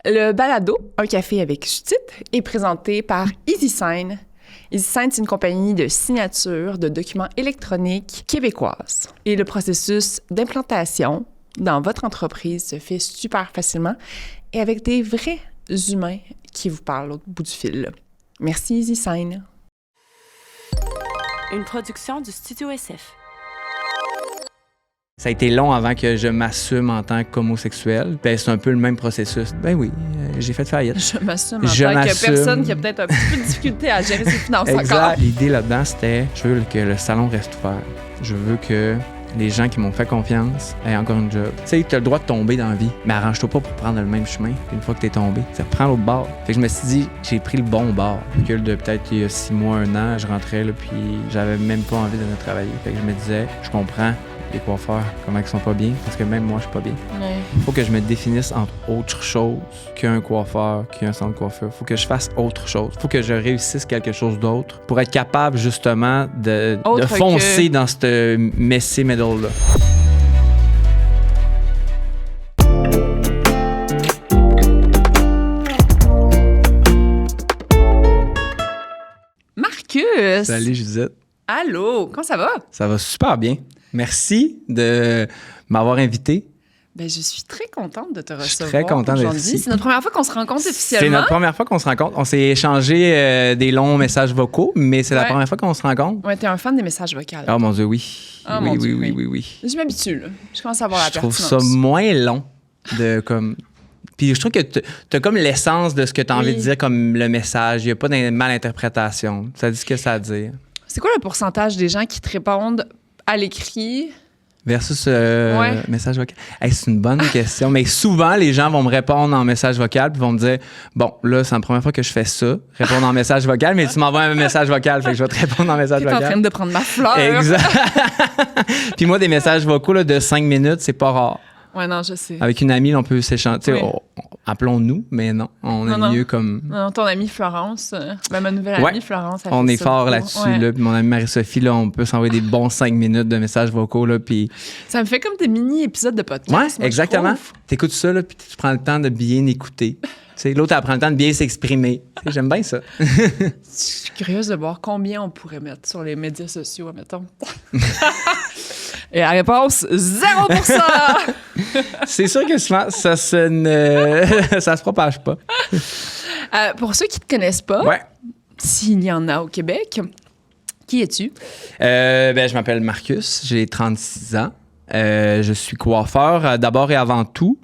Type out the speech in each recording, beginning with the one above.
Le balado Un café avec Judith est présenté par EasySign. EasySign, c'est une compagnie de signature de documents électroniques québécoise. Et le processus d'implantation dans votre entreprise se fait super facilement et avec des vrais humains qui vous parlent au bout du fil. Merci EasySign. Une production du Studio SF. Ça a été long avant que je m'assume en tant qu'homosexuel. Ben, c'est un peu le même processus. Ben oui, j'ai fait faillite. Je m'assume en tant que personne qui a peut-être un petit peu de difficulté à gérer ses finances encore. L'idée là-dedans, c'était, je veux que le salon reste ouvert. Je veux que les gens qui m'ont fait confiance aient encore une job. Tu sais, tu as le droit de tomber dans la vie, mais arrange-toi pas pour prendre le même chemin une fois que t'es tombé. Ça reprend l'autre bord. Fait que je me suis dit, j'ai pris le bon bord. Que de peut-être il y a 6 mois, 1 an, je rentrais là, puis j'avais même pas envie de venir travailler. Fait que je me disais, je comprends les coiffeurs, comment ils sont pas bien, parce que même moi, je suis pas bien. Il faut que je me définisse entre autre chose qu'un coiffeur, qu'un centre de coiffeur. Il faut que je fasse autre chose. Il faut que je réussisse quelque chose d'autre pour être capable, justement, de foncer dans ce messy middle-là. Marcus! Salut, Judith. Allô, comment ça va? Ça va super bien. Merci de m'avoir invité. Ben, je suis très contente de te recevoir. Je suis très content d'être ici. C'est notre première fois qu'on se rencontre officiellement. C'est notre première fois qu'on se rencontre. On s'est échangé des longs messages vocaux, mais c'est la première fois qu'on se rencontre. Ouais, t'es un fan des messages vocaux. Oh mon Dieu, oui. Oh, oui. Je m'habitue, là. Je commence à avoir la pertinence. Je trouve ça moins long de comme... Puis je trouve que t'as comme l'essence de ce que t'as envie de dire comme le message. Il n'y a pas de malinterprétation. Ça dit ce que ça a à dire. C'est quoi le pourcentage des gens qui te répondent à l'écrit versus message vocal? Hey, c'est une bonne question. Mais souvent, les gens vont me répondre en message vocal puis vont me dire, bon, là, c'est la première fois que je fais ça, répondre en message vocal, mais tu m'envoies un message vocal, fait que je vais te répondre en message vocal. T'es en train de prendre ma fleur. Exact. Puis moi, des messages vocaux là, de 5 minutes, c'est pas rare. Ouais, non, je sais. Avec une amie, on peut s'échanger. Oui. Appelons-nous, mais non, on est mieux comme... Non, ton amie Florence, ma nouvelle amie Florence. On est fort là-dessus. Là, puis mon amie Marie-Sophie, là, on peut s'envoyer des bons 5 minutes de messages vocaux. Là, puis... Ça me fait comme des mini-épisodes de podcast. Oui, exactement. T'écoutes ça, là, puis tu prends le temps de bien écouter. T'sais, l'autre, elle prend le temps de bien s'exprimer. T'sais, j'aime bien ça. Je suis curieuse de voir combien on pourrait mettre sur les médias sociaux, admettons. Et la réponse, 0%! C'est sûr que souvent, ça se propage pas. Pour ceux qui ne te connaissent pas, s'il y en a au Québec, qui es-tu? Je m'appelle Marcus, j'ai 36 ans. Je suis coiffeur d'abord et avant tout.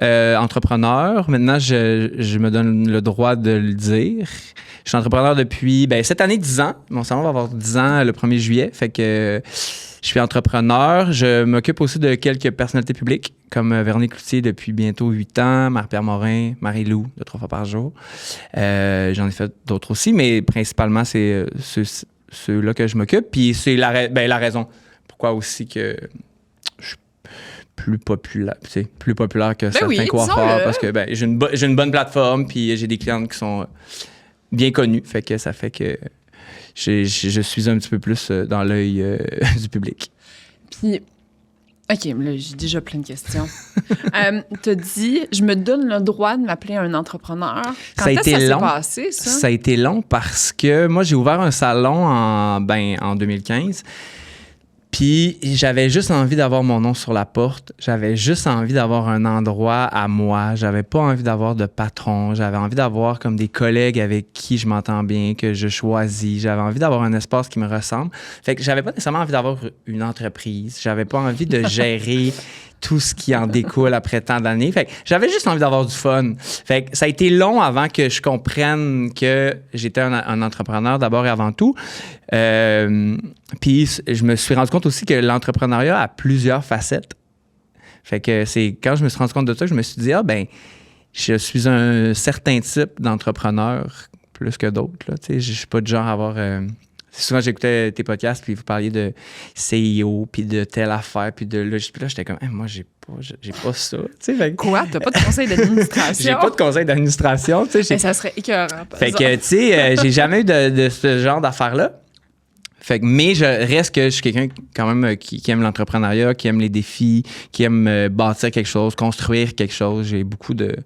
Entrepreneur. Maintenant, je me donne le droit de le dire. Je suis entrepreneur depuis cette année 10 ans. Mon salon va avoir 10 ans le 1er juillet. Fait que je suis entrepreneur. Je m'occupe aussi de quelques personnalités publiques, comme Véronique Cloutier depuis bientôt 8 ans, Marie-Pierre Morin, Marie-Lou, 3 fois par jour. J'en ai fait d'autres aussi, mais principalement, c'est ceux-là que je m'occupe. Puis c'est la raison pourquoi aussi que je suis plus populaire que certains coiffeurs, parce que j'ai une bonne plateforme, puis j'ai des clientes qui sont bien connues. Fait que ça fait que je suis un petit peu plus dans l'œil du public. Puis, OK, là, j'ai déjà plein de questions. T'as dit, je me donne le droit de m'appeler un entrepreneur. Quand est-ce que ça s'est passé, ça? Ça a été long parce que moi, j'ai ouvert un salon en 2015. Puis j'avais juste envie d'avoir mon nom sur la porte. J'avais juste envie d'avoir un endroit à moi. J'avais pas envie d'avoir de patron. J'avais envie d'avoir comme des collègues avec qui je m'entends bien, que je choisis. J'avais envie d'avoir un espace qui me ressemble. Fait que j'avais pas nécessairement envie d'avoir une entreprise. J'avais pas envie de gérer tout ce qui en découle après tant d'années. Fait que j'avais juste envie d'avoir du fun. Fait que ça a été long avant que je comprenne que j'étais un entrepreneur d'abord et avant tout. Puis je me suis rendu compte aussi que l'entrepreneuriat a plusieurs facettes. Fait que c'est quand je me suis rendu compte de ça que je me suis dit, je suis un certain type d'entrepreneur plus que d'autres. Là. Je suis pas du genre à avoir... Souvent, j'écoutais tes podcasts, puis vous parliez de CIO, puis de telle affaire, puis de là, j'étais comme, moi, j'ai pas ça. Quoi? T'as pas de conseil d'administration? J'ai pas de conseil d'administration. Ça serait écœurant. Fait que, tu sais, j'ai jamais eu de ce genre d'affaires-là. Fait que, mais je reste que je suis quelqu'un quand même qui aime l'entrepreneuriat, qui aime les défis, qui aime bâtir quelque chose, construire quelque chose. J'ai beaucoup de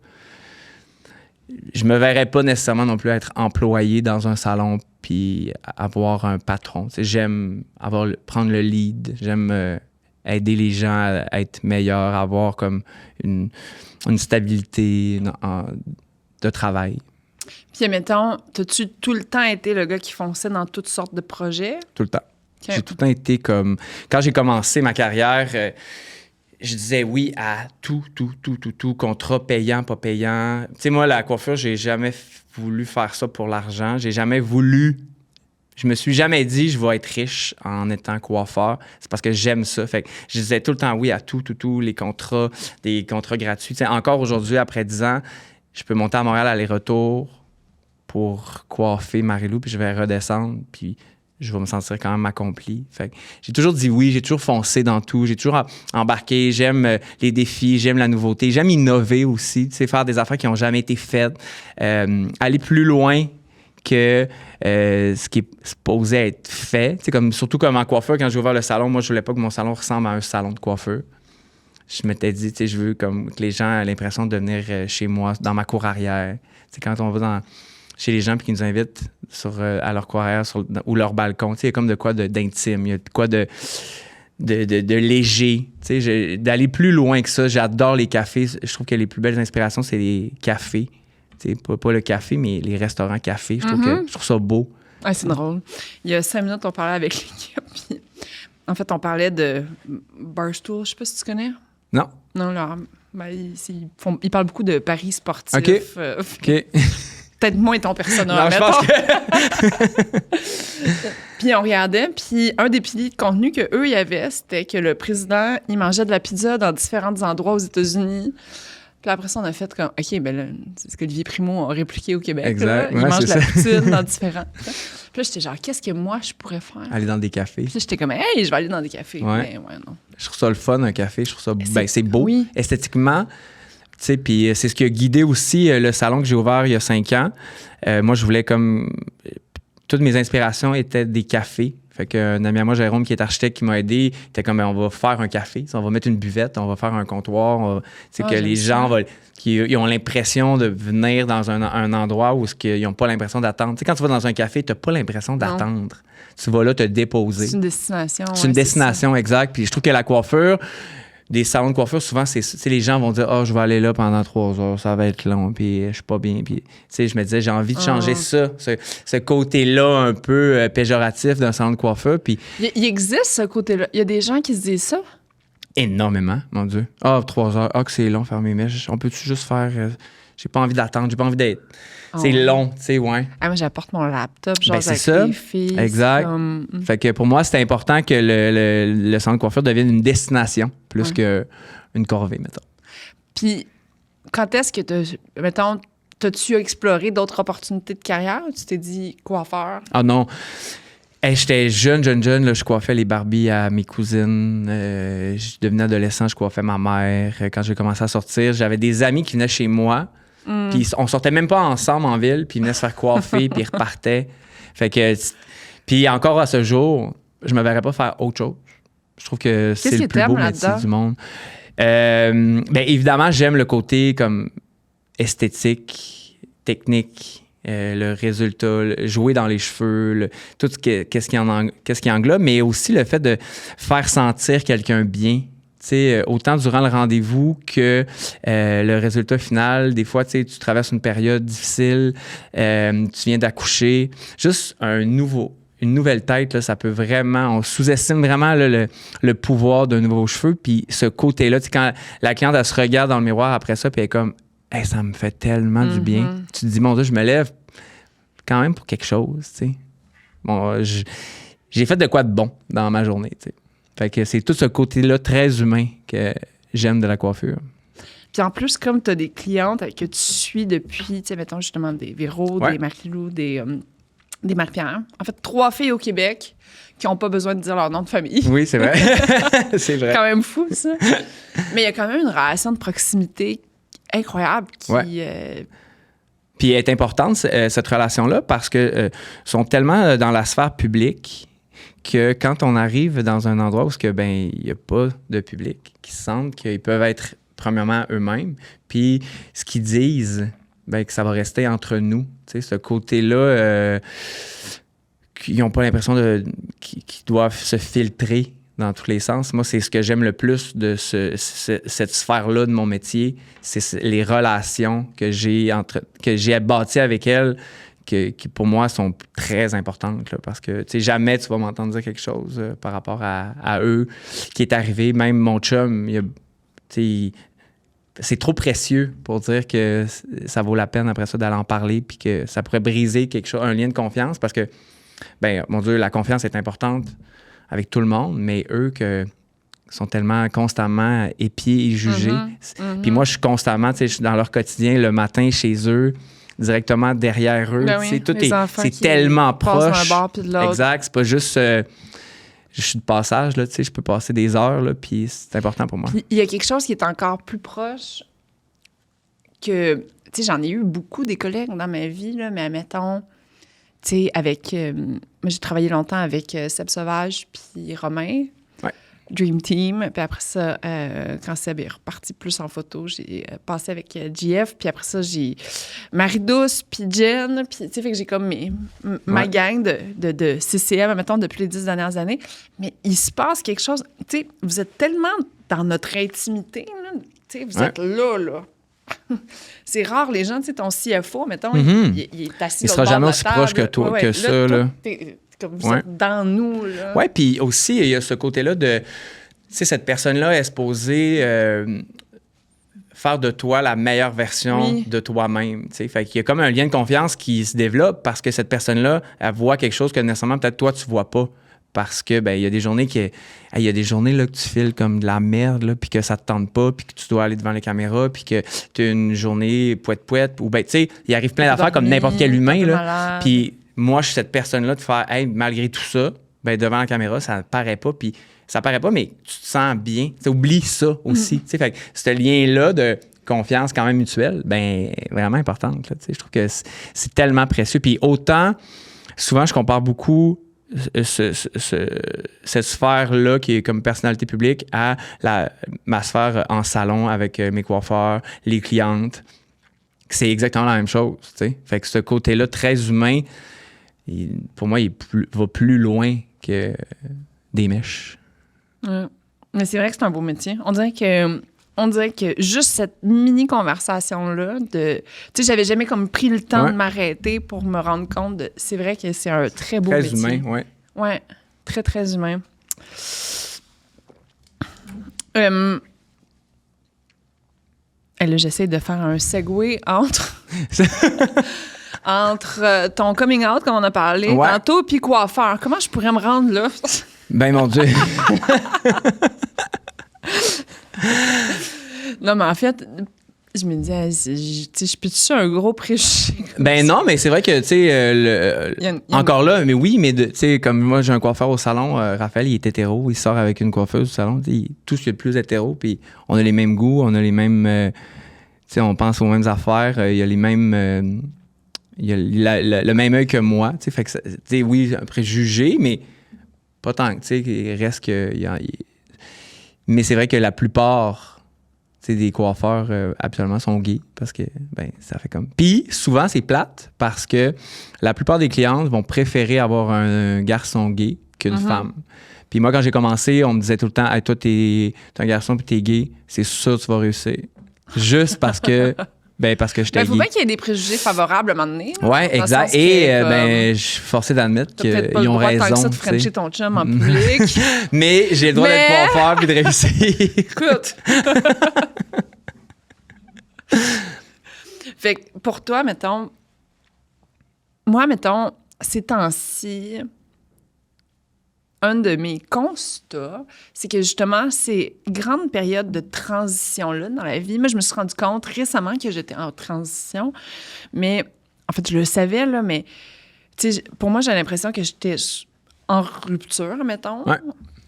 je me verrais pas nécessairement non plus être employé dans un salon puis avoir un patron. Tu sais, j'aime prendre le lead, j'aime aider les gens à être meilleurs, avoir comme une stabilité de travail. Puis, mettons, t'as-tu tout le temps été le gars qui fonçait dans toutes sortes de projets? Tout le temps. Okay. J'ai tout le temps été comme... Quand j'ai commencé ma carrière, je disais oui à tout, contrat payant, pas payant. Tu sais, moi, la coiffure, j'ai jamais voulu faire ça pour l'argent. J'ai jamais voulu... Je me suis jamais dit je vais être riche en étant coiffeur. C'est parce que j'aime ça. Fait que je disais tout le temps oui à tout, les contrats, des contrats gratuits. Tu sais, encore aujourd'hui, après 10 ans, je peux monter à Montréal aller-retour pour coiffer Marie-Lou, puis je vais redescendre, puis je vais me sentir quand même accompli. Fait que j'ai toujours dit oui, j'ai toujours foncé dans tout, j'ai toujours embarqué, j'aime les défis, j'aime la nouveauté, j'aime innover aussi, tu sais, faire des affaires qui n'ont jamais été faites, aller plus loin que ce qui est supposé être fait. Tu sais, surtout comme en coiffeur, quand j'ai ouvert le salon, moi, je voulais pas que mon salon ressemble à un salon de coiffeur. Je m'étais dit, tu sais, je veux comme que les gens aient l'impression de venir chez moi, dans ma cour arrière. Tu sais, quand on va chez les gens puis qu'ils nous invitent à leur cour arrière ou leur balcon, tu sais, il y a comme de quoi d'intime, il y a de quoi de léger. Tu sais, d'aller plus loin que ça. J'adore les cafés. Je trouve que les plus belles inspirations, c'est les cafés. Tu sais, pas le café, mais les restaurants cafés. Je trouve ça beau. Ah, c'est drôle. Il y a 5 minutes, on parlait avec l'équipe. Puis, en fait, on parlait de Barstool. Je sais pas si tu connais. Non. Non, là, ben, ils parlent beaucoup de paris sportifs. OK. Peut-être moins ton personnage. Non, je pense que... Puis on regardait, puis un des piliers de contenu qu'eux, il y avait, c'était que le président, il mangeait de la pizza dans différents endroits aux États-Unis. Puis après ça, on a fait comme, OK, ben là, c'est ce qu'Olivier Primo a répliqué au Québec. Exact. Il mange de la poutine dans différents... Puis là, j'étais genre, qu'est-ce que moi, je pourrais faire? Aller dans des cafés. Puis là, j'étais comme, hey, je vais aller dans des cafés. Ouais. Mais ouais, non. Je trouve ça le fun, un café. Je trouve ça... c'est beau. Oui. Esthétiquement... Tu sais, puis c'est ce qui a guidé aussi le salon que j'ai ouvert il y a 5 ans. Moi, je voulais comme... Toutes mes inspirations étaient des cafés. Fait qu'un ami à moi, Jérôme, qui est architecte, qui m'a aidé, était comme, on va faire un café. On va mettre une buvette, on va faire un comptoir. Que les gens ils ont l'impression de venir dans un endroit où ils n'ont pas l'impression d'attendre. Tu sais, quand tu vas dans un café, tu n'as pas l'impression d'attendre. Tu vas là te déposer. C'est une destination. C'est une destination, exact. Puis je trouve que la coiffure... Des salons de coiffure, souvent, les gens vont dire « Ah, je vais aller là pendant 3 heures, ça va être long, puis je suis pas bien. » Puis, je me disais, j'ai envie de changer ça, ce côté-là un peu péjoratif d'un salon de coiffure. Puis... Il existe ce côté-là. Il y a des gens qui se disent ça? Énormément, mon Dieu. Ah, 3 heures, que c'est long, faire mes mèches. On peut-tu juste faire... j'ai pas envie d'attendre, j'ai pas envie d'être... C'est long, tu sais, ouais. Ah, moi, j'apporte mon laptop, genre avec ça. Les filles. Exact. Fait que pour moi, c'était important que le salon de coiffure devienne une destination plus qu'une corvée, mettons. Puis, quand est-ce que t'as-tu exploré d'autres opportunités de carrière ou tu t'es dit coiffeur? Ah non. Hey, j'étais jeune, là, je coiffais les Barbies à mes cousines. Je devenais adolescent, je coiffais ma mère. Quand j'ai commencé à sortir, j'avais des amis qui venaient chez moi. Puis on sortait même pas ensemble en ville, puis ils venaient se faire coiffer, puis ils repartaient. Fait que... Puis encore à ce jour, je me verrais pas faire autre chose. Je trouve que c'est le plus beau métier du monde. Ben évidemment, j'aime le côté comme esthétique, technique, le résultat, jouer dans les cheveux, tout qu'est-ce qui englobe, mais aussi le fait de faire sentir quelqu'un bien. T'sais, autant durant le rendez-vous que le résultat final. Des fois, tu traverses une période difficile, tu viens d'accoucher. Juste une nouvelle tête, là, ça peut vraiment... On sous-estime vraiment là, le pouvoir d'un nouveau cheveu. Puis ce côté-là, quand la cliente, elle se regarde dans le miroir après ça, puis elle est comme « Hey, ça me fait tellement du bien. » Tu te dis « Mon Dieu, je me lève quand même pour quelque chose. » Bon, j'ai fait de quoi de bon dans ma journée, tu sais. Fait que c'est tout ce côté-là très humain que j'aime de la coiffure. Puis en plus, comme tu as des clientes que tu suis depuis, tu sais, mettons justement des Véro, des Marie-Lou, des Marie-Pierre. En fait, 3 filles au Québec qui n'ont pas besoin de dire leur nom de famille. Oui, c'est vrai. C'est vrai. C'est quand même fou, ça. Mais il y a quand même une relation de proximité incroyable qui... Puis elle est importante, cette relation-là, parce que sont tellement dans la sphère publique que quand on arrive dans un endroit où il n'y a pas de public, qui se sentent qu'ils peuvent être premièrement eux-mêmes, puis ce qu'ils disent que ça va rester entre nous. Tu sais, ce côté-là, qu'ils n'ont pas l'impression qu'ils doivent se filtrer dans tous les sens. Moi, c'est ce que j'aime le plus de cette sphère-là de mon métier. C'est les relations que j'ai bâties avec elles qui, pour moi, sont très importantes. Là, parce que, tu sais, jamais tu vas m'entendre dire quelque chose par rapport à eux qui est arrivé. Même mon chum, c'est trop précieux pour dire que ça vaut la peine après ça d'aller en parler puis que ça pourrait briser quelque chose, un lien de confiance parce que, mon Dieu, la confiance est importante avec tout le monde, mais eux qui sont tellement constamment épiés et jugés. Puis moi, je suis constamment, tu sais, je suis dans leur quotidien le matin chez eux, directement derrière eux. Ben oui, c'est tellement proche. D'un bord puis de l'autre. Exact. C'est pas juste... je suis de passage, là, tu sais, je peux passer des heures, là, puis c'est important pour moi. Puis il y a quelque chose qui est encore plus proche que... Tu sais, j'en ai eu beaucoup des collègues dans ma vie, là, mais admettons, tu sais, avec... moi, j'ai travaillé longtemps avec Seb Sauvage puis Romain. Ouais. Dream Team. Puis après ça, quand Seb est reparti plus en photo, j'ai passé avec JF. Puis après ça, j'ai Marie-Douce puis Jen. Puis, tu sais, fait que j'ai comme ma gang de CCM, mettons, depuis les 10 dernières années. Mais il se passe quelque chose. Tu sais, vous êtes tellement dans notre intimité, là. Tu sais, vous êtes là. C'est rare, les gens, tu sais, ton CFO, mettons, il est assis il sera jamais aussi proche que toi, que ça, là. Comme vous êtes dans nous, là. Oui, puis aussi, il y a ce côté-là de... Tu sais, cette personne-là est supposée faire de toi la meilleure version de toi-même, tu sais. Fait qu'il y a comme un lien de confiance qui se développe parce que cette personne-là, elle voit quelque chose que nécessairement, peut-être, toi, tu vois pas. Parce que, il y a des journées il y a des journées là, que tu files comme de la merde, là, puis que ça te tente pas, puis que tu dois aller devant les caméras, puis que tu as une journée poète-poète, ou tu sais, il arrive plein d'affaires comme n'importe quel humain, là. Puis moi, je suis cette personne-là de faire, malgré tout ça, devant la caméra, ça paraît pas, puis ça paraît pas, mais tu te sens bien. Tu oublies ça aussi. Tu sais, fait que ce lien-là de confiance quand même mutuelle, vraiment importante, là, tu sais. Je trouve que c'est tellement précieux. Puis autant, souvent, je compare beaucoup cette sphère-là qui est comme personnalité publique à ma sphère en salon avec mes coiffeurs, les clientes. C'est exactement la même chose, tu sais. Fait que ce côté-là très humain, pour moi, il va plus loin que des mèches. Mais c'est vrai que c'est un beau métier. On dirait que juste cette mini-conversation-là, tu sais, j'avais jamais comme pris le temps de m'arrêter pour me rendre compte de... C'est vrai que c'est un très beau métier. Très humain, oui. Oui, très, très humain. Là, j'essaie de faire un segue entre ton coming out, comme on a parlé tantôt, puis coiffeur. Comment je pourrais me rendre là? Mon Dieu! Non, mais en fait, je me disais, je peux-tu un gros préjugé? Non, mais c'est vrai que, tu sais, encore là, mais oui, mais tu sais, comme moi, j'ai un coiffeur au salon, Raphaël, il est hétéro, il sort avec une coiffeuse au salon, tout ce qui est le plus hétéro, puis on a les mêmes goûts, on a les mêmes, tu sais, on pense aux mêmes affaires, il y a les mêmes, il y a le même œil que moi, tu sais, fait que, tu sais, oui, un préjugé, mais pas tant, tu sais, il reste que, mais c'est vrai que la plupart des coiffeurs absolument sont gays parce que ça fait comme... Puis souvent c'est plate parce que la plupart des clientes vont préférer avoir un garçon gay qu'une femme. Puis moi quand j'ai commencé, on me disait tout le temps, hey, toi t'es un garçon puis t'es gay, c'est sûr que tu vas réussir. Juste parce que parce que j'étais gay. Il faut bien qu'il y ait des préjugés favorables à un moment donné. Oui, exact. Et je suis forcé d'admettre qu'ils ont raison. T'as peut-être pas le droit tant que ça de frencher ton chum en public. Mais j'ai le droit d'être coiffeur puis de réussir. Écoute. Fait que pour toi, mettons, ces temps-ci, un de mes constats, c'est que justement, ces grandes périodes de transition-là dans la vie, moi, je me suis rendu compte récemment que j'étais en transition, mais en fait, je le savais, là, mais tu sais, pour moi, j'ai l'impression que j'étais en rupture, mettons. Ouais.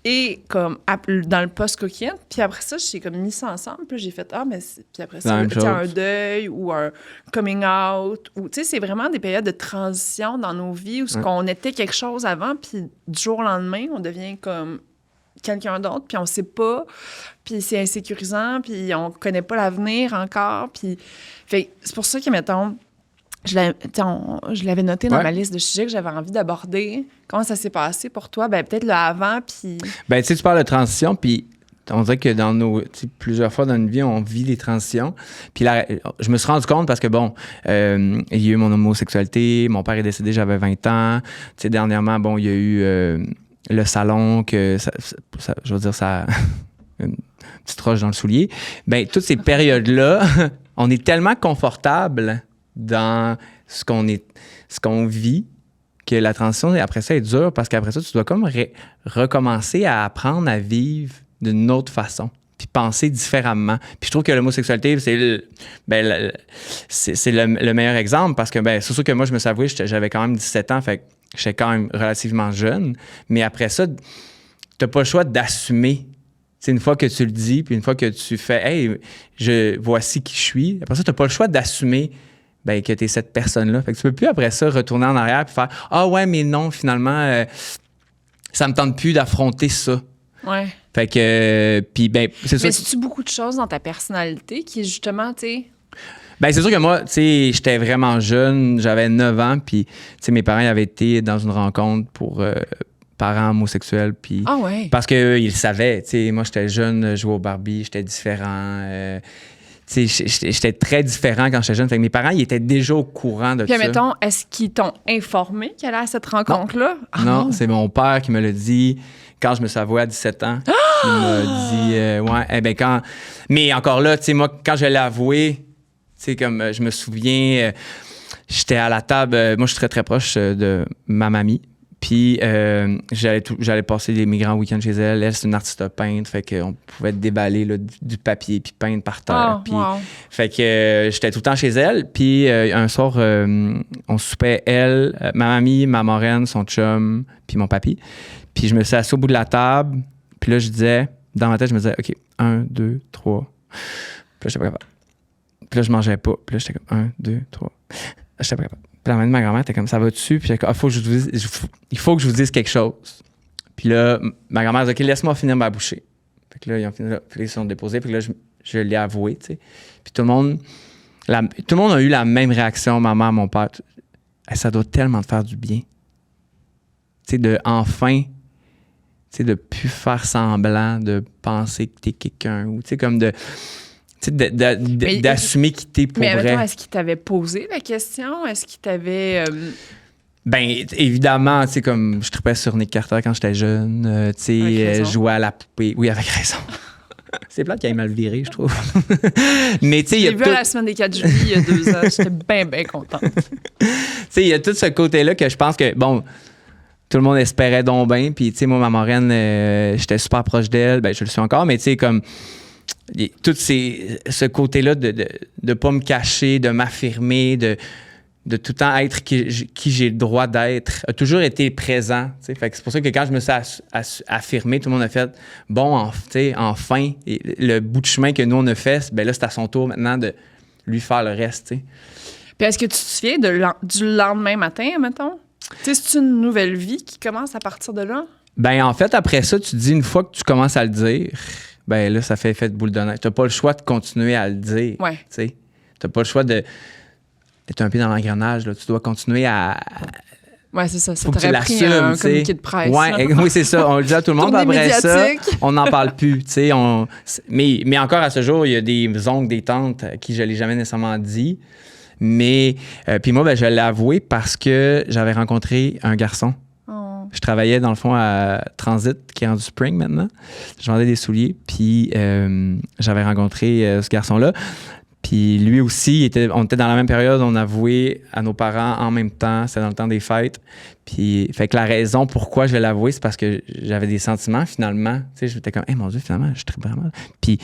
Et comme dans le post-coquine, puis après ça, j'ai comme mis ça ensemble, puis j'ai fait puis après ça, un deuil ou un coming out, ou tu sais, c'est vraiment des périodes de transition dans nos vies où on était quelque chose avant, puis du jour au lendemain, on devient comme quelqu'un d'autre, puis on sait pas, puis c'est insécurisant, puis on connaît pas l'avenir encore, puis... Fait c'est pour ça que, mettons, je l'avais noté dans ma liste de sujets que j'avais envie d'aborder. Comment ça s'est passé pour toi? Ben peut-être le avant, puis... Ben, tu sais, tu parles de transition, puis on dirait que dans plusieurs fois dans une vie, on vit des transitions. Puis là, je me suis rendu compte parce que, bon, il y a eu mon homosexualité, mon père est décédé, j'avais 20 ans. Tu sais, dernièrement, bon, il y a eu le salon, que je veux dire, ça... une petite roche dans le soulier. Ben, toutes ces périodes-là, on est tellement confortable dans ce qu'on vit, que la transition, après ça, est dure parce qu'après ça, tu dois comme recommencer à apprendre à vivre d'une autre façon, puis penser différemment. Puis je trouve que l'homosexualité, c'est le meilleur exemple parce que, ben, c'est sûr que moi, je me suis avoué, j'avais quand même 17 ans, fait que j'étais quand même relativement jeune, mais après ça, t'as pas le choix d'assumer. C'est une fois que tu le dis, puis une fois que tu fais « Hey, voici qui je suis », après ça, t'as pas le choix d'assumer ben, que t'es cette personne-là. Fait que tu peux plus après ça retourner en arrière puis faire « Ah ouais, mais non, finalement, ça me tente plus d'affronter ça. » Ouais. Fait que, puis ben, c'est ça. Mais c'est-tu beaucoup de choses dans ta personnalité qui est justement, tu sais... Ben, c'est sûr que moi, tu sais, j'étais vraiment jeune, j'avais 9 ans, puis, tu sais, mes parents avaient été dans une rencontre pour parents homosexuels, puis... Ah ouais? Parce qu'ils savaient, tu sais, moi, j'étais jeune, je jouais au Barbie, j'étais différent, tu sais, j'étais très différent quand j'étais jeune. Fait que mes parents, ils étaient déjà au courant de puis, ça. Puis, mettons, est-ce qu'ils t'ont informé qu'elle allait à cette rencontre-là? Non, Ah, non, c'est mon père qui me l'a dit quand je me suis avoué à 17 ans. Il m'a dit, ouais, eh ben quand... Mais encore là, tu sais, moi, quand je l'ai avoué, tu sais, comme je me souviens, j'étais à la table, moi, je suis très, très proche de ma mamie. Puis, j'allais passer mes grands week-ends chez elle. Elle, c'est une artiste peintre, fait qu'on pouvait déballer là, du papier puis peindre par terre. Puis, fait que j'étais tout le temps chez elle. Puis, un soir, on soupait, elle, ma mamie, ma marraine, son chum, puis mon papy. Puis, je me suis assis au bout de la table. Puis là, je disais, dans ma tête, je me disais, OK, 1, 2, 3. Puis là, j'étais pas capable. Puis là, je mangeais pas. Puis là, j'étais comme 1, 2, 3. J'étais pas capable. Puis la main de ma grand-mère était comme, ça va dessus. Puis j'étais comme, il faut que je vous dise quelque chose. Puis là, ma grand-mère a dit, OK, laisse-moi finir ma bouchée. Fait que là, ils ont fini là. Puis là, ils se sont déposés. Puis là, je l'ai avoué, tu sais. Puis tout le monde a eu la même réaction, ma mère, mon père. Ça doit tellement te faire du bien. Tu sais, de enfin, tu sais, de plus faire semblant de penser que t'es quelqu'un. Ou, tu sais, comme de... d'assumer qui t'es pour vrai. Mais mettons, est-ce qu'il t'avait posé la question? Est-ce qu'il t'avait... Ben, évidemment, tu sais, comme je tripais sur Nick Carter quand j'étais jeune, tu sais, je jouais à la poupée. Oui, avec raison. C'est plate qu'il ait mal viré, je trouve. Mais tu sais, il y a vu à la semaine des 4 juillet, il y a 2 ans. J'étais bien, bien contente. Tu sais, il y a tout ce côté-là que je pense que, bon, tout le monde espérait donc bien. Puis, tu sais, moi, ma marraine, j'étais super proche d'elle. Ben, je le suis encore, mais tu sais, comme... Tout ce côté-là de ne pas me cacher, de m'affirmer, de tout le temps être qui j'ai le droit d'être, a toujours été présent. Fait que c'est pour ça que quand je me suis affirmé, tout le monde a fait « Bon, enfin, et le bout de chemin que nous, on a fait, ben là, c'est à son tour maintenant de lui faire le reste. » Puis est-ce que tu te souviens du lendemain matin, mettons? C'est une nouvelle vie qui commence à partir de là? Ben en fait, après ça, tu te dis, une fois que tu commences à le dire... Ben là, ça fait effet de boule de neige. T'as pas le choix de continuer à le dire. Ouais. T'sais. T'as pas le choix d'être un pied dans l'engrenage. Là. Tu dois continuer à... Ouais, c'est ça. Ça faut t'aurait pris un communiqué de presse. Ouais, oui, c'est ça. On le dit à tout le monde. Après ça, on n'en parle plus. Mais encore à ce jour, il y a des oncles, des tantes à qui je l'ai jamais nécessairement dit. Mais, puis moi, ben, je l'ai avoué parce que j'avais rencontré un garçon. Je travaillais, dans le fond, à Transit, qui est rendu Spring maintenant. Je vendais des souliers, puis j'avais rencontré ce garçon-là. Puis lui aussi, on était dans la même période, on avouait à nos parents en même temps, c'était dans le temps des fêtes. Puis, fait que la raison pourquoi je l'ai avoué, c'est parce que j'avais des sentiments, finalement. Tu sais, j'étais comme, hey, mon Dieu, finalement, je tripe vraiment. Puis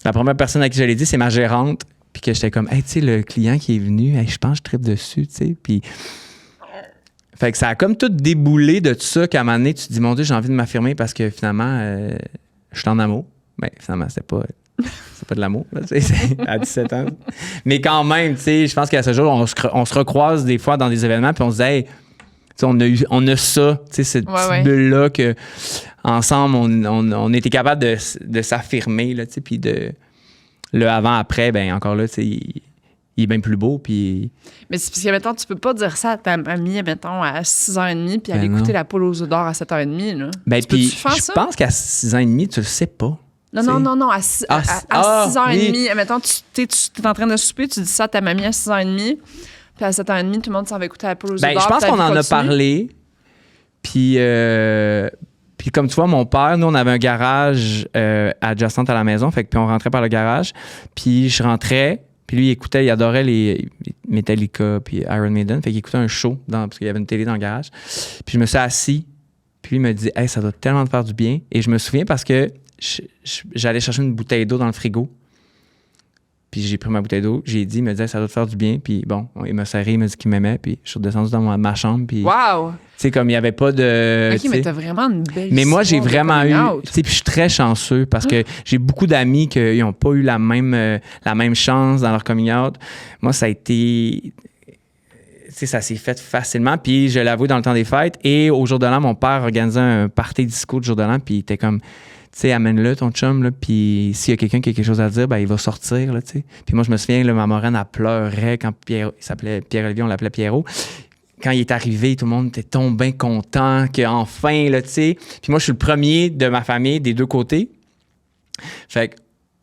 la première personne à qui je l'ai dit, c'est ma gérante. Puis que j'étais comme, hey, tu sais, le client qui est venu, hey, je pense que je tripe dessus, tu sais. Puis... Fait que ça a comme tout déboulé de tout ça qu'à un moment donné, tu te dis, mon Dieu, j'ai envie de m'affirmer parce que finalement, je suis en amour. Mais finalement, c'est pas de l'amour, là, à 17 ans. Mais quand même, tu sais, je pense qu'à ce jour, on se recroise des fois dans des événements puis on se dit, hey, on a ça, tu sais, cette petite bulle-là que ensemble, on était capable de s'affirmer, là, tu sais, puis le avant-après, ben encore là, tu sais, il est bien plus beau, puis... Mais c'est parce que, mettons, tu peux pas dire ça à ta mamie, mettons, à 6h30, puis aller Ben écouter non. La poule aux œufs d'or à 7h30, là. Ben, Tu peux-tu puis faire je ça? pense qu'à 6 ans et demi, tu le sais pas. Non, à 6h30, oui. mettons, tu es en train de souper, tu dis ça à ta mamie à 6h30, puis à 7h30, tout le monde s'en va écouter La poule aux œufs Ben, d'or. je pense puis ta qu'on vie en a continue. parlé. Puis comme tu vois, mon père, nous, on avait un garage adjacent à la maison. Fait que puis on rentrait par le garage. Puis je rentrais. Puis lui, il écoutait, il adorait les Metallica puis Iron Maiden. Fait qu'il écoutait un show parce qu'il y avait une télé dans le garage. Puis je me suis assis. Puis il me dit « Hey, ça doit tellement te faire du bien. » Et je me souviens parce que j'allais chercher une bouteille d'eau dans le frigo. Puis j'ai pris ma bouteille d'eau. J'ai dit, il me disait, ça doit te faire du bien. Puis bon, il m'a serré, il m'a dit qu'il m'aimait. Puis je suis redescendu dans ma chambre. Puis, Wow! tu sais, comme il n'y avait pas de. OK, mais t'as vraiment une belle Mais moi, j'ai histoire de vraiment coming eu. out. Tu sais, puis je suis très chanceux parce que j'ai beaucoup d'amis qui n'ont pas eu la même chance dans leur coming out. Moi, ça a été. Tu sais, ça s'est fait facilement. Puis je l'ai avoué dans le temps des fêtes. Et au jour de l'an, mon père organisait un party disco de jour de l'an. Puis il était comme. Tu sais, amène-le, ton chum, là, puis s'il y a quelqu'un qui a quelque chose à dire, ben il va sortir, là, tu sais. Puis moi, je me souviens, là, ma moraine, elle pleurait quand il s'appelait Pierre-Olivier, on l'appelait Pierrot. Quand il est arrivé, tout le monde était tombé content qu'enfin, là, tu sais. Puis moi, je suis le premier de ma famille, des deux côtés. Fait que,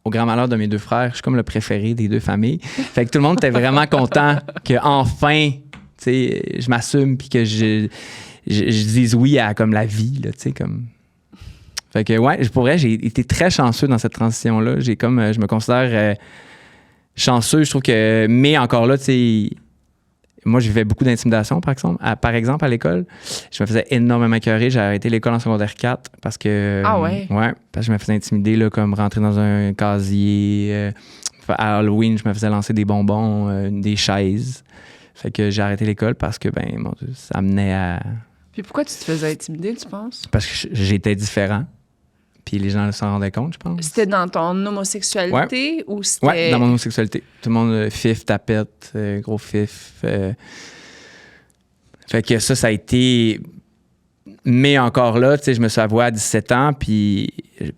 au grand malheur de mes deux frères, je suis comme le préféré des deux familles. Fait que tout le monde était vraiment content qu'enfin, tu sais, je m'assume, puis que je dise oui à, comme, la vie, là, tu sais, comme... Fait que, ouais, pour vrai, j'ai été très chanceux dans cette transition-là. Je me considère chanceux. Je trouve que, mais encore là, tu sais, moi, j'ai fait beaucoup d'intimidation, par exemple, à l'école. Je me faisais énormément écœurer. J'ai arrêté l'école en secondaire 4 parce que. Ah ouais? Ouais, parce que je me faisais intimider, là, comme rentrer dans un casier. À Halloween, je me faisais lancer des bonbons, des chaises. Fait que j'ai arrêté l'école parce que, ben, mon Dieu, ça menait à. Puis pourquoi tu te faisais intimider, tu penses? Parce que j'étais différent. Puis les gens s'en rendaient compte, je pense. C'était dans ton homosexualité ou c'était... Ouais, dans mon homosexualité. Tout le monde, fif, tapette, gros fif. Fait que ça a été... Mais encore là, tu sais, je me suis avoué à 17 ans, puis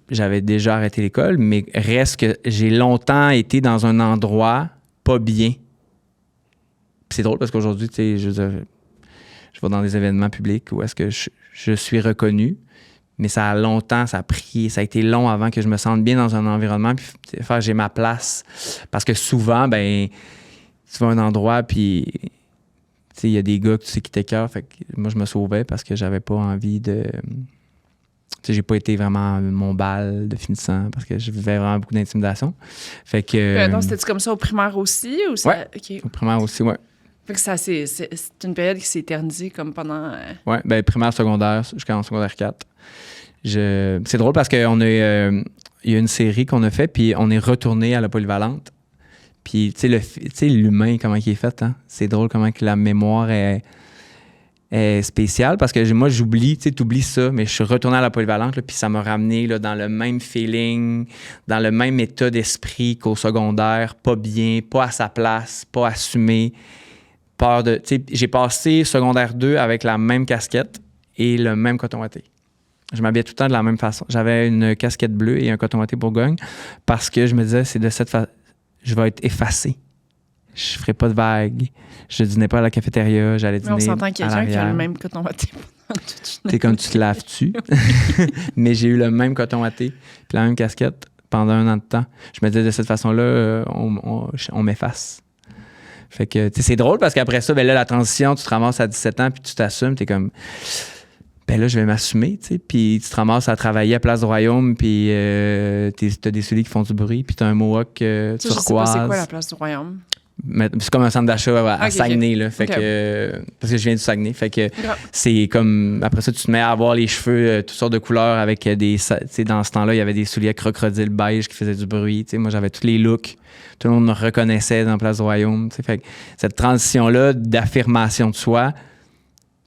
j'avais déjà arrêté l'école, mais reste que j'ai longtemps été dans un endroit pas bien. Puis c'est drôle parce qu'aujourd'hui, tu sais, je veux dire, je vais dans des événements publics où est-ce que je suis reconnu. Mais ça a été long avant que je me sente bien dans un environnement, puis faire j'ai ma place. Parce que souvent, ben, tu vas à un endroit, puis il y a des gars que tu sais qui t'écœurent. Fait que moi, je me sauvais parce que j'avais pas envie de. Tu sais, j'ai pas été vraiment mon bal de finissant parce que je vivais vraiment beaucoup d'intimidation. Fait que. non, c'était comme ça au primaire aussi? Ou ça... Ouais. OK. Au primaire aussi, ouais. Fait que ça, c'est une période qui s'est éternisée comme pendant... Ouais, ben primaire, secondaire, jusqu'en secondaire 4. C'est drôle parce qu'il y a une série qu'on a fait, puis on est retourné à la polyvalente. Puis, tu sais, l'humain, comment il est fait, hein? C'est drôle comment que la mémoire est spéciale parce que moi, j'oublie, tu sais, t'oublies ça, mais je suis retourné à la polyvalente, là, puis ça m'a ramené là, dans le même feeling, dans le même état d'esprit qu'au secondaire, pas bien, pas à sa place, pas assumé, peur de... Tu sais, j'ai passé secondaire 2 avec la même casquette et le même coton watté. Je m'habillais tout le temps de la même façon. J'avais une casquette bleue et un coton watté Bourgogne parce que je me disais, c'est de cette façon, je vais être effacé. Je ferai pas de vagues. Je dînais pas à la cafétéria, j'allais dîner à l'arrière. Mais on s'entend quelqu'un qui a le même coton watté. C'est comme tu te laves-tu. Mais j'ai eu le même coton watté puis la même casquette pendant 1 an de temps. Je me disais, de cette façon-là, on m'efface. Fait que, tu sais, c'est drôle parce qu'après ça, ben là, la transition, tu te ramasses à 17 ans puis tu t'assumes, t'es comme... Ben là, je vais m'assumer, tu sais. Puis tu te ramasses à travailler à Place du Royaume, puis t'as des souliers qui font du bruit, puis t'as un mohawk turquoise. Je sais pas c'est quoi la Place du Royaume. C'est comme un centre d'achat à Saguenay, là. Fait OK. que... Parce que je viens du Saguenay. Fait que c'est comme... Après ça, tu te mets à avoir les cheveux toutes sortes de couleurs avec des... Tu sais, dans ce temps-là, il y avait des souliers crocodile beige qui faisaient du bruit. Tu sais, moi, j'avais tous les looks. Tout le monde me reconnaissait dans Place du Royaume. Tu sais, fait que cette transition-là d'affirmation de soi...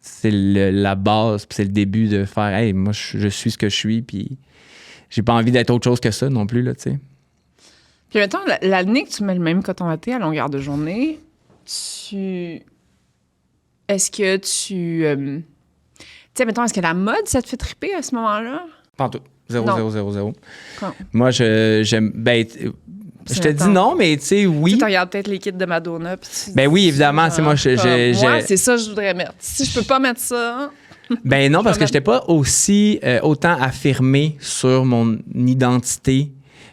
C'est la base, puis c'est le début de faire « Hey, moi, je suis ce que je suis, puis j'ai pas envie d'être autre chose que ça non plus, là, tu sais. » Puis mettons, l'année que tu mets le même coton watté à longueur de journée, est-ce que tu... tu sais, mettons, est-ce que la mode, ça te fait triper à ce moment-là? Pas en tout. 0, Non. 0, 0, 0. Quand? Moi, j'aime... je te dis non, mais tu sais, oui. Tu regardes peut-être les kits de Madonna. Puis tu Ben dis, oui, évidemment. Tu sais, moi, moi, c'est ça que je voudrais mettre. Si je peux pas mettre ça... Ben non, parce que j'étais pas aussi autant affirmé sur mon identité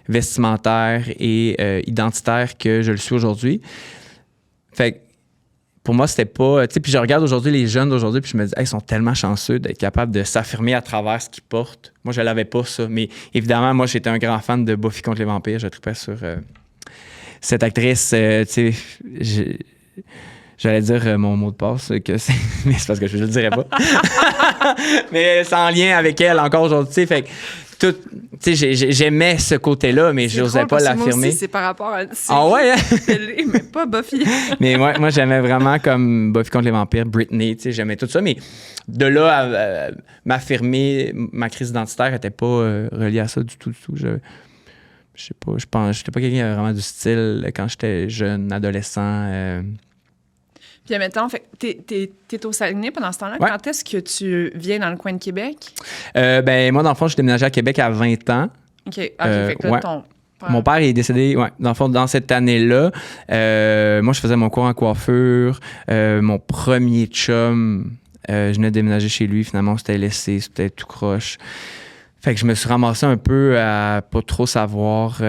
vestimentaire et identitaire que je le suis aujourd'hui. Fait que pour moi, c'était pas... Tu sais, puis je regarde aujourd'hui les jeunes d'aujourd'hui, puis je me dis, hey, ils sont tellement chanceux d'être capables de s'affirmer à travers ce qu'ils portent. Moi, je l'avais pas, ça. Mais évidemment, moi, j'étais un grand fan de Buffy contre les vampires. Je tripais sur cette actrice. Tu sais, j'allais dire mon mot de passe, que c'est... mais c'est parce que je le dirais pas. Mais c'est en lien avec elle encore aujourd'hui. Tu sais, fait que tout... Tu sais, j'aimais ce côté-là, mais je n'osais pas l'affirmer. Moi aussi, c'est par rapport à une série Ah ouais, hein? télé, mais pas Buffy. Mais moi, j'aimais vraiment comme Buffy contre les vampires, Britney, tu sais, j'aimais tout ça. Mais de là à m'affirmer, ma crise identitaire n'était pas reliée à ça du tout. Je sais pas, je pense, j'étais pas quelqu'un vraiment du style quand j'étais jeune, adolescent. Puis, mettons, t'es au Saguenay pendant ce temps-là. Ouais. Quand est-ce que tu viens dans le coin de Québec? Ben moi, dans le fond, j'ai déménagé à Québec à 20 ans. OK. Fait que là, ouais. ton... Mon père est décédé, ouais, dans le fond, dans cette année-là. Moi, je faisais mon cours en coiffure. Mon premier chum, je venais de déménager chez lui. Finalement, c'était laissé, c'était tout croche. Fait que je me suis ramassé un peu à pas trop savoir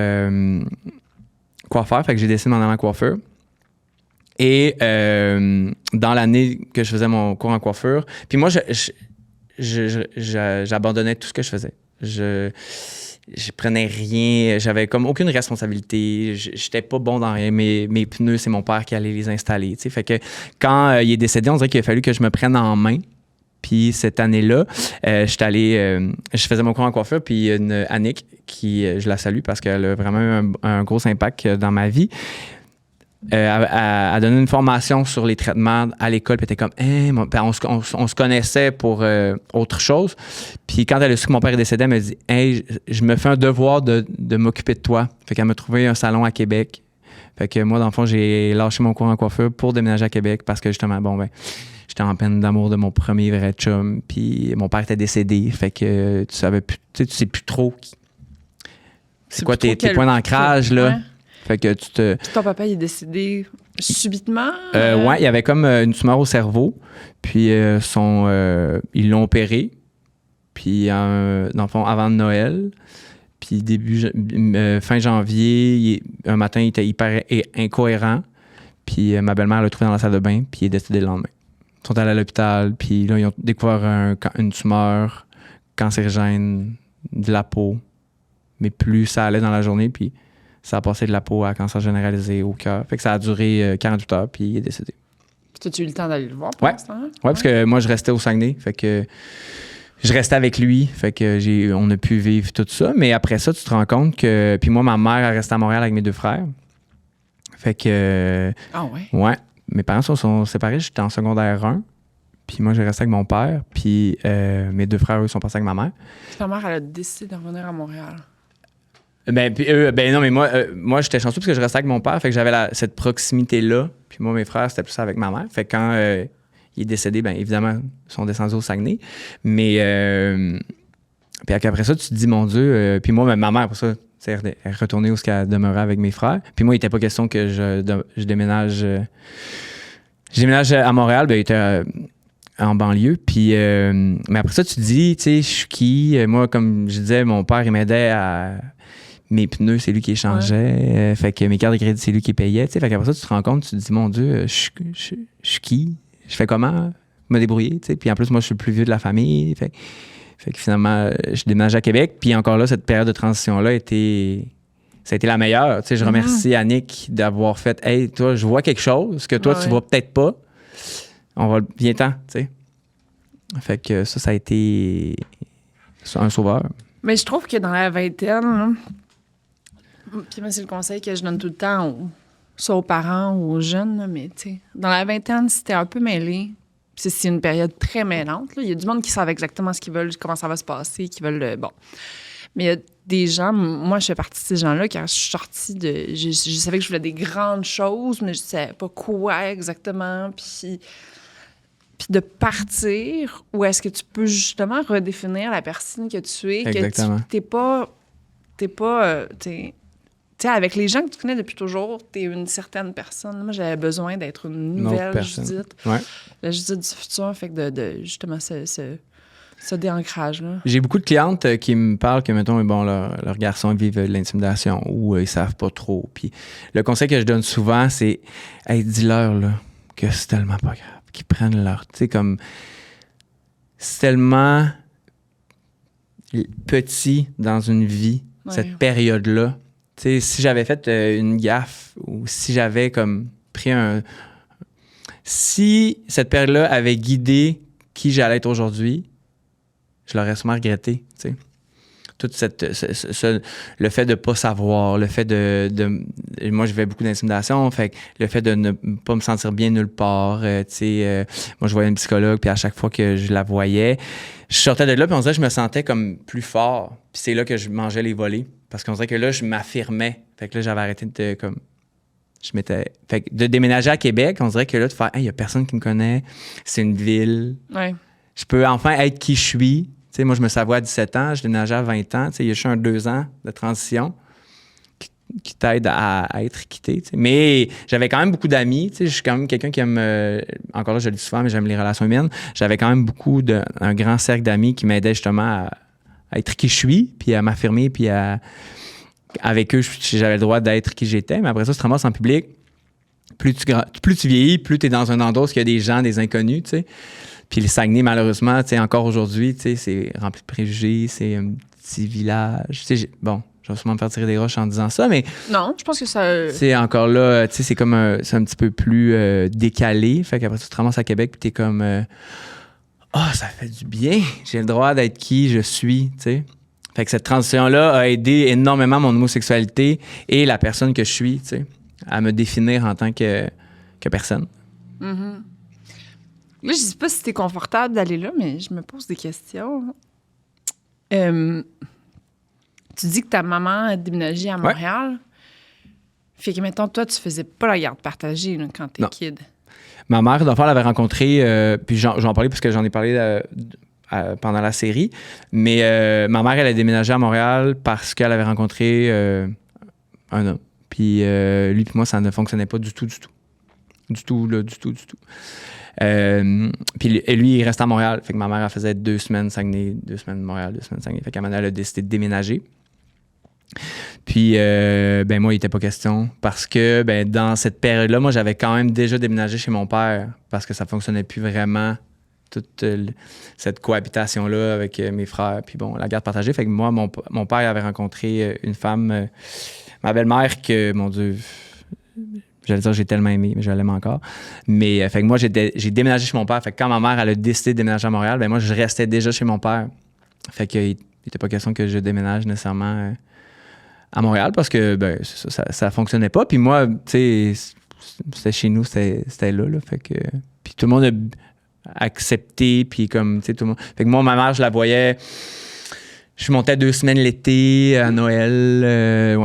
quoi faire. Fait que j'ai décidé de m'en aller en coiffure. Et dans l'année que je faisais mon cours en coiffure, puis moi, j'abandonnais tout ce que je faisais. Je prenais rien, j'avais comme aucune responsabilité, j'étais pas bon dans rien. Mes pneus, c'est mon père qui allait les installer. T'sais. Fait que quand il est décédé, on dirait qu'il a fallu que je me prenne en main. Puis cette année-là, j'étais allé, je faisais mon cours en coiffure, puis une Annick, qui, je la salue parce qu'elle a vraiment eu un gros impact dans ma vie. A donné une formation sur les traitements à l'école, puis elle était comme on se connaissait pour autre chose. Puis quand elle a su que mon père est décédé, elle m'a dit hey, je me fais un devoir de m'occuper de toi. Fait qu'elle m'a trouvé un salon à Québec. Fait que moi, dans le fond, j'ai lâché mon cours en coiffure pour déménager à Québec parce que justement, j'étais en peine d'amour de mon premier vrai chum, puis mon père était décédé. Fait que tu sais plus trop c'est quoi tes points d'ancrage, là. Ouais. Fait que Ton papa, il est décédé subitement? Ouais, il y avait comme une tumeur au cerveau. Puis ils l'ont opéré. Puis dans le fond, avant Noël. Puis fin janvier, un matin, il était hyper incohérent. Puis ma belle-mère l'a trouvé dans la salle de bain. Puis il est décédé le lendemain. Ils sont allés à l'hôpital. Puis là, ils ont découvert une tumeur cancérigène de la peau. Mais plus ça allait dans la journée, puis ça a passé de la peau à cancer généralisé au cœur. Fait que ça a duré 48 heures, puis il est décédé. Puis as-tu eu le temps d'aller le voir pour l'instant? Ouais, parce que moi, je restais au Saguenay. Fait que je restais avec lui. Fait que on a pu vivre tout ça. Mais après ça, tu te rends compte que... Puis moi, ma mère, elle restait à Montréal avec mes deux frères. Fait que... Ah ouais? Ouais. Mes parents sont séparés. J'étais en secondaire 1. Puis moi, j'ai resté avec mon père. Puis mes deux frères, eux, sont passés avec ma mère. Puis ta mère, elle a décidé de revenir à Montréal. Ben non, mais moi j'étais chanceux parce que je restais avec mon père, fait que j'avais cette proximité-là. Puis moi, mes frères, c'était plus ça avec ma mère. Fait que quand il est décédé, bien évidemment, ils sont descendus au Saguenay. Mais puis après ça, tu te dis, mon Dieu, puis moi, ma mère, pour ça, elle est retournée où elle demeurait avec mes frères. Puis moi, il n'était pas question que je déménage. Je déménage à Montréal, ben il était en banlieue. Puis, mais après ça, tu te dis, tu sais, je suis qui? Moi, comme je disais, mon père, il m'aidait à... Mes pneus, c'est lui qui échangeait. Ouais. Fait que mes cartes de crédit, c'est lui qui payait. T'sais. Fait qu'après ça, tu te rends compte, tu te dis, mon Dieu, je suis qui? Je fais comment? Me débrouiller. T'sais. Puis en plus, moi, je suis le plus vieux de la famille. Fait que finalement, je déménage à Québec. Puis encore là, cette période de transition-là ça a été la meilleure. T'sais, je remercie Annick d'avoir fait, hey, toi, je vois quelque chose que toi, tu vois peut-être pas. Viens-t'en, tu sais. Fait que ça a été un sauveur. Mais je trouve que dans la vingtaine, là, puis moi, c'est le conseil que je donne tout le temps, soit aux parents ou aux jeunes, là, mais tu sais, dans la vingtaine, si t'es un peu mêlé, puis c'est une période très mêlante, là. Il y a du monde qui savent exactement ce qu'ils veulent, comment ça va se passer, qui veulent bon. Mais il y a des gens, moi, je fais partie de ces gens-là, quand je suis sortie je savais que je voulais des grandes choses, mais je savais pas quoi exactement, puis puis de partir, ou est-ce que tu peux justement redéfinir la personne que tu es, Exactement. que tu t'es pas tu sais, avec les gens que tu connais depuis toujours, tu es une certaine personne. Moi, j'avais besoin d'être une nouvelle personne. Judith. Ouais. La Judith du futur, fait que de justement ce déancrage-là. J'ai beaucoup de clientes qui me parlent que, mettons, bon, leurs garçons vivent de l'intimidation ou ils savent pas trop. Puis le conseil que je donne souvent, c'est « Hey, dis-leur là, que c'est tellement pas grave, qu'ils prennent leur... » Tu sais, comme... C'est tellement petit dans une vie, cette période-là. Tu sais, si j'avais fait une gaffe ou si j'avais comme pris un... Si cette période-là avait guidé qui j'allais être aujourd'hui, je l'aurais sûrement regretté, tu sais. Tout le fait de ne pas savoir, le fait de moi, je vivais beaucoup d'intimidation, fait que le fait de ne pas me sentir bien nulle part, tu sais, moi, je voyais une psychologue, puis à chaque fois que je la voyais, je sortais de là, puis on dirait que je me sentais comme plus fort, puis c'est là que je mangeais les volets, parce qu'on dirait que là, je m'affirmais, fait que là, j'avais arrêté de, comme, fait que de déménager à Québec, on dirait que là, de faire, il y a personne qui me connaît, c'est une ville, je peux enfin être qui je suis. Tu sais, moi, je me savais à 17 ans, je déménageais à 20 ans. Tu sais, il y a juste 2 ans de transition qui t'aide à être quitté. Tu sais. Mais j'avais quand même beaucoup d'amis. Tu sais, je suis quand même quelqu'un qui aime... encore là, je le dis souvent, mais j'aime les relations humaines. J'avais quand même un grand cercle d'amis qui m'aidaient justement à être qui je suis, puis à m'affirmer, puis avec eux, j'avais le droit d'être qui j'étais. Mais après ça, tu te ramasses en public. Plus tu vieillis, plus tu es dans un endroit où il y a des gens, des inconnus, tu sais. Puis le Saguenay, malheureusement, tu sais, encore aujourd'hui, tu sais, c'est rempli de préjugés, c'est un petit village. Tu sais, bon, je vais sûrement me faire tirer des roches en disant ça, mais... Non, je pense que ça... C'est encore là, tu sais, c'est comme c'est un petit peu plus décalé. Fait qu'après ça, tu te ramasses à Québec, puis t'es comme... ça fait du bien. J'ai le droit d'être qui je suis, tu sais. Fait que cette transition-là a aidé énormément mon homosexualité et la personne que je suis, tu sais, à me définir en tant que personne. Mm-hmm. Là, je dis pas si t'es confortable d'aller là, mais je me pose des questions. Tu dis que ta maman a déménagé à Montréal. Fait que, mettons, toi, tu faisais pas la garde partagée là, quand t'es kid. Ma mère, d'enfant, l'avait rencontré, puis j'en parlais parce que j'en ai parlé pendant la série, mais ma mère, elle a déménagé à Montréal parce qu'elle avait rencontré un homme. Puis lui et moi, ça ne fonctionnait pas du tout. Puis lui, il restait à Montréal. Fait que ma mère, elle faisait 2 semaines Saguenay, 2 semaines Montréal, 2 semaines Saguenay. Fait qu'à un moment donné, elle a décidé de déménager. Puis, moi, il n'était pas question parce que, dans cette période-là, moi, j'avais quand même déjà déménagé chez mon père parce que ça ne fonctionnait plus vraiment, toute cette cohabitation-là avec mes frères. Puis bon, la garde partagée. Fait que moi, mon père avait rencontré une femme, ma belle-mère, que, mon Dieu... J'allais dire j'ai tellement aimé, mais je l'aime encore. Mais fait que moi, j'ai déménagé chez mon père. Fait que quand ma mère elle a décidé de déménager à Montréal, moi, je restais déjà chez mon père. Fait qu'il n'était pas question que je déménage nécessairement à Montréal parce que ça fonctionnait pas. Puis moi, tu sais, c'était chez nous, c'était là. Fait que, puis tout le monde a accepté. Puis comme, tu sais, tout le monde... Fait que moi, ma mère, je la voyais... Je montais 2 semaines l'été à Noël.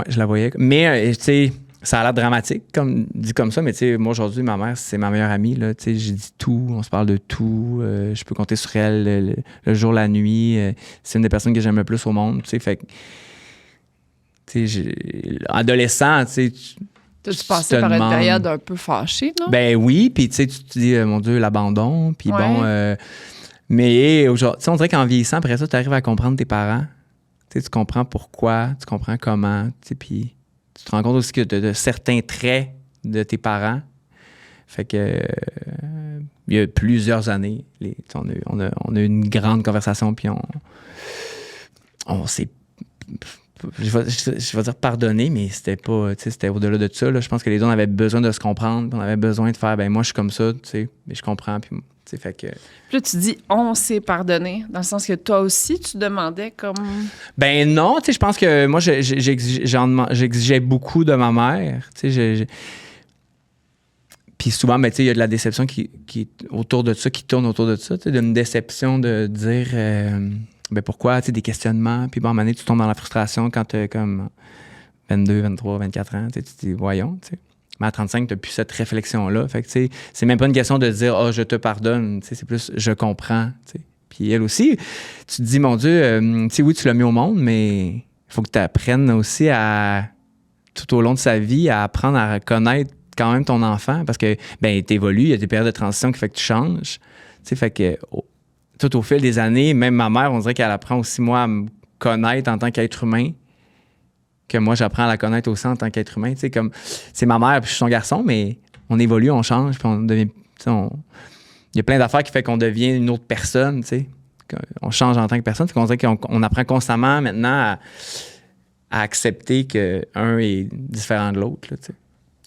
Je la voyais. Mais, tu sais... Ça a l'air dramatique, dit comme ça, mais tu sais, moi, aujourd'hui, ma mère, c'est ma meilleure amie, là. Tu sais, j'ai dit tout, on se parle de tout. Je peux compter sur elle le jour, la nuit. C'est une des personnes que j'aime le plus au monde, tu sais. Fait que, tu sais, adolescent, tu sais... T'as-tu passé par une période un peu fâchée, non? Ben oui, puis tu sais, tu te dis, mon Dieu, l'abandon, puis bon... mais aujourd'hui, on dirait qu'en vieillissant, après ça, tu arrives à comprendre tes parents. Tu sais, tu comprends pourquoi, tu comprends comment, tu sais, puis... Tu te rends compte aussi que de certains traits de tes parents. Fait que il y a plusieurs années, on a eu une grande conversation, puis on s'est... Je vais dire pardonner, mais c'était pas... Tu sais, c'était au-delà de ça. Là. Je pense que les deux, on avait besoin de se comprendre, on avait besoin de faire, moi, je suis comme ça, tu sais, mais je comprends, puis... Fait que... Puis là, tu dis « on s'est pardonné », dans le sens que toi aussi, tu demandais comme... Ben non, tu sais, je pense que moi, j'exigeais beaucoup de ma mère, tu sais, Puis souvent, tu sais, il y a de la déception qui est autour de ça, qui tourne autour de ça, tu sais, d'une déception de dire, pourquoi, tu sais, des questionnements, puis bon, à un moment donné, tu tombes dans la frustration quand tu as comme 22, 23, 24 ans, tu te dis, voyons, tu sais. Mais à 35, tu n'as plus cette réflexion-là. Fait que, tu sais, c'est même pas une question de dire « Ah, je te pardonne ». Tu sais, c'est plus « je comprends ». Tu sais. Puis elle aussi, tu te dis « Mon Dieu, tu sais, oui, tu l'as mis au monde, mais il faut que tu apprennes aussi à, tout au long de sa vie, à apprendre à connaître quand même ton enfant. Parce que, ben, t'évolues, il y a des périodes de transition qui fait que tu changes. Tu sais, fait que tout au fil des années, même ma mère, on dirait qu'elle apprend aussi, moi, à me connaître en tant qu'être humain, que moi, j'apprends à la connaître aussi en tant qu'être humain. Tu sais, comme, c'est ma mère, puis je suis son garçon, mais on évolue, on change, puis on devient... Il y a plein d'affaires qui fait qu'on devient une autre personne, tu sais. On change en tant que personne. Fait qu'on dirait qu'on apprend constamment maintenant à accepter qu'un est différent de l'autre, là, tu sais.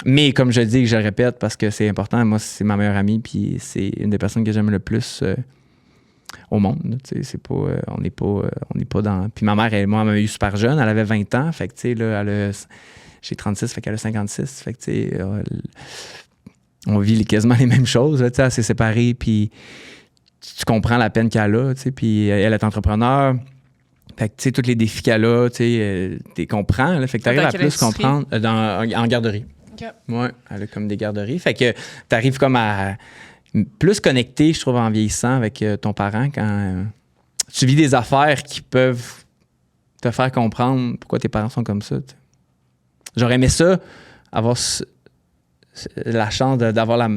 Mais comme je dis, je le répète, parce que c'est important, moi, c'est ma meilleure amie, puis c'est une des personnes que j'aime le plus au monde. C'est pas, on n'est pas dans... Puis ma mère, elle m'a eu super jeune, elle avait 20 ans, fait que, tu sais, là, j'ai 36, fait qu'elle a 56, fait que, tu sais, on vit quasiment les mêmes choses, tu sais, elle s'est séparée, puis tu comprends la peine qu'elle a, tu sais, puis elle est entrepreneur, fait que, tu sais, tous les défis qu'elle a, tu sais, tu comprends, là, fait que tu arrives à plus comprendre en garderie. Okay. Oui, elle a comme des garderies, fait que tu arrives comme à plus connecté, je trouve, en vieillissant avec ton parent quand tu vis des affaires qui peuvent te faire comprendre pourquoi tes parents sont comme ça. T'sais. J'aurais aimé ça, avoir la chance d'avoir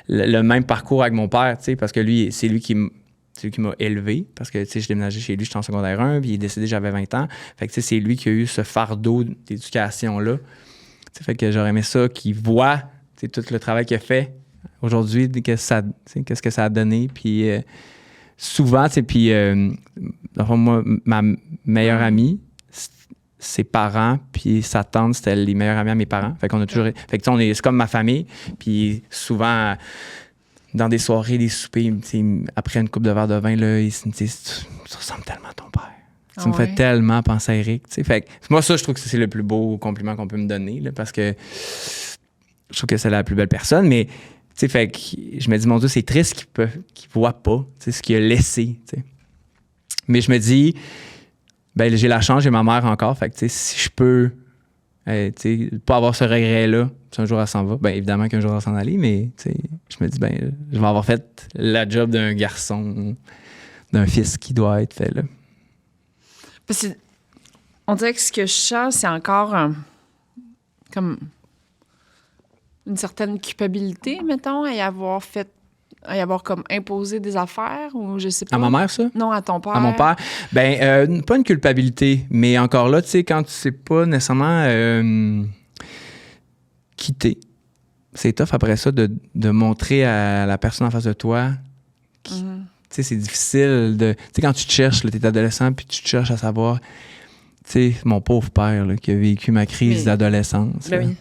le même parcours avec mon père, parce que lui, c'est lui qui m'a élevé, parce que je déménageais chez lui, j'étais en secondaire 1, puis il est décédé, j'avais 20 ans. Fait que c'est lui qui a eu ce fardeau d'éducation-là. Fait que j'aurais aimé ça, qu'il voit tout le travail qu'il a fait aujourd'hui, qu'est-ce que ça a donné. Puis souvent, puis moi, ma meilleure amie, ses parents, puis sa tante, c'était les meilleurs amis à mes parents. Fait qu'on a toujours... Fait que c'est comme ma famille. Puis souvent, dans des soirées, des soupers, après une coupe de verre de vin, là, tu ressembles tellement à ton père. Ça me fait tellement penser à Eric. T'sais. Fait que moi, ça, je trouve que c'est le plus beau compliment qu'on peut me donner, là, parce que je trouve que c'est la plus belle personne. Mais, fait que je me dis, mon Dieu, c'est triste qu'il ne voit pas ce qu'il a laissé. T'sais. Mais je me dis, ben j'ai la chance, j'ai ma mère encore. Fait que, si je peux pas avoir ce regret-là, si un jour elle s'en va, ben évidemment qu'un jour elle va s'en aller, mais je me dis, ben je vais avoir fait la job d'un garçon, d'un fils qui doit être fait là. Parce que on dirait que ce que je sens, c'est encore comme une certaine culpabilité, mettons, à y avoir comme imposé des affaires ou je sais pas. À ma mère, ça? Non, à ton père. À mon père. Ben, pas une culpabilité, mais encore là, tu sais, quand tu sais pas nécessairement quitter, c'est tough après ça de montrer à la personne en face de toi. Tu sais, c'est difficile de... Tu sais, quand tu te cherches, t'es adolescent, puis tu te cherches à savoir... Tu sais, mon pauvre père, là, qui a vécu ma crise d'adolescence. Ben oui.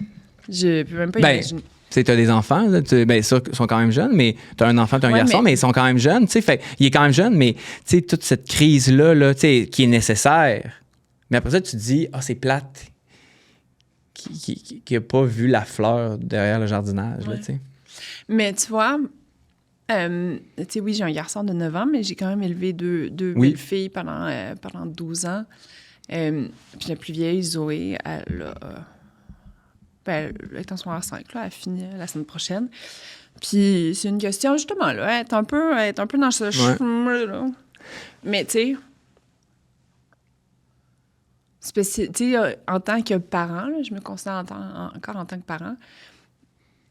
Je peux même pas imaginer. Tu sais, t'as des enfants, là, ben, ça, ils sont quand même jeunes, mais t'as un enfant, t'as un garçon, mais ils sont quand même jeunes, tu sais, fait, il est quand même jeune, mais, tu sais, toute cette crise-là, là, tu sais, qui est nécessaire. Mais après ça, tu te dis, c'est plate, qui a pas vu la fleur derrière le jardinage, là, tu sais. Mais tu vois, tu sais, oui, j'ai un garçon de 9 ans, mais j'ai quand même élevé deux belles filles pendant 12 ans. Puis la plus vieille, Zoé, elle est en secondaire 5, là, elle finit la semaine prochaine. Puis c'est une question, justement, là, elle est un peu dans ce chemin-là. Mais, tu sais, en tant que parent, là, je me considère encore en tant que parent,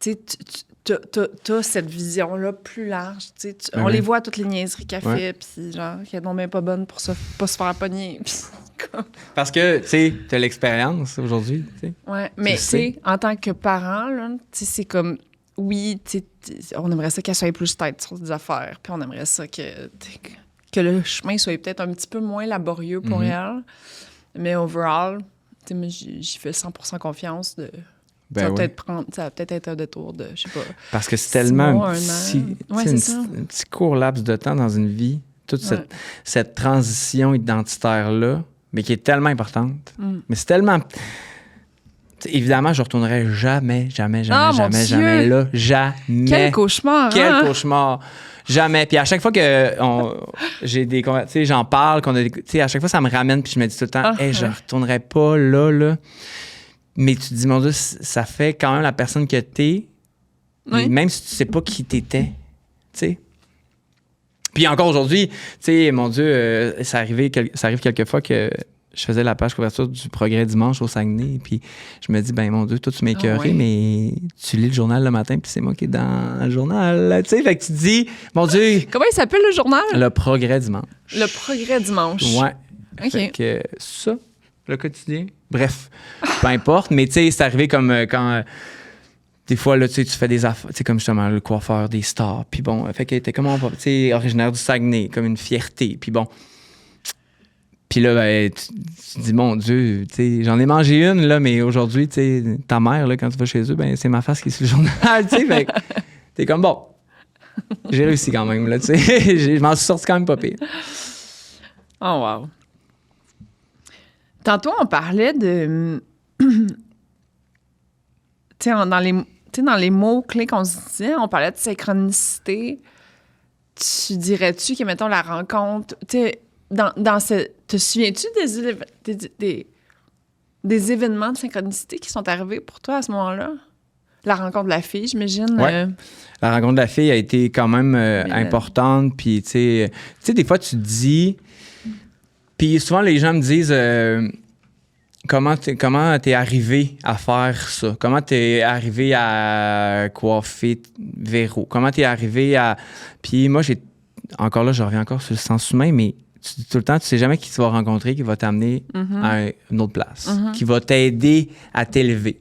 tu sais, t'as cette vision-là plus large, tu sais. On les voit, toutes les niaiseries qu'elle fait, puis genre, qu'elle est non même pas bonne pour ça, pas se faire pogner, puis... Parce que, tu sais, t'as l'expérience aujourd'hui, tu sais. Ouais, mais tu sais, en tant que parent, là, tu sais, c'est comme, oui, tu sais, on aimerait ça qu'elle soit plus tête sur des affaires, puis on aimerait ça que le chemin soit peut-être un petit peu moins laborieux pour elle. Mais overall, tu sais, moi, j'y fais 100% confiance de... ça va peut-être être un détour de, je sais pas... Parce que c'est tellement un petit court laps de temps dans une vie, toute cette transition identitaire-là, mais qui est tellement importante. Mais c'est tellement... Évidemment, je ne retournerai jamais là. Jamais. Quel cauchemar, Quel cauchemar. Jamais. Puis à chaque fois que j'ai des... Tu sais, j'en parle, tu sais, à chaque fois, ça me ramène, puis je me dis tout le temps, je ne retournerai pas là. Mais tu te dis, mon Dieu, ça fait quand même la personne que t'es, Oui. même si tu sais pas qui t'étais, tu sais. Puis encore aujourd'hui, tu sais, mon Dieu, ça arrive quelquefois que je faisais la page couverture du Progrès dimanche au Saguenay, puis je me dis, ben mon Dieu, toi, tu m'as écœuré, mais tu lis le journal le matin, puis c'est moi qui est dans le journal, tu sais. Fait que tu te dis, mon Dieu... Comment il s'appelle le journal? Le Progrès dimanche. Le Progrès dimanche. Ouais. OK. Fait que ça, le quotidien. Bref, peu importe, mais tu sais, c'est arrivé comme quand... des fois, là, tu sais, tu fais des affaires, tu sais, comme justement le coiffeur des stars. Puis bon, fait que t'es comme, tu sais, originaire du Saguenay, comme une fierté. Puis bon. Puis là, ben, tu te dis, mon Dieu, tu sais, j'en ai mangé une, là, mais aujourd'hui, tu sais, ta mère, là, quand tu vas chez eux, ben, c'est ma face qui est sur le journal, tu sais. Fait que t'es comme, bon, j'ai réussi quand même, là, tu sais. Je m'en suis sorti quand même pas pire. Oh, wow. Tantôt, on parlait de... tu sais, dans les mots-clés qu'on se disait, on parlait de synchronicité. Tu dirais-tu que, mettons, la rencontre... Tu sais, dans ce... Te souviens-tu des événements de synchronicité qui sont arrivés pour toi à ce moment-là? La rencontre de la fille, j'imagine. Ouais. La rencontre de la fille a été quand même importante. Puis, tu sais, des fois, tu te dis... Puis souvent, les gens me disent... Comment t'es arrivé à faire ça? Comment t'es arrivé à coiffer Véro? Comment t'es arrivé à... Puis moi, encore là, je reviens encore sur le sens humain, mais tout le temps, tu sais jamais qui tu vas rencontrer qui va t'amener à une autre place, qui va t'aider à t'élever.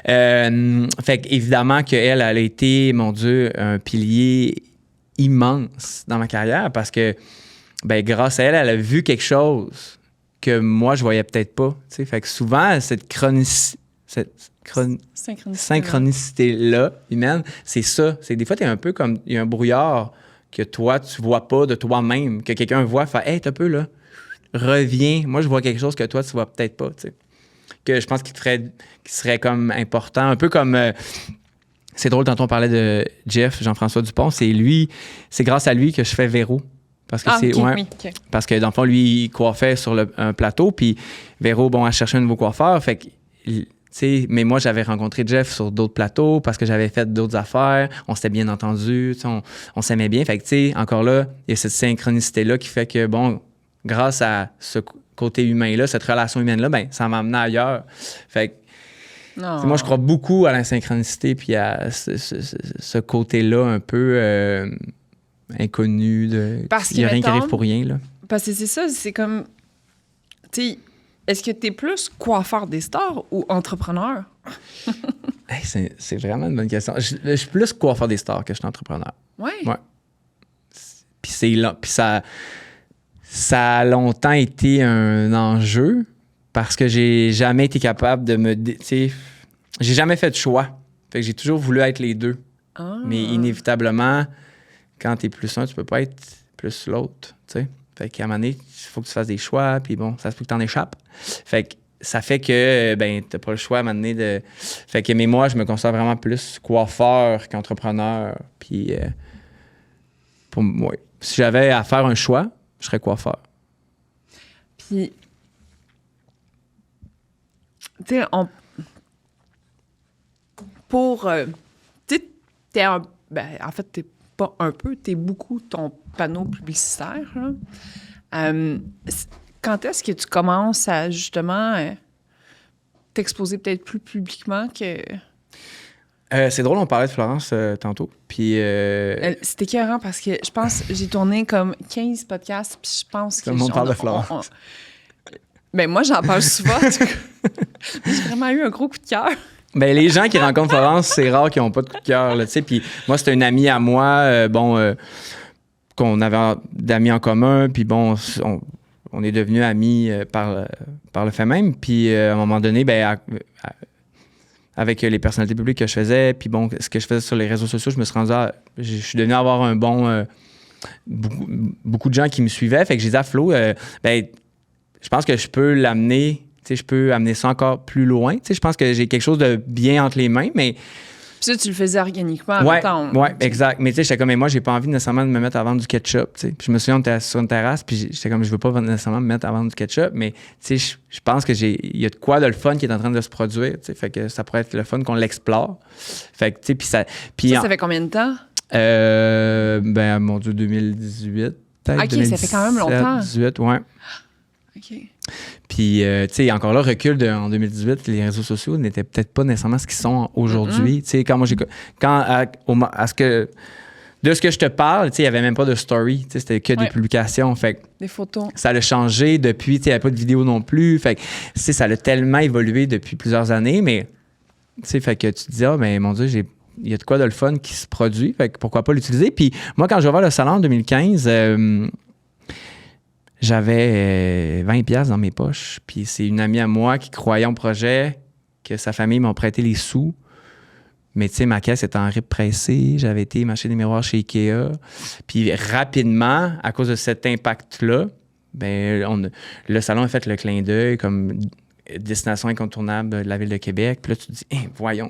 Fait qu'évidemment qu'elle a été, mon Dieu, un pilier immense dans ma carrière parce que, ben, grâce à elle, elle a vu quelque chose que moi, je voyais peut-être pas. T'sais. Fait que souvent, cette synchronicité-là humaine, c'est ça. C'est des fois, t'es un peu comme... Il y a un brouillard que toi, tu vois pas de toi-même, que quelqu'un voit, fait « Hey, t'as un peu, là, reviens. Moi, je vois quelque chose que toi, tu vois peut-être pas. » Que je pense qui serait comme important. Un peu comme... c'est drôle, tantôt on parlait de Jean-François Dupont. C'est grâce à lui que je fais Véro. Parce que Parce que dans le fond, lui, il coiffait sur un plateau, puis Véro, bon, elle cherchait un nouveau coiffeur. Fait que, tu sais, mais moi, j'avais rencontré Jeff sur d'autres plateaux parce que j'avais fait d'autres affaires. On s'était bien entendus, on s'aimait bien. Fait que, tu sais, encore là, il y a cette synchronicité-là qui fait que, bon, grâce à ce côté humain-là, cette relation humaine-là, ben, ça m'a amené ailleurs. Fait que, moi, je crois beaucoup à la synchronicité puis à ce côté-là un peu... inconnu, il n'y a rien qui arrive pour rien, là. Parce que c'est ça, c'est comme... Tu sais, est-ce que tu es plus coiffeur des stars ou entrepreneur? Hey, c'est vraiment une bonne question. Je suis plus coiffeur des stars que je suis entrepreneur. Oui? Ouais. Puis c'est là. Puis ça a longtemps été un enjeu parce que j'ai jamais été capable de me... Tu sais, j'ai jamais fait de choix. Fait que j'ai toujours voulu être les deux. Ah. Mais inévitablement... Quand t'es plus un, tu peux pas être plus l'autre, tu sais. Fait qu'à un moment donné, il faut que tu fasses des choix, puis bon, ça se peut que t'en échappes. Fait que ça fait que, ben, t'as pas le choix à un moment donné de... Fait que, mais moi, je me considère vraiment plus coiffeur qu'entrepreneur, puis pour moi, si j'avais à faire un choix, je serais coiffeur. Puis, tu sais, pour... tu sais, t'es un... Ben, en fait, t'es pas un peu, t'es beaucoup ton panneau publicitaire. Là. Quand est-ce que tu commences à, justement, t'exposer peut-être plus publiquement que... C'est drôle, on parlait de Florence tantôt, puis... C'était écœurant parce que je pense j'ai tourné comme 15 podcasts, puis je pense que... Tout le monde parle de Florence. Ben moi, j'en parle souvent. J'ai vraiment eu un gros coup de cœur. Ben, les gens qui rencontrent Florence, c'est rare qu'ils n'ont pas de coup de cœur, là, tu sais. Puis moi, c'était une amie à moi, qu'on avait d'amis en commun, puis bon, on est devenus amis par le fait même. Puis à un moment donné, ben, avec les personnalités publiques que je faisais, puis bon, ce que je faisais sur les réseaux sociaux, je me suis rendu je suis devenu avoir un bon... beaucoup de gens qui me suivaient. Fait que j'ai dit à Flo, ben, je pense que je peux l'amener... je peux amener ça encore plus loin. Je pense que j'ai quelque chose de bien entre les mains, mais Puis ça, tu le faisais organiquement en Ouais, même temps. ouais, exact. Mais tu sais, j'étais comme, mais moi, j'ai pas envie nécessairement de me mettre à vendre du ketchup, tu sais. Puis je me souviens, on était sur une terrasse, puis j'étais comme, je veux pas nécessairement me mettre à vendre du ketchup, mais tu sais, je pense que il y a de quoi de le fun qui est en train de se produire, tu sais. Fait que ça pourrait être le fun qu'on l'explore. Fait que, tu sais, puis ça... Puis ça fait combien de temps? Ben, mon Dieu, 2018, peut-être. OK, ça fait quand même longtemps. 2018, ouais. OK. Puis, tu sais, encore là, recul en 2018, les réseaux sociaux n'étaient peut-être pas nécessairement ce qu'ils sont aujourd'hui. Tu sais, quand moi, de ce que je te parle, tu sais, il n'y avait même pas de story. Tu sais, c'était que des publications. Fait que des photos. ça a changé depuis. Tu sais, il n'y avait pas de vidéo non plus. Fait que, tu sais, ça a tellement évolué depuis plusieurs années. Mais, tu sais, fait que tu te dis, ben, mon Dieu, il y a de quoi de le fun qui se produit. Fait que pourquoi pas l'utiliser. Puis, moi, quand j'ai ouvert le salon en 2015, j'avais 20$ dans mes poches. Puis c'est une amie à moi qui croyait au projet, que sa famille m'a prêté les sous. Mais tu sais, ma caisse était en rip pressé. J'avais été m'acheter des miroirs chez Ikea. Puis rapidement, à cause de cet impact-là, ben le salon a fait le clin d'œil comme destination incontournable de la ville de Québec. Puis là, tu te dis, voyons,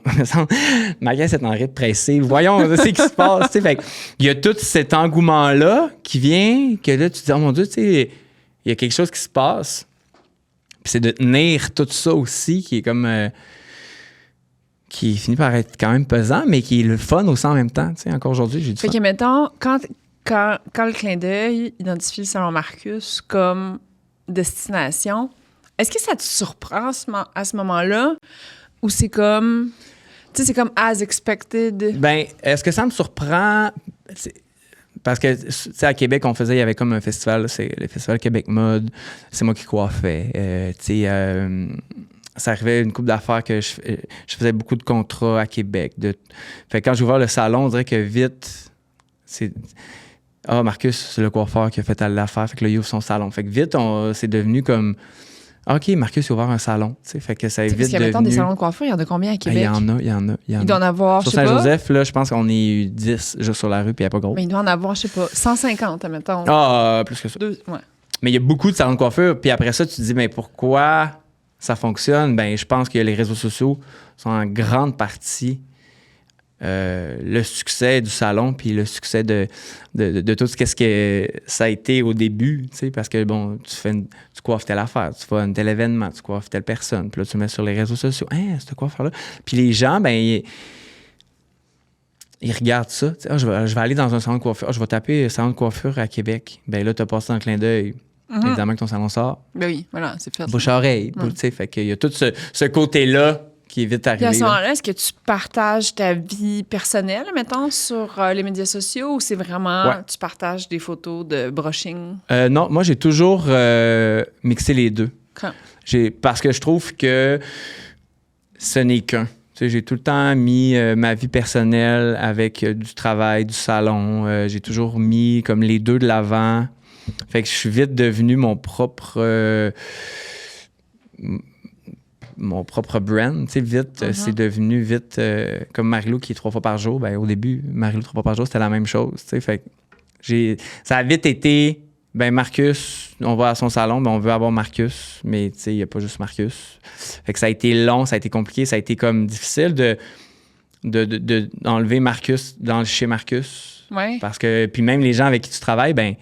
ma caisse est en rip pressé. Voyons, c'est ce qui se passe. Fait que, il y a tout cet engouement-là qui vient, que là, tu te dis, oh mon Dieu, tu sais, il y a quelque chose qui se passe. Puis c'est de tenir tout ça aussi, qui est comme... qui finit par être quand même pesant, mais qui est le fun aussi en même temps. Tu sais, encore aujourd'hui, j'ai du fun. Fait que, mettons, quand le clin d'œil identifie le salon Marcus comme destination, est-ce que ça te surprend à ce moment-là? Ou c'est comme... Tu sais, c'est comme as expected? Ben, est-ce que ça me surprend? Parce que, tu sais, à Québec, il y avait comme un festival, là, c'est le Festival Québec Mode. C'est moi qui coiffais. Tu sais, ça arrivait une couple d'affaires que je faisais beaucoup de contrats à Québec. Fait que quand j'ai ouvert le salon, on dirait que vite, c'est... Ah, Marcus, c'est le coiffeur qui a fait telle l'affaire. Fait que là, il ouvre son salon. Fait que vite, c'est devenu comme... OK, Marcus a ouvert un salon. T'sais, fait que ça est vite parce qu'il y a devenu... maintenant des salons de coiffure, il y en a combien à Québec? Il y en a. Il doit en avoir, sur je sais pas. Saint-Joseph, là, je pense qu'on est 10 juste sur la rue, puis il n'y a pas gros. Mais il doit en avoir, je sais pas, 150, admettons. Ah, plus que ça. Ouais. Mais il y a beaucoup de salons de coiffure, puis après ça, tu te dis, mais pourquoi ça fonctionne? Ben, je pense que les réseaux sociaux sont en grande partie le succès du salon, puis le succès de tout ce que ça a été au début, tu sais, parce que, bon, tu coiffes telle affaire, tu fais un tel événement, tu coiffes telle personne, puis là, tu mets sur les réseaux sociaux, « cette coiffeur-là ». Puis les gens, ben, ils regardent ça, tu sais, je vais aller dans un salon de coiffure, je vais taper « salon de coiffure à Québec ». Ben là, tu as passé un clin d'œil. Évidemment que ton salon sort. Ben oui, voilà, c'est fait. Bouche-oreille, tu sais, fait qu'il y a tout ce côté-là qui est vite arrivé. Puis à ce moment-là, est-ce que tu partages ta vie personnelle, mettons, sur les médias sociaux ou c'est vraiment tu partages des photos de brushing? Non, moi, j'ai toujours mixé les deux. Okay. Parce que je trouve que ce n'est qu'un. Tu sais, j'ai tout le temps mis ma vie personnelle avec du travail, du salon. J'ai toujours mis comme les deux de l'avant. Fait que je suis vite devenu mon propre brand, tu sais, vite, c'est devenu vite comme Marie-Lou qui est 3 fois par jour. Ben, au début, Marie-Lou 3 fois par jour, c'était la même chose, tu sais, fait que ça a vite été, ben Marcus, on va à son salon, ben on veut avoir Marcus, mais tu sais, il n'y a pas juste Marcus. Fait que ça a été long, ça a été compliqué, ça a été comme difficile d'enlever Marcus chez Marcus. Ouais. Parce que, puis même les gens avec qui tu travailles, ben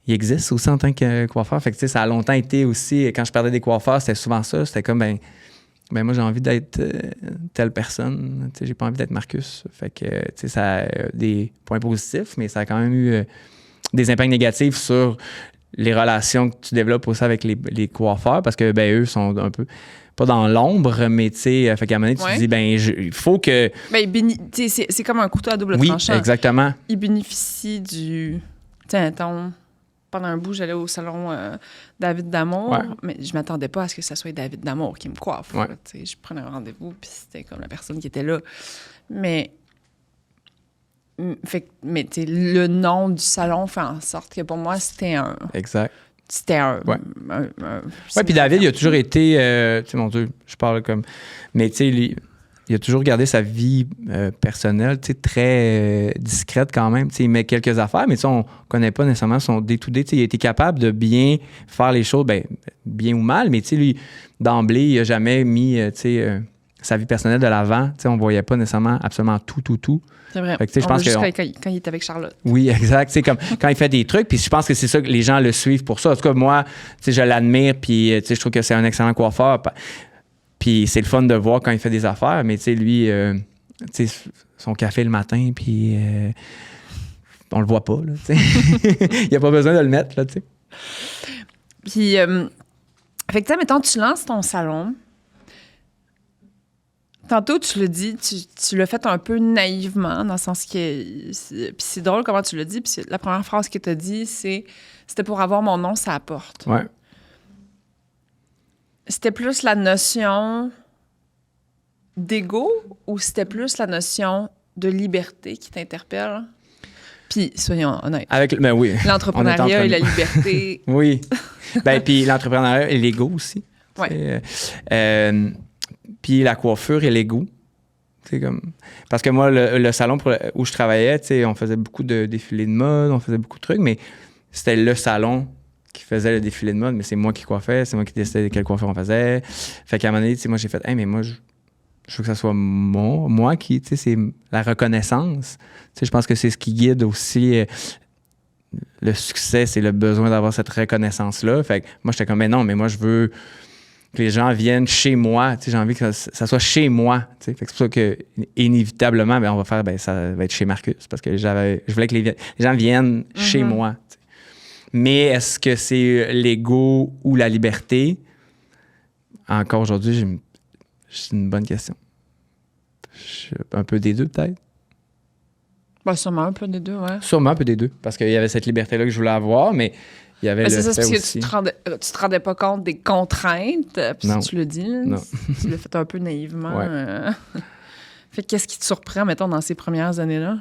il existe aussi en tant que coiffeur. Fait que, tu sais, ça a longtemps été aussi, quand je perdais des coiffeurs, c'était souvent ça. C'était comme, ben moi, j'ai envie d'être telle personne. Tu sais, j'ai pas envie d'être Marcus. Fait que, tu sais, ça a des points positifs, mais ça a quand même eu des impacts négatifs sur les relations que tu développes aussi avec les coiffeurs parce que, ben eux sont un peu, pas dans l'ombre, mais tu sais, fait qu'à un moment donné, tu te dis, ben il faut que... Ben, c'est comme un couteau à double tranchant. Oui, exactement. Ils bénéficient du... Tiens, pendant un bout, j'allais au salon David Damour, mais je m'attendais pas à ce que ce soit David Damour qui me coiffe. Ouais. Je prenais un rendez-vous, puis c'était comme la personne qui était là. Mais le nom du salon fait en sorte que pour moi, c'était un... Exact. C'était un... Oui, puis David, il a toujours été... tu sais, mon Dieu, je parle comme... Mais tu sais, il a toujours gardé sa vie personnelle, tu sais, très discrète quand même. Tu sais, il met quelques affaires, mais tu sais, on connaît pas nécessairement son day-to-day. Tu sais, il a été capable de bien faire les choses, ben, bien ou mal, mais tu sais, lui, d'emblée, il a jamais mis, tu sais, sa vie personnelle de l'avant. Tu sais, on voyait pas nécessairement absolument tout. C'est vrai. Fait que, tu sais, je On pense voit que juste quand il est avec Charlotte. oui, exact. C'est comme quand il fait des trucs, puis je pense que c'est ça que les gens le suivent pour ça. En tout cas, moi, tu sais, je l'admire, puis tu sais, je trouve que c'est un excellent coiffeur. Puis c'est le fun de voir quand il fait des affaires, mais tu sais, lui, tu sais, son café le matin, puis on le voit pas, là, tu sais. Il n'y a pas besoin de le mettre, là, tu sais. Puis, fait que, tu sais, mettons, tu lances ton salon. Tantôt, tu le dis, tu l'as fait un peu naïvement, dans le sens que... Puis c'est drôle comment tu l'as dit, puis la première phrase que tu as dit, c'était pour avoir mon nom, ça apporte. Ouais. C'était plus la notion d'ego ou c'était plus la notion de liberté qui t'interpelle? Puis, soyons honnêtes. Ben oui. L'entrepreneuriat et la liberté. Oui. Ben, puis l'entrepreneuriat et l'ego aussi. Ouais. Puis la coiffure et l'ego. C'est comme... Parce que moi, le salon où je travaillais, tu sais, on faisait beaucoup de défilés de mode, on faisait beaucoup de trucs, mais c'était le salon qui faisait le défilé de mode, mais c'est moi qui coiffais, c'est moi qui décidais quelle coiffure on faisait. Fait qu'à un moment donné, tu sais, moi, j'ai fait, hey, mais moi, je veux que ça soit moi qui, tu sais, c'est la reconnaissance. Tu sais, je pense que c'est ce qui guide aussi le succès, c'est le besoin d'avoir cette reconnaissance-là. Fait que moi, j'étais comme, mais non, mais moi, je veux que les gens viennent chez moi. Tu sais, j'ai envie que ça soit chez moi. Tu sais. Fait que c'est pour ça que, inévitablement, on va faire, ça va être chez Marcus, parce que je voulais que les gens viennent chez moi. Tu sais. Mais est-ce que c'est l'ego ou la liberté? Encore aujourd'hui, c'est une bonne question. Un peu des deux, peut-être. Ben, sûrement un peu des deux, ouais. Sûrement un peu des deux. Parce qu'il y avait cette liberté-là que je voulais avoir, mais il y avait c'est ça, fait parce que aussi... tu te rendais pas compte des contraintes. Puis Non. si tu le dis, là, Non. tu l'as fait un peu naïvement. Ouais. Fait que qu'est-ce qui te surprend, mettons, dans ces premières années-là?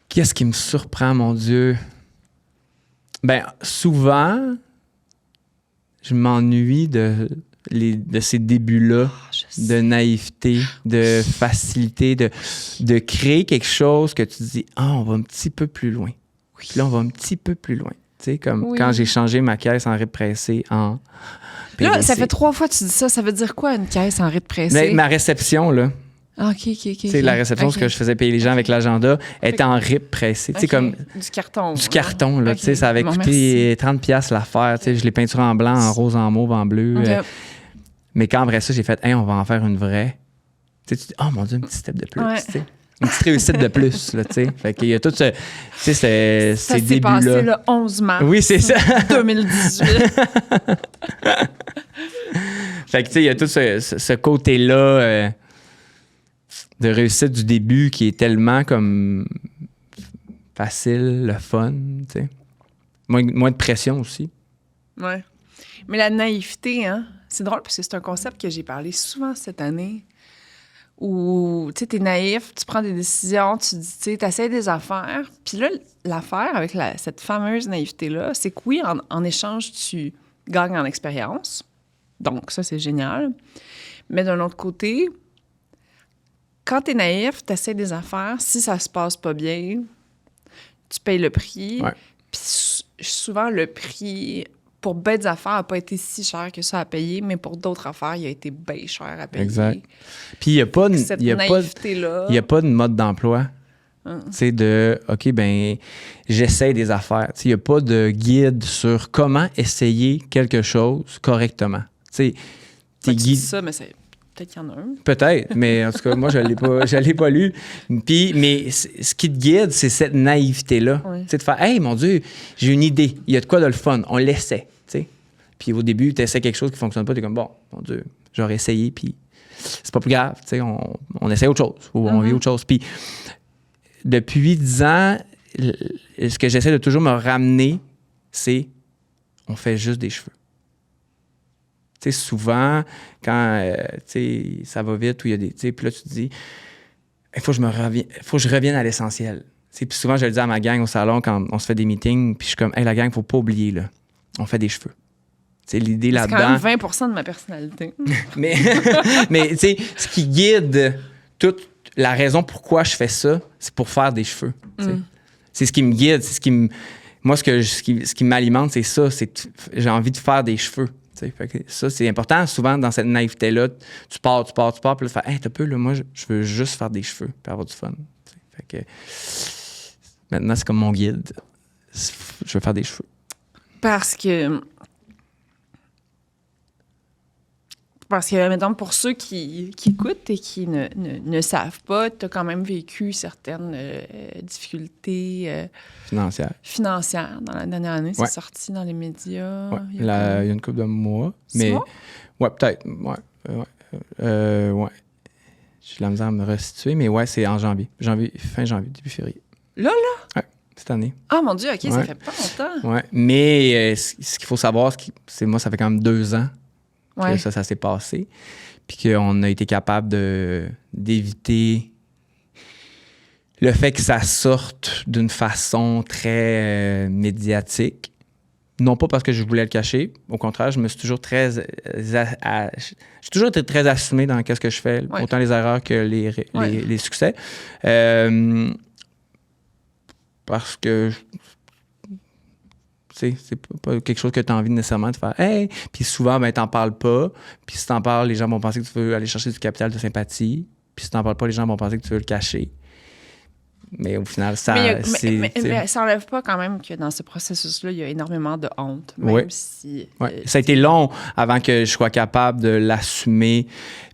Qu'est-ce qui me surprend, mon Dieu? Ben, souvent, je m'ennuie de ces débuts-là, de naïveté, de facilité, de créer quelque chose que tu te dis, on va un petit peu plus loin. Oui. Puis là, on va un petit peu plus loin. Tu sais, comme quand j'ai changé ma caisse en riz pressé en PVC. Là, ça fait 3 fois que tu dis ça. Ça veut dire quoi, une caisse en riz pressé? Mais ma réception, là. Ah, OK. Tu sais, la réception, ce que je faisais payer les gens avec l'agenda, était en rip pressé. Tu sais, comme... Du carton. Du carton, là. Tu sais, ça avait coûté 30$ l'affaire. Tu sais, je l'ai peinturé en blanc, en rose, en mauve, en bleu. Mais quand après ça, j'ai fait, on va en faire une vraie. Tu sais, tu dis, oh mon Dieu, un petit step de plus. Tu sais. Une petite réussite de plus, là, tu sais. Fait qu'il y a tout ce... Tu sais, ces débuts-là. Ça s'est passé le 11 mars. Oui, c'est ça. 2018. Fait que, tu sais, il y a tout ce côté-là... de réussite du début qui est tellement comme facile, le fun, tu sais. Moins de pression aussi. Ouais. Mais la naïveté, hein, c'est drôle parce que c'est un concept que j'ai parlé souvent cette année où, tu sais, t'es naïf, tu prends des décisions, tu dis, tu sais, t'essaies des affaires. Puis là, l'affaire avec cette fameuse naïveté-là, c'est que oui, en échange, tu gagnes en expérience. Donc, ça, c'est génial. Mais d'un autre côté... Quand t'es naïf, t'essaies des affaires, si ça se passe pas bien, tu payes le prix. Ouais. Puis souvent, le prix pour bêtes affaires n'a pas été si cher que ça à payer, mais pour d'autres affaires, il a été bien cher à payer. Exact. Puis il n'y a pas de mode d'emploi. Tu sais, de OK, ben j'essaie des affaires. Tu sais, il n'y a pas de guide sur comment essayer quelque chose correctement. Tu sais, tu dis ça, mais c'est... Peut-être qu'il y en a un. Peut-être, mais en tout cas, moi, je l'ai pas lu. Puis, mais ce qui te guide, c'est cette naïveté-là. Oui. Tu sais, de faire, hey, mon Dieu, j'ai une idée. Il y a de quoi de le fun. On l'essaie. Tu sais. Puis au début, tu essaies quelque chose qui ne fonctionne pas. Tu es comme, bon, mon Dieu, j'aurais essayé. Puis c'est pas plus grave. Tu sais, on essaie autre chose. Ou on vit autre chose. Puis depuis 10 ans, ce que j'essaie de toujours me ramener, c'est on fait juste des cheveux. Tu sais, souvent, quand ça va vite, ou il y a des. Puis là, tu te dis, il faut que je revienne à l'essentiel. Puis souvent, je le dis à ma gang au salon quand on se fait des meetings, puis je suis comme, hey, la gang, il ne faut pas oublier, là, on fait des cheveux. T'sais, l'idée là-dedans. C'est quand même 20% de ma personnalité. mais tu sais, ce qui guide toute la raison pourquoi je fais ça, c'est pour faire des cheveux. C'est ce qui me guide, c'est ce qui me. Moi, ce qui m'alimente, c'est ça. J'ai envie de faire des cheveux. Fait que ça, c'est important. Souvent, dans cette naïveté-là, tu pars, puis là, tu fais « Hey, t'as peu, là, moi, je veux juste faire des cheveux puis avoir du fun. » Fait que maintenant, c'est comme mon guide. Je veux faire des cheveux. Parce que, mettons, pour ceux qui écoutent et qui ne savent pas, tu as quand même vécu certaines difficultés financières dans la dernière année. C'est sorti dans les médias. Ouais. Il y a une couple de mois. 6 mois? Ouais, peut-être. Ouais. J'ai de la misère à me restituer, mais ouais, c'est en janvier. Fin janvier, début février. Là? Ouais, cette année. Ah, mon Dieu, OK, ça fait pas longtemps. Ouais, mais ce qu'il faut savoir, c'est moi, ça fait quand même 2 ans que ça s'est passé. Puis qu'on a été capable d'éviter le fait que ça sorte d'une façon très médiatique. Non pas parce que je voulais le cacher. Au contraire, je me suis toujours j'ai toujours été très assumé dans ce que je fais, autant les erreurs que les succès. Parce que c'est pas quelque chose que tu as envie nécessairement de faire. Hey! Puis souvent, t'en parles pas. Puis si t'en parles, les gens vont penser que tu veux aller chercher du capital de sympathie. Puis si t'en parles pas, les gens vont penser que tu veux le cacher. Mais au final, ça... Mais ça enlève pas quand même que dans ce processus-là, il y a énormément de honte. Même si... Ça a été long avant que je sois capable de l'assumer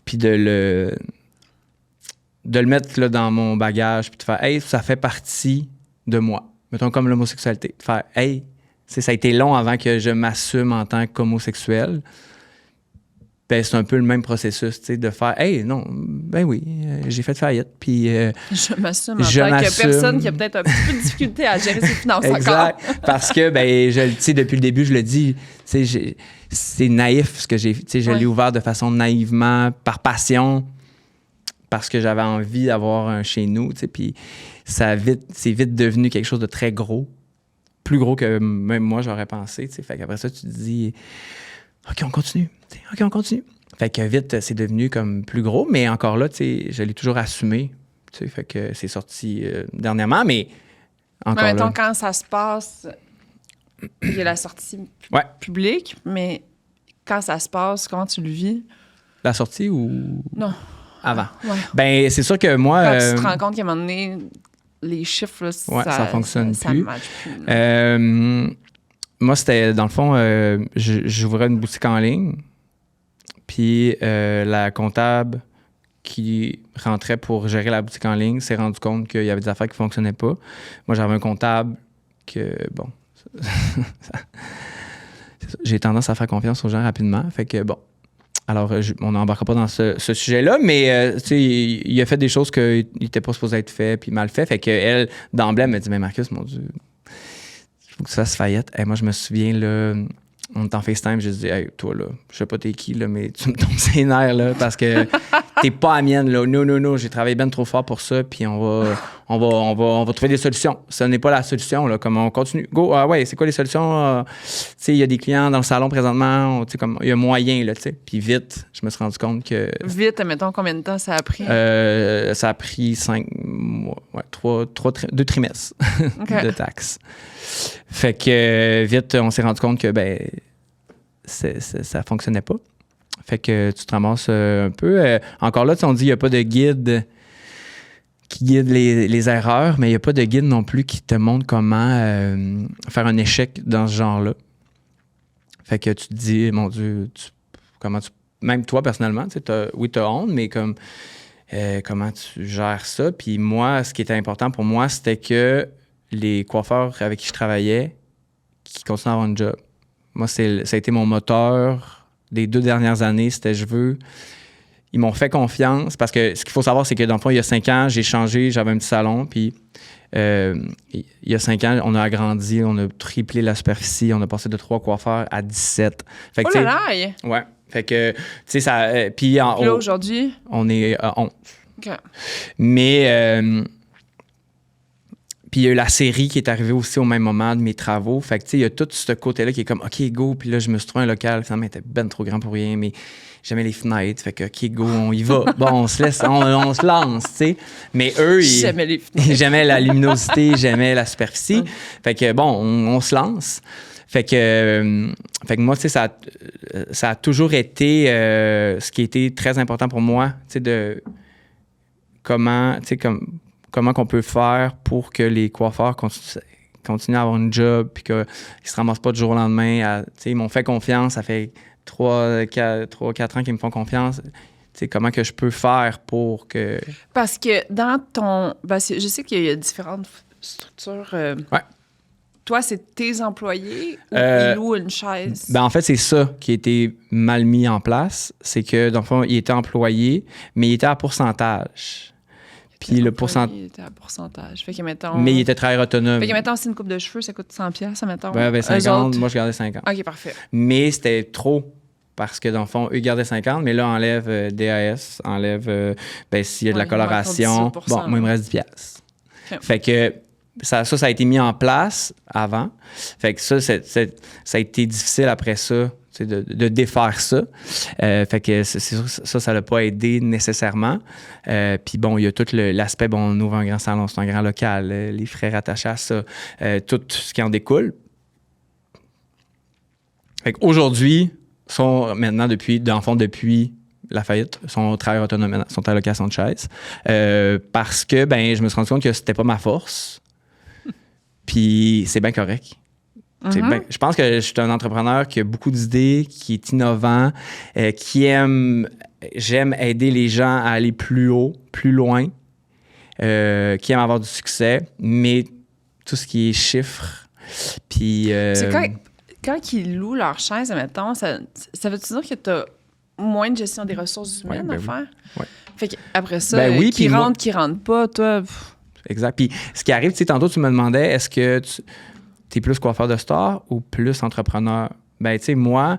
puis de le mettre là, dans mon bagage puis de faire « Hey, ça fait partie de moi. » Mettons comme l'homosexualité. De faire « Hey, ça a été long avant que je m'assume en tant qu'homosexuel. » Ben, c'est un peu le même processus, tu sais, de faire « Hey, non, ben oui, j'ai fait faillite. » Puis je m'assume en tant que personne qui a peut-être un petit peu de difficulté à gérer ses finances exact, encore. Parce que, ben, tu sais, depuis le début, je le dis, tu sais, c'est naïf ce que j'ai fait. Tu sais, je l'ai ouvert de façon naïvement, par passion, parce que j'avais envie d'avoir un chez nous, tu sais, puis c'est vite devenu quelque chose de très gros, plus gros que même moi, j'aurais pensé, tu sais. Fait qu'après ça, tu te dis... OK, on continue. Fait que vite, c'est devenu comme plus gros, mais encore là, tu sais, je l'ai toujours assumé. Tu sais, fait que c'est sorti dernièrement, mais encore là... Mettons, quand ça se passe, il y a la sortie publique, mais quand ça se passe, comment tu le vis? La sortie ou... Non. Avant. Ouais. Ben, c'est sûr que moi... Quand tu te rends compte qu'à un moment donné, les chiffres, là, ça fonctionne plus. Ça ne matche plus. Moi, c'était, dans le fond, j'ouvrais une boutique en ligne, puis la comptable qui rentrait pour gérer la boutique en ligne s'est rendu compte qu'il y avait des affaires qui ne fonctionnaient pas. Moi, j'avais un comptable que, bon, j'ai tendance à faire confiance aux gens rapidement, fait que, bon, alors, on n'embarquera pas dans ce sujet-là, mais tu sais, il a fait des choses qu'il n'était pas supposé être fait, puis mal fait, fait qu'elle, d'emblée, elle m'a dit « Mais Marcus, mon Dieu... » faut que tu fasses faillite. Hey, moi, je me souviens, là, on était en FaceTime, j'ai dit, hey, toi, là, je sais pas t'es qui, là, mais tu me tombes ses nerfs, là, parce que t'es pas à mienne, là. Non, j'ai travaillé bien trop fort pour ça, puis on va trouver des solutions. Ce n'est pas la solution, là, comme on continue. Go, c'est quoi les solutions? Tu sais, il y a des clients dans le salon présentement, tu sais, comme, il y a moyen, là, tu sais. Puis vite, je me suis rendu compte que... Vite, mettons, combien de temps ça a pris? Ça a pris 5 mois, 2 trimestres de taxes. Fait que vite, on s'est rendu compte que ben ça fonctionnait pas. Fait que tu te ramasses un peu. Encore là, on dit qu'il n'y a pas de guide qui guide les erreurs, mais il n'y a pas de guide non plus qui te montre comment faire un échec dans ce genre-là. Fait que tu te dis, mon Dieu, même toi personnellement, tu as honte, mais comme comment tu gères ça? Puis moi, ce qui était important pour moi, c'était que les coiffeurs avec qui je travaillais, qui continuent à avoir un job. Moi, ça a été mon moteur des 2 dernières années, c'était ils m'ont fait confiance parce que ce qu'il faut savoir, c'est que dans le fond, il y a 5 ans, j'ai changé, j'avais un petit salon, puis il y a 5 ans, on a agrandi, on a triplé la superficie, on a passé de 3 coiffeurs à 17. Fait que, oh là là! Ouais. Fait que, tu sais, ça... puis là, aujourd'hui? On est à 11. OK. Mais... Puis il y a eu la série qui est arrivée aussi au même moment de mes travaux. Fait que, tu sais, il y a tout ce côté-là qui est comme, OK, go. Puis là, je me suis trouvé un local. Finalement, il était ben trop grand pour rien, mais j'aimais les fenêtres. Fait que, OK, go, on y va. Bon, on se laisse, on se lance, tu sais. Mais eux, J'aimais les fenêtres. j'aimais la luminosité, j'aimais la superficie. Fait que, bon, on se lance. Fait que moi, tu sais, ça a toujours été ce qui a été très important pour moi, tu sais, de comment qu'on peut faire pour que les coiffeurs continuent à avoir une job puis qu'ils ne se ramassent pas du jour au lendemain. Ils m'ont fait confiance, ça fait 3-4 ans qu'ils me font confiance. T'sais, comment que je peux faire pour que... Parce que dans ton... je sais qu'il y a différentes structures. Ouais. Toi, c'est tes employés ou ils louent une chaise? En fait, c'est ça qui a été mal mis en place. C'est que, dans le fond, il était employé, mais il était à pourcentage. Puis le pourcentage... Il était à pourcentage. Fait que, mettons... Mais il était travailleur autonome. Fait que, mettons, si une coupe de cheveux, ça coûte 100$, mettons. Ouais, ben 50, moi, je gardais 50. OK, parfait. Mais c'était trop. Parce que, dans le fond, eux gardaient 50, mais là, enlève DAS, enlève... s'il y a de la coloration... Bon, moi, il me reste 10$. Okay. Fait que... Ça a été mis en place avant. Fait que ça a été difficile après ça, de défaire ça. Fait que ça l'a pas aidé nécessairement. Puis bon, il y a tout l'aspect, on ouvre un grand salon, c'est un grand local, les frais rattachés à ça, tout ce qui en découle. Fait qu'aujourd'hui, sont maintenant depuis la faillite, sont travailleurs autonomes, sont à location de chaise. Parce que, je me suis rendu compte que c'était pas ma force. Puis c'est bien correct. Mm-hmm. Je pense que je suis un entrepreneur qui a beaucoup d'idées, qui est innovant, j'aime aider les gens à aller plus haut, plus loin, qui aime avoir du succès, mais tout ce qui est chiffres, puis... C'est quand ils louent leur chaise, mettons, ça veut-tu dire que tu as moins de gestion des ressources humaines à faire? Oui. Fait qu'après ça, qui rentrent pas, toi... Exact. Puis ce qui arrive, tantôt, tu me demandais, est-ce que tu es plus coiffeur de star ou plus entrepreneur? Moi,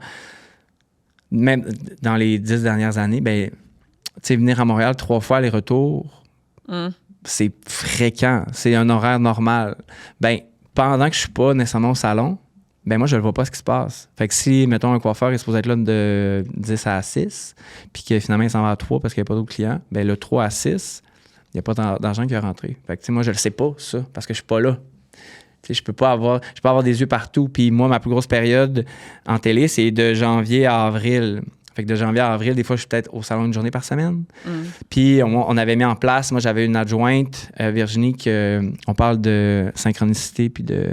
même dans les 10 dernières années, venir à Montréal 3 fois aller-retour, c'est fréquent. C'est un horaire normal. Pendant que je suis pas nécessairement au salon, moi, je ne vois pas ce qui se passe. Fait que si, mettons, un coiffeur est supposé être là de 10 à 6, puis que finalement, il s'en va à 3 parce qu'il n'y a pas d'autres clients, le 3 à 6, il n'y a pas d'argent qui est rentré. Fait que, moi, je le sais pas, ça, parce que je suis pas là. Je peux pas avoir des yeux partout. Puis moi, ma plus grosse période en télé, c'est de janvier à avril. Fait que de janvier à avril, des fois, je suis peut-être au salon une journée par semaine. Puis on avait mis en place, moi, j'avais une adjointe, Virginie, on parle de synchronicité puis de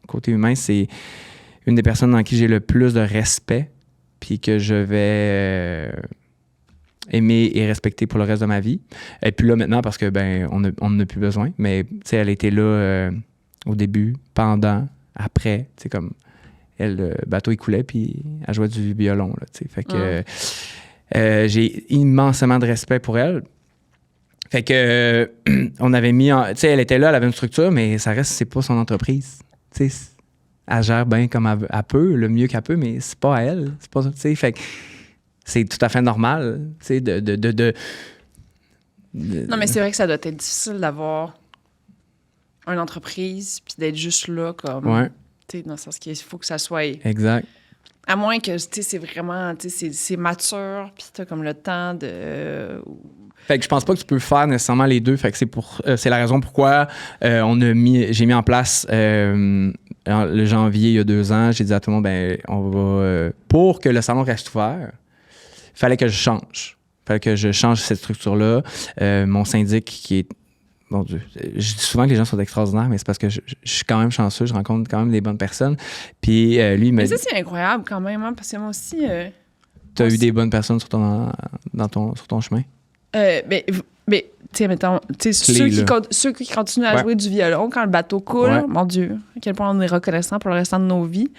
côté humain. C'est une des personnes dans qui j'ai le plus de respect puis que je vais... aimer et respecter pour le reste de ma vie. Et puis là, maintenant, parce que, on n'en a plus besoin, mais, elle était là au début, pendant, après, comme, elle, le bateau, il coulait, puis elle jouait du violon, là, fait que j'ai immensément de respect pour elle. Fait que, on avait mis, elle était là, elle avait une structure, mais ça reste, c'est pas son entreprise, elle gère bien comme elle peut, le mieux qu'elle peut, mais c'est pas à elle, c'est pas ça, fait que c'est tout à fait normal, tu sais, Non, mais c'est vrai que ça doit être difficile d'avoir une entreprise puis d'être juste là comme... Ouais. Tu sais, dans le sens qu'il faut que ça soit... Exact. À moins que, tu sais, c'est vraiment... Tu sais, c'est mature puis t'as comme le temps de... Fait que je pense pas que tu peux faire nécessairement les deux. Fait que c'est la raison pourquoi j'ai mis en place le janvier il y a 2 ans. J'ai dit à tout le monde, on va... pour que le salon reste ouvert, il fallait que je change. Il fallait que je change cette structure-là. Mon syndic qui est... Mon Dieu, je dis souvent que les gens sont extraordinaires, mais c'est parce que je suis quand même chanceux. Je rencontre quand même des bonnes personnes. Puis lui, il m'a dit... Mais ça, c'est incroyable quand même, hein, parce que moi aussi... Tu as eu des bonnes personnes sur ton chemin? Mais tu sais, mettons, ceux qui continuent à jouer du violon quand le bateau coule, mon Dieu, à quel point on est reconnaissant pour le restant de nos vies.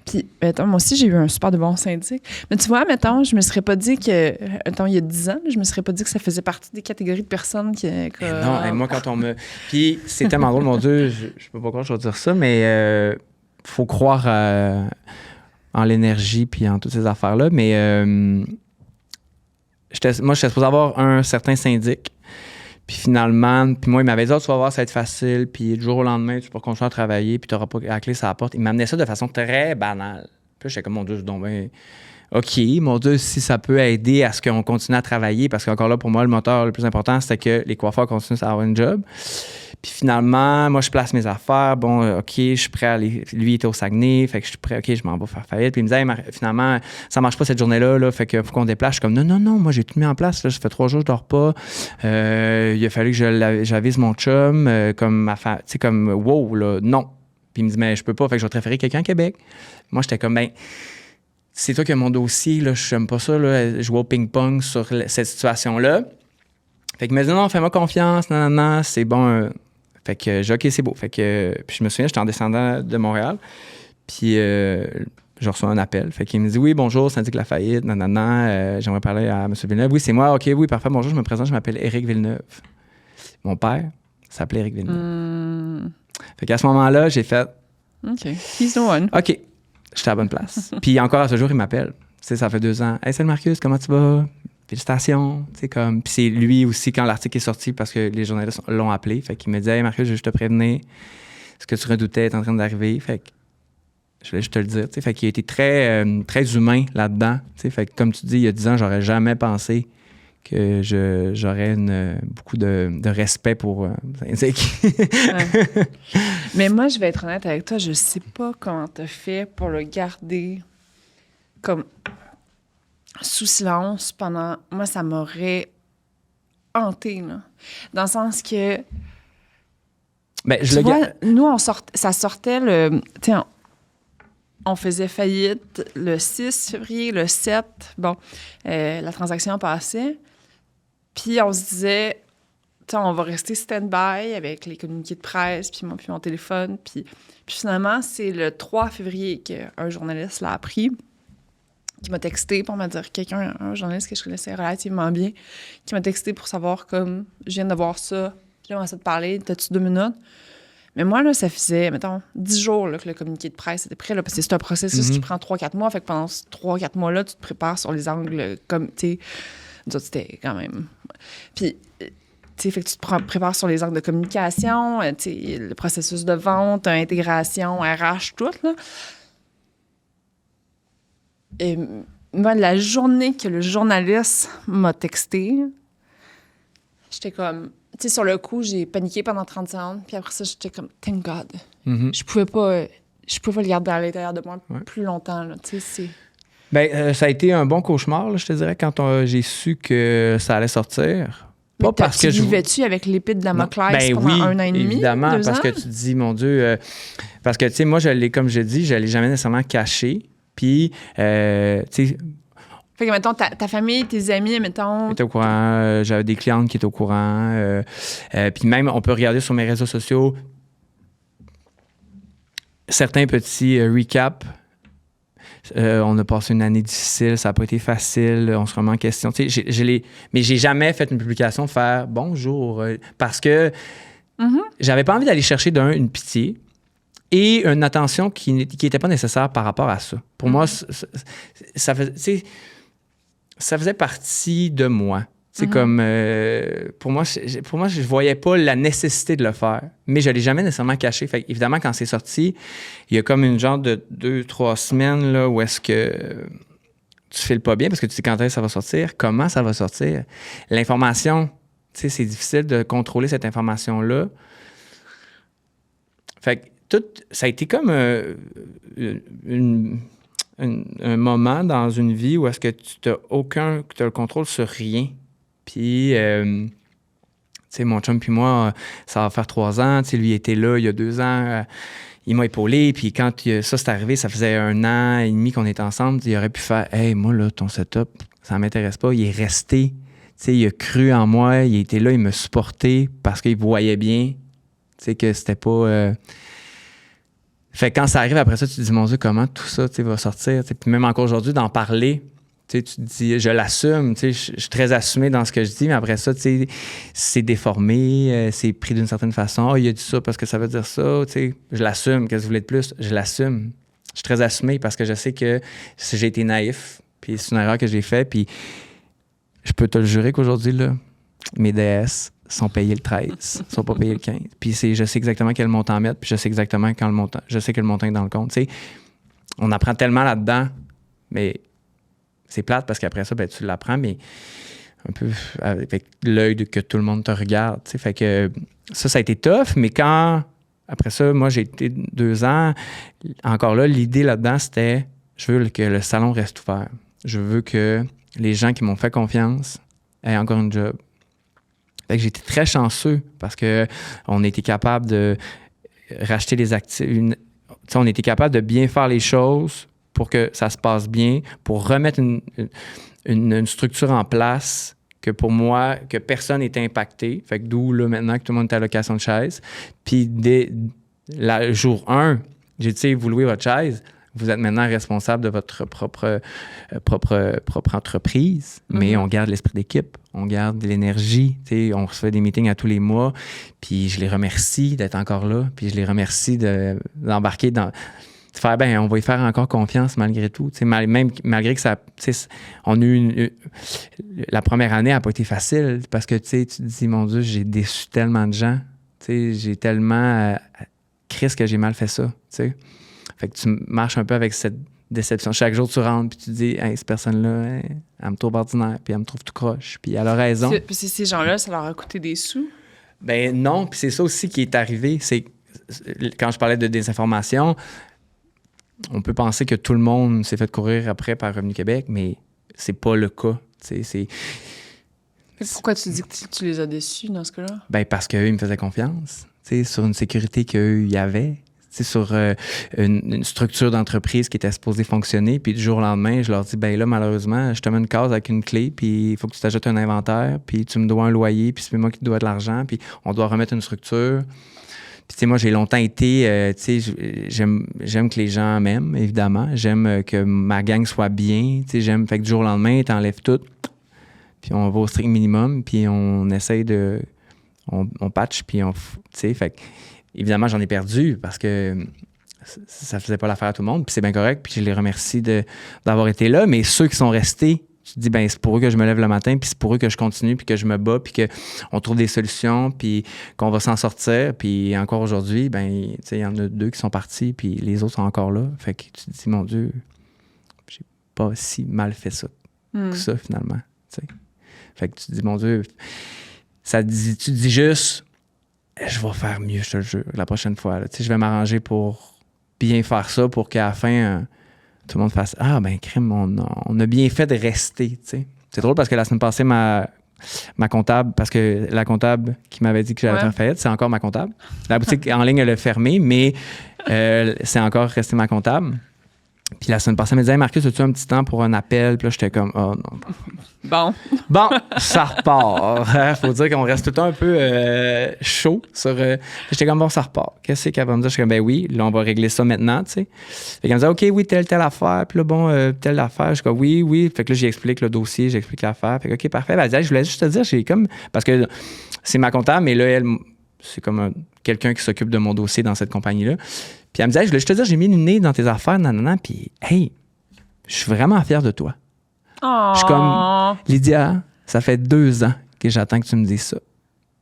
Puis, mettons, moi aussi, j'ai eu un super de bon syndic. Mais tu vois, mettons, je me serais pas dit que... Mettons, il y a 10 ans, je me serais pas dit que ça faisait partie des catégories de personnes qui... Non, moi, quand on me... Puis, c'est tellement drôle, mon Dieu, je sais pas pourquoi je vais dire ça, mais faut croire en l'énergie puis en toutes ces affaires-là. Mais moi, j'étais supposé avoir un certain syndic. Puis finalement, puis moi, il m'avait dit, tu vas voir, ça va être facile. Puis du jour au lendemain, tu peux continuer à travailler, puis tu n'auras pas la clé sur la porte. Il m'amenait ça de façon très banale. Puis là, j'étais comme, mon Dieu, donc, ben, OK, mon Dieu, si ça peut aider à ce qu'on continue à travailler, parce qu'encore là, pour moi, le moteur le plus important, c'était que les coiffeurs continuent à avoir un job. Puis finalement, moi, je place mes affaires. Bon, OK, je suis prêt à aller. Lui, il était au Saguenay, fait que je suis prêt. OK, je m'en vais faire faillite. Puis il me disait, hey, finalement, ça marche pas cette journée-là, là, fait qu'il faut qu'on déplace. Je suis comme, non, moi, j'ai tout mis en place. Là, ça fait 3 jours, je dors pas. Il a fallu que j'avise mon chum, comme ma femme. Tu sais, comme, wow, là, non. Puis il me dit, mais je peux pas, fait que je vais te référer quelqu'un à Québec. Moi, j'étais comme, ben, c'est toi qui as mon dossier, là, je n'aime pas ça, là, jouer au ping-pong sur cette situation-là. Fait qu'il m'a dit, non, fais-moi confiance, non, c'est bon. Fait que j'ai OK, c'est beau. Fait que puis je me souviens, j'étais en descendant de Montréal. Puis je reçois un appel. Fait qu'il me dit, oui, bonjour, syndic Lafayette, j'aimerais parler à M. Villeneuve. Oui, c'est moi. OK, oui, parfait. Bonjour, je me présente, je m'appelle Éric Villeneuve. Mon père s'appelait Éric Villeneuve. Fait qu'à ce moment-là, j'ai fait, OK, he's the one. OK, j'étais à la bonne place. Puis encore à ce jour, il m'appelle. Tu sais, ça fait 2 ans. Hey, salut Marcus, comment tu vas? Félicitations. Tu sais, comme. Puis c'est lui aussi, quand l'article est sorti, parce que les journalistes l'ont appelé. Fait qu'il me dit, hey Marcus, je veux juste te prévenir. Ce que tu redoutais est en train d'arriver. Fait que je voulais juste te le dire. Tu sais, fait qu'il a été très, très humain là-dedans. Tu sais, fait que comme tu dis, il y a 10 ans, j'aurais jamais pensé que j'aurais beaucoup de respect pour syndic. Ouais. Mais moi, je vais être honnête avec toi, je sais pas comment t'as fait pour le garder comme sous silence pendant... Moi, ça m'aurait hanté, là. Dans le sens que... Ben, tu vois, nous, ça sortait le... Tu sais, on faisait faillite le 6 février, le 7. Bon, la transaction passait. Puis on se disait, on va rester stand-by avec les communiqués de presse, puis mon téléphone. Puis finalement, c'est le 3 février qu'un journaliste l'a appris, qui m'a texté pour me dire, un journaliste que je connaissais relativement bien, qui m'a texté pour savoir, comme, je viens de voir ça, j'aimerais ça te parler, t'as-tu 2 minutes? Mais moi, là, ça faisait, mettons, 10 jours là, que le communiqué de presse était prêt, là, parce que c'est un processus qui prend 3-4 mois. Fait que pendant ces 3-4 mois-là, tu te prépares sur les angles comme, tu sais, nous autres, c'était quand même... Puis, tu sais, fait que tu te prépares sur les angles de communication, tu sais, le processus de vente, intégration, RH, tout, là. Et moi, la journée que le journaliste m'a texté, j'étais comme... Tu sais, sur le coup, j'ai paniqué pendant 30 secondes, puis après ça, j'étais comme « Thank God! Je pouvais pas le garder à l'intérieur de moi plus longtemps, là. Tu sais, c'est... Ben, ça a été un bon cauchemar, là, je te dirais, quand j'ai su que ça allait sortir. Pas parce que vivais-tu avec l'épée de Damoclès pendant 1 an et demi, évidemment, 2 ans? parce que tu te dis, mon Dieu... parce que, tu sais, moi, comme je dis, je l'ai jamais nécessairement caché. Puis, tu sais... Fait que, mettons, ta famille, tes amis, mettons... Étaient au courant. J'avais des clientes qui étaient au courant. Puis même, on peut regarder sur mes réseaux sociaux certains petits recaps. On a passé une année difficile, ça n'a pas été facile, on se remet en question. Tu sais, mais j'ai jamais fait une publication faire « Bonjour », parce que j'avais pas envie d'aller chercher une pitié et une attention qui n'était pas nécessaire par rapport à ça. Pour moi, ça faisait partie de moi. C'est comme... pour moi, je voyais pas la nécessité de le faire, mais je l'ai jamais nécessairement caché. Fait évidemment, quand c'est sorti, il y a comme une genre de 2-3 semaines là, où est-ce que tu files pas bien parce que tu sais quand est-ce que ça va sortir, comment ça va sortir. L'information, tu sais, c'est difficile de contrôler cette information-là. Fait que ça a été comme un moment dans une vie où est-ce que tu as le contrôle sur rien. Puis, tu sais, mon chum puis moi, ça va faire 3 ans. Tu sais, lui, il était là il y a 2 ans. Il m'a épaulé. Puis quand ça, c'est arrivé, ça faisait 1 an et demi qu'on était ensemble. Il aurait pu faire « Hey, moi, là, ton setup, ça m'intéresse pas. » Il est resté. Tu sais, il a cru en moi. Il était là, il m'a supporté parce qu'il voyait bien, tu sais, que c'était pas... Fait que quand ça arrive après ça, tu te dis, mon Dieu, comment tout ça va sortir? T'sais. Puis même encore aujourd'hui, d'en parler, tu te dis, je l'assume, je suis très assumé dans ce que je dis, mais après ça, c'est déformé, c'est pris d'une certaine façon. Oh, il a dit ça parce que ça veut dire ça. Je l'assume. Qu'est-ce que vous voulez de plus? Je l'assume. Je suis très assumé parce que je sais que j'ai été naïf, puis c'est une erreur que j'ai faite, puis je peux te le jurer qu'aujourd'hui, là, mes DS, sont payés le 13, sont pas payés le 15. Puis je sais exactement quel montant mettre, puis je sais exactement quand le montant, je sais que le montant est dans le compte. Tu sais, on apprend tellement là-dedans, mais c'est plate parce qu'après ça, ben, tu l'apprends, mais un peu avec l'œil que tout le monde te regarde. Tu sais, fait que ça a été tough, mais après ça, moi, j'ai été 2 ans. Encore là, l'idée là-dedans, c'était, je veux que le salon reste ouvert. Je veux que les gens qui m'ont fait confiance aient encore une job. Fait que j'ai été très chanceux parce qu'on a été capable de racheter les actifs. On a été capable de bien faire les choses pour que ça se passe bien, pour remettre une structure en place que pour moi, que personne n'était impacté. Fait que d'où, là, maintenant que tout le monde est à location de chaise. Puis, dès le jour 1, j'ai dit, vous louez votre chaise, vous êtes maintenant responsable de votre propre entreprise, mais on garde l'esprit d'équipe, on garde de l'énergie. On se fait des meetings à tous les mois, puis je les remercie d'être encore là, puis je les remercie d'embarquer dans... de faire, on va y faire encore confiance malgré tout. Même malgré que ça... On a eu la première année n'a pas été facile parce que tu te dis, mon Dieu, j'ai déçu tellement de gens. J'ai tellement... Christ que j'ai mal fait ça. T'sais. Fait que tu marches un peu avec cette déception. Chaque jour, tu rentres puis tu te dis, hey, cette personne-là, elle me trouve ordinaire, puis elle me trouve tout croche, puis elle a raison. Puis ces gens-là, ça leur a coûté des sous? Ben non, puis c'est ça aussi qui est arrivé. C'est quand je parlais de désinformation, on peut penser que tout le monde s'est fait courir après par Revenu Québec, mais c'est pas le cas. Pourquoi tu dis que tu les as déçus dans ce cas-là? Ben parce qu'eux, ils me faisaient confiance sur une sécurité qu'eux, il y avait. Sur une structure d'entreprise qui était supposée fonctionner. Puis du jour au lendemain, je leur dis, ben là, malheureusement, je te mets une case avec une clé, puis il faut que tu t'ajoutes un inventaire, puis tu me dois un loyer, puis c'est moi qui te dois de l'argent, puis on doit remettre une structure. Puis, tu sais, moi, j'ai longtemps été, tu sais, j'aime que les gens m'aiment, évidemment. J'aime que ma gang soit bien. Tu sais, fait que du jour au lendemain, t'enlèves tout, puis on va au strict minimum, puis on essaye de... On patch, puis tu sais, fait que... Évidemment, j'en ai perdu parce que ça faisait pas l'affaire à tout le monde, puis c'est bien correct, puis je les remercie d'avoir été là. Mais ceux qui sont restés, tu te dis, ben c'est pour eux que je me lève le matin, puis c'est pour eux que je continue, puis que je me bats, puis qu'on trouve des solutions, puis qu'on va s'en sortir. Puis encore aujourd'hui, ben tu sais, il y en a 2 qui sont partis, puis les autres sont encore là. Fait que tu te dis, mon Dieu, j'ai pas si mal fait ça que ça, finalement. T'sais. Fait que tu te dis, mon Dieu, tu te dis juste... Je vais faire mieux, je te le jure, la prochaine fois. Là. Je vais m'arranger pour bien faire ça, pour qu'à la fin, tout le monde fasse « Ah, ben crime, on a bien fait de rester. » C'est drôle parce que la semaine passée, ma comptable, parce que la comptable qui m'avait dit que j'allais faire faillite, c'est encore ma comptable. La boutique en ligne, elle a fermé, mais c'est encore resté ma comptable. Puis la semaine passée, elle me disait hey, « Marcus, as-tu un petit temps pour un appel? » Puis là, j'étais comme « Oh non. » Bon, ça repart. Faut dire qu'on reste tout le temps un peu chaud sur... J'étais comme « Bon, ça repart. » Qu'est-ce qu'elle va me dire? J'étais comme « Ben oui, là, on va régler ça maintenant, tu sais. » Fait qu'elle me disait « OK, oui, telle affaire. » Puis là, bon, telle affaire. Je suis comme « Oui. » Fait que là, j'explique le dossier, j'explique l'affaire. Fait que OK, parfait. Elle dit hey, « Je voulais juste te dire, j'ai comme... » Parce que c'est ma comptable, mais là, elle, c'est comme quelqu'un qui s'occupe de mon dossier dans cette compagnie-là. Puis elle me disait, hey, je voulais juste te dire, j'ai mis le nez dans tes affaires, nanana, puis hey, je suis vraiment fier de toi. Oh. Je suis comme, Lydia, ça fait 2 ans que j'attends que tu me dises ça.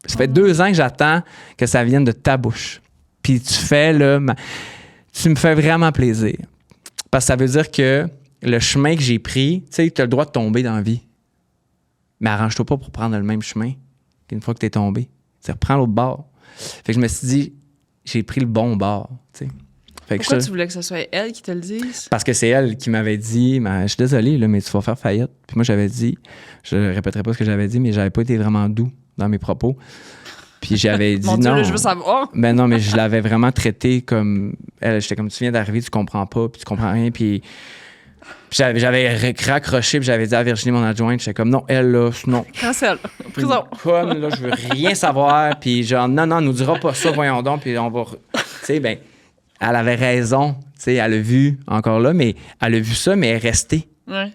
Ça fait 2 ans que j'attends que ça vienne de ta bouche. Puis tu fais, là, tu me fais vraiment plaisir. Parce que ça veut dire que le chemin que j'ai pris, tu sais, tu as le droit de tomber dans la vie. Mais arrange-toi pas pour prendre le même chemin qu'une fois que tu es tombé. Tu reprends l'autre bord. Fait que je me suis dit, j'ai pris le bon bord, tu sais. Pourquoi tu voulais que ce soit elle qui te le dise? Parce que c'est elle qui m'avait dit, je suis désolé, là, mais tu vas faire faillite. Puis moi, j'avais dit, je ne répéterai pas ce que j'avais dit, mais j'avais pas été vraiment doux dans mes propos. Puis j'avais dit Mon Dieu, non. Là, je veux savoir. Ben non, mais je l'avais vraiment traité comme... Elle, j'étais comme, tu viens d'arriver, tu comprends pas, puis tu comprends rien, puis j'avais raccroché, puis j'avais dit à Virginie, mon adjointe, j'étais comme, non, elle, là, non. Cancel. Prison. Conne, là, je veux rien savoir, puis genre, non, elle nous dira pas ça, voyons donc, puis on va... Tu sais, ben... Elle avait raison, tu sais, elle a vu encore là, mais elle a vu ça, mais elle est restée. Ouais.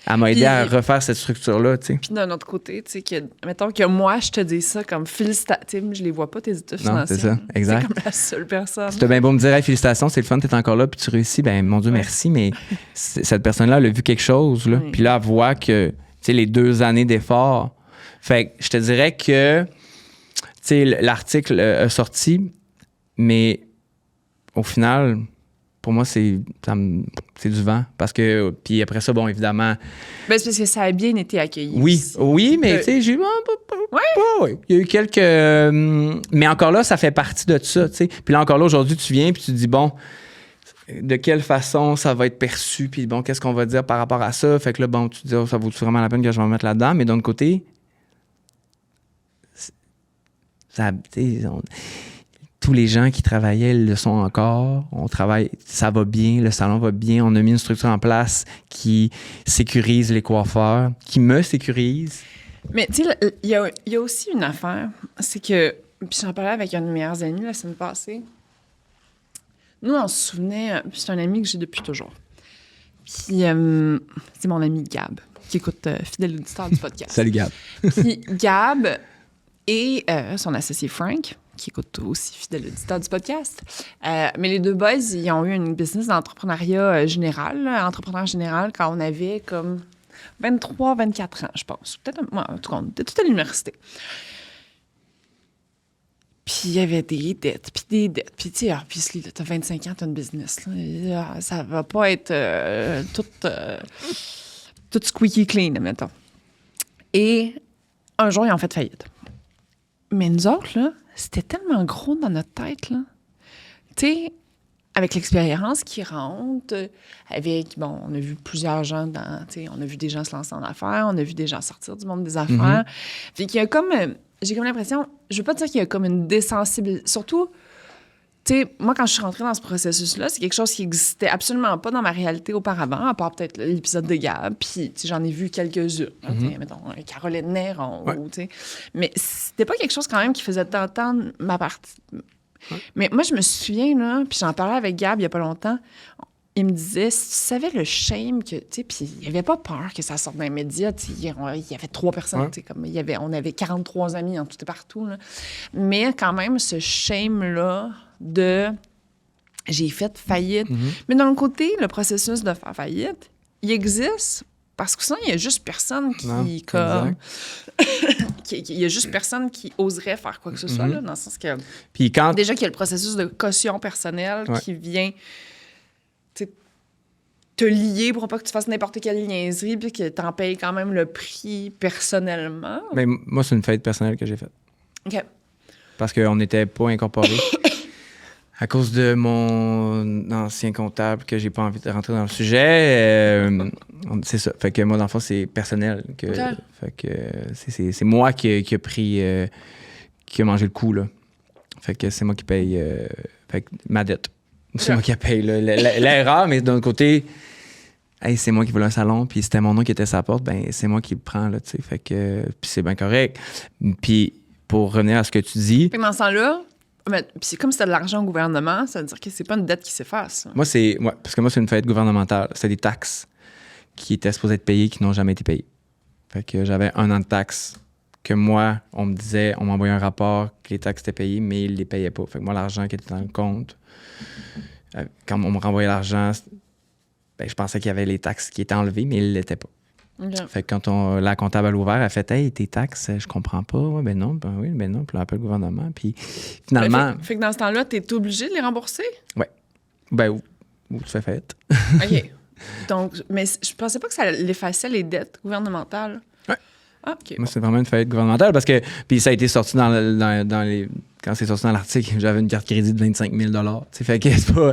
Elle m'a aidé à refaire cette structure-là, tu sais. Puis d'un autre côté, tu sais, que, mettons que moi, je te dis ça comme félicitations, je les vois pas, tes états financiers. Non, c'est ça, exact. C'est comme la seule personne. C'était bien beau me dire, hey, félicitations, c'est le fun, t'es encore là, puis tu réussis, ben mon Dieu, merci, mais cette personne-là, elle a vu quelque chose, là. Puis là, elle voit que, tu sais, les 2 années d'effort. Fait que je te dirais que sais, l'article a sorti, mais au final, pour moi, c'est du vent. Parce que, puis après ça, bon, évidemment... Ben, c'est parce que ça a bien été accueilli. Oui, mais tu sais, j'ai eu... Ouais. Il y a eu quelques... mais encore là, ça fait partie de ça, tu sais. Puis là, encore là, aujourd'hui, tu viens puis tu te dis, bon, de quelle façon ça va être perçu, puis bon, qu'est-ce qu'on va dire par rapport à ça? Fait que là, bon, tu te dis, ça vaut vraiment la peine que je vais me mettre là-dedans? Mais d'un autre côté, ça, tous les gens qui travaillaient le sont encore. On travaille, ça va bien, le salon va bien. On a mis une structure en place qui sécurise les coiffeurs, qui me sécurise. Mais tu sais, il y a aussi une affaire, c'est que, puis j'en parlais avec un de mes meilleurs amis la semaine passée. Nous, on se souvenait, puis c'est un ami que j'ai depuis toujours. Puis c'est mon ami Gab, qui écoute fidèle auditeur du podcast. Salut Gab. Puis Gab et son associé Frank, qui écoute aussi fidèle auditeur du podcast. Mais les deux boys, ils ont eu une business d'entrepreneuriat général, entrepreneur général, quand on avait comme 23, 24 ans, je pense. Peut-être, moi, en tout cas, on était tout à l'université. Puis il y avait des dettes, puis des dettes. Puis tu sais, obviously, t'as 25 ans, t'as une business. Là. Ça va pas être tout squeaky clean, mettons. Et un jour, ils ont fait faillite. Mais nous autres, là, c'était tellement gros dans notre tête, là. Tu sais, avec l'expérience qui rentre, avec, bon, on a vu plusieurs gens tu sais, on a vu des gens se lancer en affaires, on a vu des gens sortir du monde des affaires. Fait qu'il y a comme... j'ai comme l'impression, je veux pas dire qu'il y a comme une désensibilisation. Surtout, tu sais, moi, quand je suis rentrée dans ce processus-là, c'est quelque chose qui existait absolument pas dans ma réalité auparavant, à part peut-être l'épisode de Gab. Puis, tu sais, j'en ai vu quelques-unes. Mettons, Caroline Néron, tu sais. Mais c'était pas quelque chose quand même qui faisait t'entendre ma partie. Mais moi, je me souviens, là, puis j'en parlais avec Gab il y a pas longtemps. Il me disait, si tu savais le shame que, tu sais, puis il avait pas peur que ça sorte dans les médias, tu sais, il y avait 3 personnes, tu sais, comme on avait 43 amis en tout et partout, là. Mais quand même, ce shame-là de j'ai fait faillite. Mais d'un côté, le processus de faire faillite, il existe parce que sinon, il y a juste personne qui, il y a juste personne qui oserait faire quoi que ce soit, là, dans le sens que... Puis quand... Déjà qu'il y a le processus de caution personnelle qui vient... te lier pour pas que tu fasses n'importe quelle niaiserie puis que t'en payes quand même le prix personnellement. Mais moi, c'est une faillite personnelle que j'ai faite. OK. Parce qu'on n'était pas incorporés. À cause de mon ancien comptable que j'ai pas envie de rentrer dans le sujet, c'est ça. Fait que moi, dans le fond, c'est personnel. Fait que c'est moi qui a pris... qui a mangé le coup, là. Fait que c'est moi qui paye fait que ma dette. C'est moi qui paye l'erreur, mais d'un côté... Hey, c'est moi qui voulais un salon, puis c'était mon nom qui était sa porte, ben c'est moi qui le prends, là, tu sais. Fait que, puis c'est bien correct. Puis pour revenir à ce que tu dis... Puis dans ce temps-là, c'est comme si c'était de l'argent au gouvernement, ça veut dire que c'est pas une dette qui s'efface. Moi, parce que moi, c'est une faillite gouvernementale. C'est des taxes qui étaient supposées être payées, qui n'ont jamais été payées. Fait que j'avais 1 an de taxes que moi, on me disait, on m'envoyait un rapport que les taxes étaient payées, mais ils les payaient pas. Fait que moi, l'argent qui était dans le compte, quand on me renvoyait l'argent... Ben, je pensais qu'il y avait les taxes qui étaient enlevées, mais ils ne l'étaient pas. Okay. Fait que quand la comptable a ouvert, elle a fait « Hey, tes taxes, je comprends pas. Ouais, ben non, puis on appelle le gouvernement. » Puis finalement... Fait que dans ce temps-là, tu es obligé de les rembourser? Oui. Ben, ou tu fais faillite. OK. Donc, mais je pensais pas que ça effaçait les dettes gouvernementales. Oui. Ah, OK. Moi, c'est vraiment une faillite gouvernementale parce que... Puis ça a été sorti dans les... Quand c'est sorti dans l'article, j'avais une carte crédit de 25 000 $. Fait que c'est pas...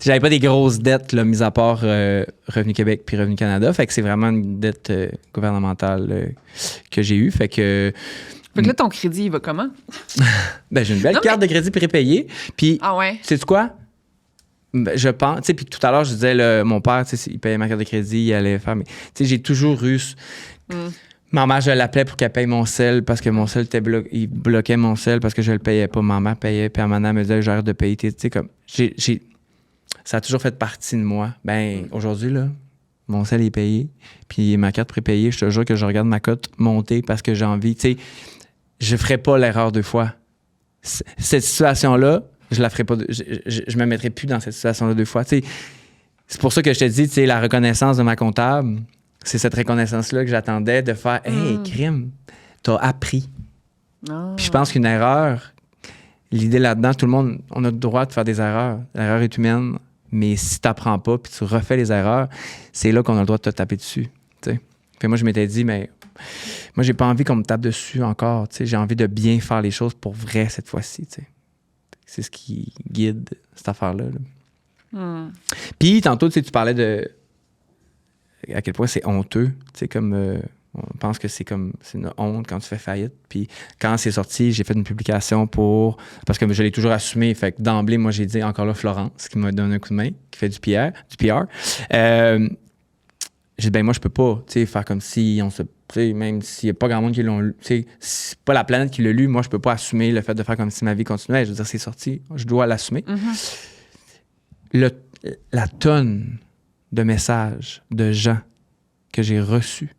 J'avais pas des grosses dettes, là, mis à part Revenu Québec puis Revenu Canada. Fait que c'est vraiment une dette gouvernementale que j'ai eue. Fait que là, ton crédit, il va comment? Ben, j'ai une belle carte de crédit prépayée. Puis, sais-tu quoi? Ben, je pense... Tu sais, puis tout à l'heure, je disais, mon père, tu sais, il payait ma carte de crédit, il allait faire... Mais, tu sais, j'ai toujours eu... Ma mère, je l'appelais pour qu'elle paye mon sel parce que mon sel il bloquait mon sel parce que je le payais pas. Ma mère payait, puis elle me disait, j'arrête de payer. Tu sais, comme, ça a toujours fait partie de moi. Ben, aujourd'hui, là, mon sel est payé, puis ma carte prépayée, je te jure que je regarde ma cote monter parce que j'ai envie. Tu sais, je ferais pas l'erreur 2 fois. Cette situation-là, je la ferais pas. Je me mettrais plus dans cette situation-là 2 fois. Tu sais, c'est pour ça que je te dis, tu sais, la reconnaissance de ma comptable. C'est cette reconnaissance-là que j'attendais de faire « Hey, crime, t'as appris. Ah. Puis je pense qu'une erreur, l'idée là-dedans, tout le monde, on a le droit de faire des erreurs. L'erreur est humaine, mais si tu n'apprends pas puis tu refais les erreurs, c'est là qu'on a le droit de te taper dessus. T'sais. Puis moi, je m'étais dit, mais moi, j'ai pas envie qu'on me tape dessus encore. T'sais. J'ai envie de bien faire les choses pour vrai cette fois-ci. T'sais. C'est ce qui guide cette affaire-là. Là. Puis tantôt, tu parlais de à quel point c'est honteux. Comme on pense que c'est une honte quand tu fais faillite. Puis quand c'est sorti, j'ai fait une publication parce que je l'ai toujours assumé. Fait que d'emblée, moi, j'ai dit encore là Florence, qui m'a donné un coup de main, qui fait du PR. J'ai dit, ben moi, je peux pas faire comme si on se. Même s'il n'y a pas grand monde qui l'ont lu, c'est pas la planète qui l'a lu, moi, je peux pas assumer le fait de faire comme si ma vie continuait. Je veux dire, c'est sorti, je dois l'assumer. La tonne de messages de gens que j'ai reçus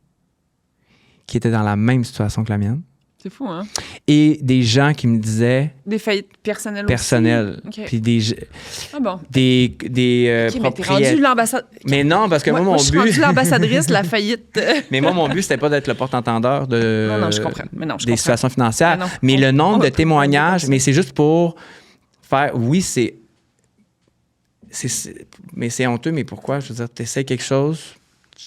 qui étaient dans la même situation que la mienne. C'est fou, hein? Et des gens qui me disaient... Des faillites personnelles aussi. Okay. Puis des... Ah bon? Des propriétaires. Mais t'es rendu l'ambassadeur... Mais non, parce que moi, mon but... Je suis rendue l'ambassadrice de la faillite. Mais moi, mon but, c'était pas d'être le porte-entendeur de... Non, je comprends. Des situations financières. Mais le nombre de témoignages... Mais c'est juste pour faire... Oui, mais c'est honteux, mais pourquoi? Je veux dire, t'essaies quelque chose...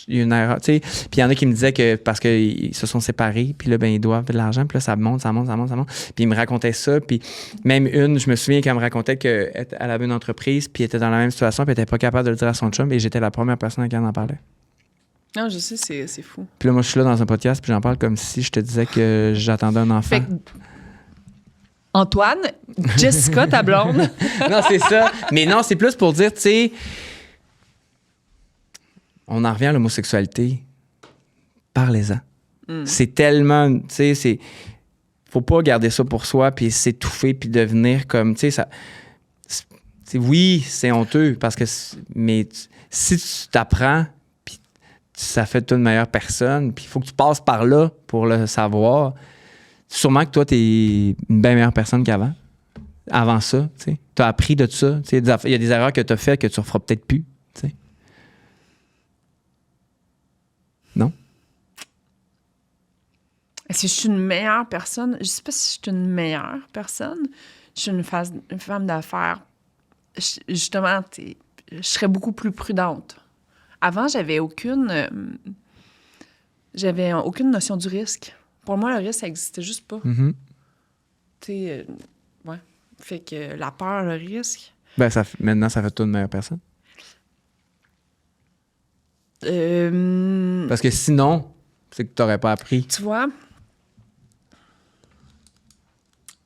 Il y a une erreur, tu sais. Puis il y en a qui me disaient que parce qu'ils se sont séparés, puis là, ben ils doivent de l'argent, puis là, ça monte. Puis ils me racontaient ça, puis même je me souviens qu'elle me racontait qu'elle avait une entreprise, puis elle était dans la même situation, puis elle n'était pas capable de le dire à son chum, et j'étais la première personne à qui elle en parlait. Non, je sais, c'est fou. Puis là, moi, je suis là dans un podcast, puis j'en parle comme si je te disais que j'attendais un enfant. Fait que Antoine, Jessica, ta blonde. Non, c'est ça. Mais non, c'est plus pour dire, tu sais... On en revient à l'homosexualité. Parlez-en. C'est tellement... Tu sais, faut pas garder ça pour soi puis s'étouffer puis devenir comme... Tu sais, ça... Oui, c'est honteux parce que... Mais si tu t'apprends puis ça fait de toi une meilleure personne puis il faut que tu passes par là pour le savoir. Sûrement que toi, t'es une bien meilleure personne qu'avant. Avant ça, tu sais. T'as appris de ça. Il y a des erreurs que t'as faites que tu referas peut-être plus, tu sais. Non? Est-ce que je suis une meilleure personne? Je sais pas si je suis une meilleure personne. Je suis une femme d'affaires. Justement, je serais beaucoup plus prudente. Avant, j'avais aucune notion du risque. Pour moi, le risque, ça existait juste pas. Mm-hmm. Tu sais, ouais. Fait que la peur, le risque... Ben, maintenant, ça fait toi une meilleure personne. Parce que sinon, c'est que tu n'aurais pas appris. Tu vois,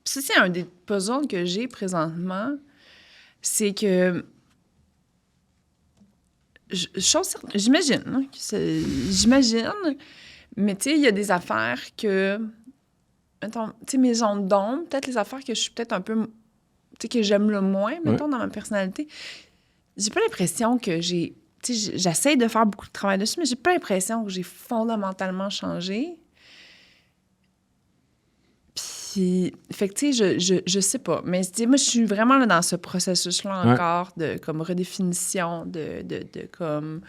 ça, c'est un des puzzles que j'ai présentement, c'est que j'imagine, hein, mais tu sais, il y a des affaires que, mettons, tu sais, mes zones d'ombre, peut-être les affaires que je suis peut-être un peu, tu sais, que j'aime le moins, mettons, dans ma personnalité, j'ai pas l'impression que j'ai... Tu sais, j'essaie de faire beaucoup de travail dessus, mais j'ai pas l'impression que j'ai fondamentalement changé. Puis, fait que, tu sais, je sais pas. Mais moi, je suis vraiment là dans ce processus-là encore de, comme, redéfinition, de comme...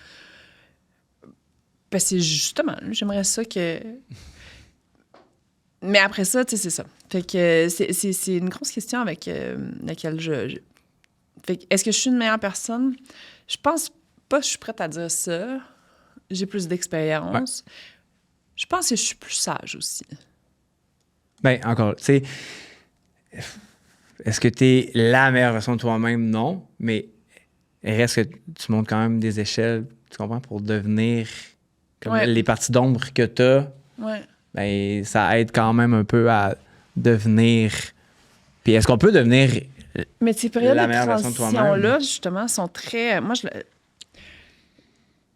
Parce que, justement, j'aimerais ça que... Mais après ça, tu sais, c'est ça. Fait que c'est une grosse question avec laquelle Fait que, est-ce que je suis une meilleure personne? Je pense pas que je suis prête à dire ça. J'ai plus d'expérience. Ouais. Je pense que je suis plus sage aussi. Bien, encore, tu sais, est-ce que tu es la meilleure version de toi-même? Non. Mais reste que tu montes quand même des échelles, tu comprends, pour devenir comme les parties d'ombre que tu as. Ouais. Bien, ça aide quand même un peu à devenir. Puis est-ce qu'on peut devenir. Mais ces périodes de transition-là, justement, sont très... Moi,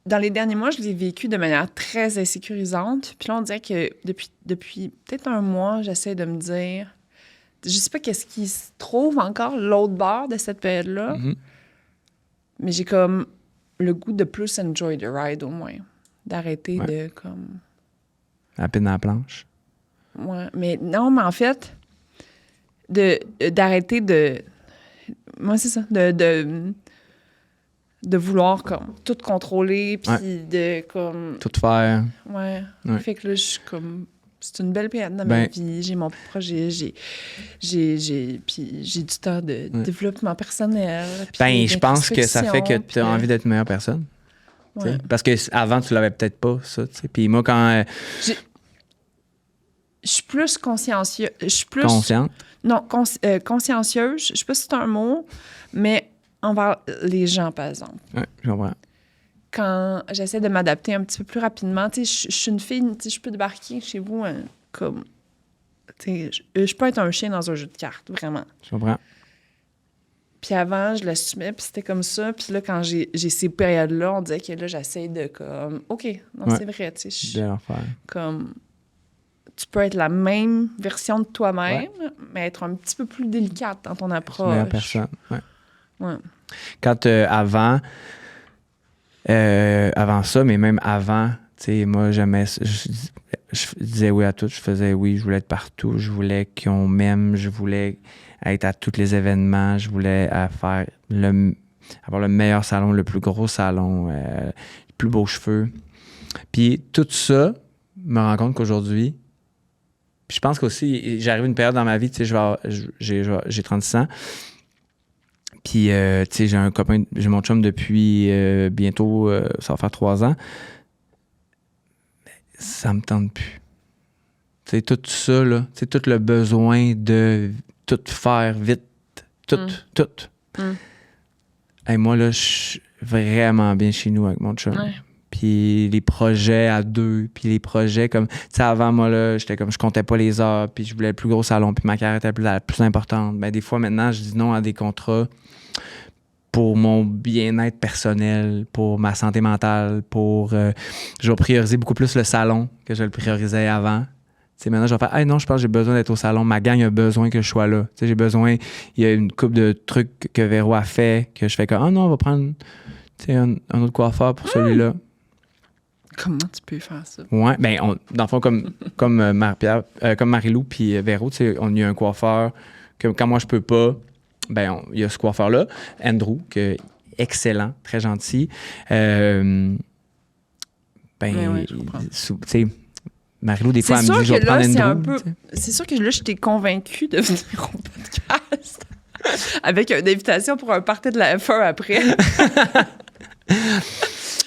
dans les derniers mois, je l'ai vécu de manière très insécurisante. Puis là, on dirait que depuis peut-être un mois, j'essaie de me dire... Je sais pas qu'est-ce qui se trouve encore l'autre bord de cette période-là, mais j'ai comme le goût de plus enjoy the ride, au moins. D'arrêter de, comme... La pine dans la planche. Ouais, mais non, mais en fait... d'arrêter de... Moi, c'est ça. De vouloir, comme, tout contrôler, puis de, comme... Tout faire. Ouais. Fait que là, je suis comme... C'est une belle période dans ma vie. J'ai mon projet, puis j'ai du temps de développement personnel. Je pense que ça fait que tu as envie d'être une meilleure personne. Ouais. Parce qu'avant, tu l'avais peut-être pas, ça. Puis moi, quand... Je suis plus consciencieuse. Je suis plus... Consciente? Non, consciencieuse. Je sais pas si c'est un mot, mais envers les gens, par exemple. Oui, je comprends. Quand j'essaie de m'adapter un petit peu plus rapidement, je suis une fille, je peux débarquer chez vous comme... Je peux être un chien dans un jeu de cartes, vraiment. Je comprends. Puis avant, je l'assumais, puis c'était comme ça. Puis là, quand j'ai ces périodes-là, on dirait que là, j'essaie de comme... OK, non, c'est vrai, tu sais. Comme... Tu peux être la même version de toi-même, mais être un petit peu plus délicate dans ton approche. Une meilleure personne, ouais. Quand avant ça, mais même avant, tu sais, moi, j'aimais... Je disais oui à tout, je faisais oui, je voulais être partout, je voulais qu'on m'aime, je voulais être à tous les événements, je voulais avoir le meilleur salon, le plus gros salon, les plus beaux cheveux. Puis tout ça, me rend compte qu'aujourd'hui, puis je pense qu'aussi, j'arrive à une période dans ma vie, tu sais, j'ai 36 ans, puis tu sais, j'ai mon chum depuis bientôt, ça va faire 3 ans. Ça me tente plus. Tu sais, tout ça, là, tu sais, tout le besoin de tout faire vite, tout. Et moi, là, je suis vraiment bien chez nous avec mon chum. Ouais. Puis les projets à 2, puis les projets comme... Tu sais, avant, moi, là, j'étais comme... Je comptais pas les heures, puis je voulais le plus gros salon, puis ma carrière était la plus importante. Ben, des fois, maintenant, je dis non à des contrats pour mon bien-être personnel, pour ma santé mentale, pour... je vais prioriser beaucoup plus le salon que je le priorisais avant. Tu sais, maintenant, je vais faire « Hey, non, je pense que j'ai besoin d'être au salon. Ma gang a besoin que je sois là. » Tu sais, j'ai besoin... Il y a une couple de trucs que Véro a fait que je fais comme « Ah non, on va prendre un autre coiffeur pour celui-là. » Comment tu peux faire ça? Oui, bien, dans le fond, comme Marie-Lou puis Véro, tu sais, on y a un coiffeur que quand moi, je peux pas, ben il y a ce coiffeur-là, Andrew, qui est excellent, très gentil. Oui, je comprends. Tu sais, Marie-Lou, des fois, elle me dit, je vais prendre Andrew. C'est sûr que là, je t'ai convaincue de venir au podcast avec une invitation pour un party de la F1 après.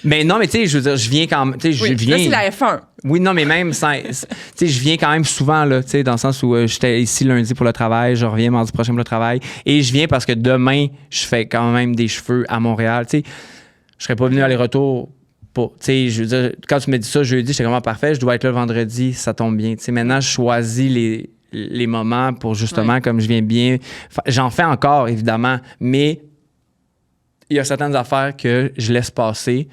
Mais non, mais tu sais, je veux dire, je viens quand même. Tu sais, je viens. Là, c'est la F1. Oui, non, mais même, tu sais, je viens quand même souvent, là, tu sais, dans le sens où j'étais ici lundi pour le travail, je reviens mardi prochain pour le travail. Et je viens parce que demain, je fais quand même des cheveux à Montréal. Tu sais, je serais pas venu aller-retour pour. Tu sais, je veux dire, quand tu me dis ça jeudi, j'étais vraiment parfait, je dois être là le vendredi, ça tombe bien. Tu sais, maintenant, je choisis les moments pour justement, comme je viens bien. J'en fais encore, évidemment, mais. Il y a certaines affaires que je laisse passer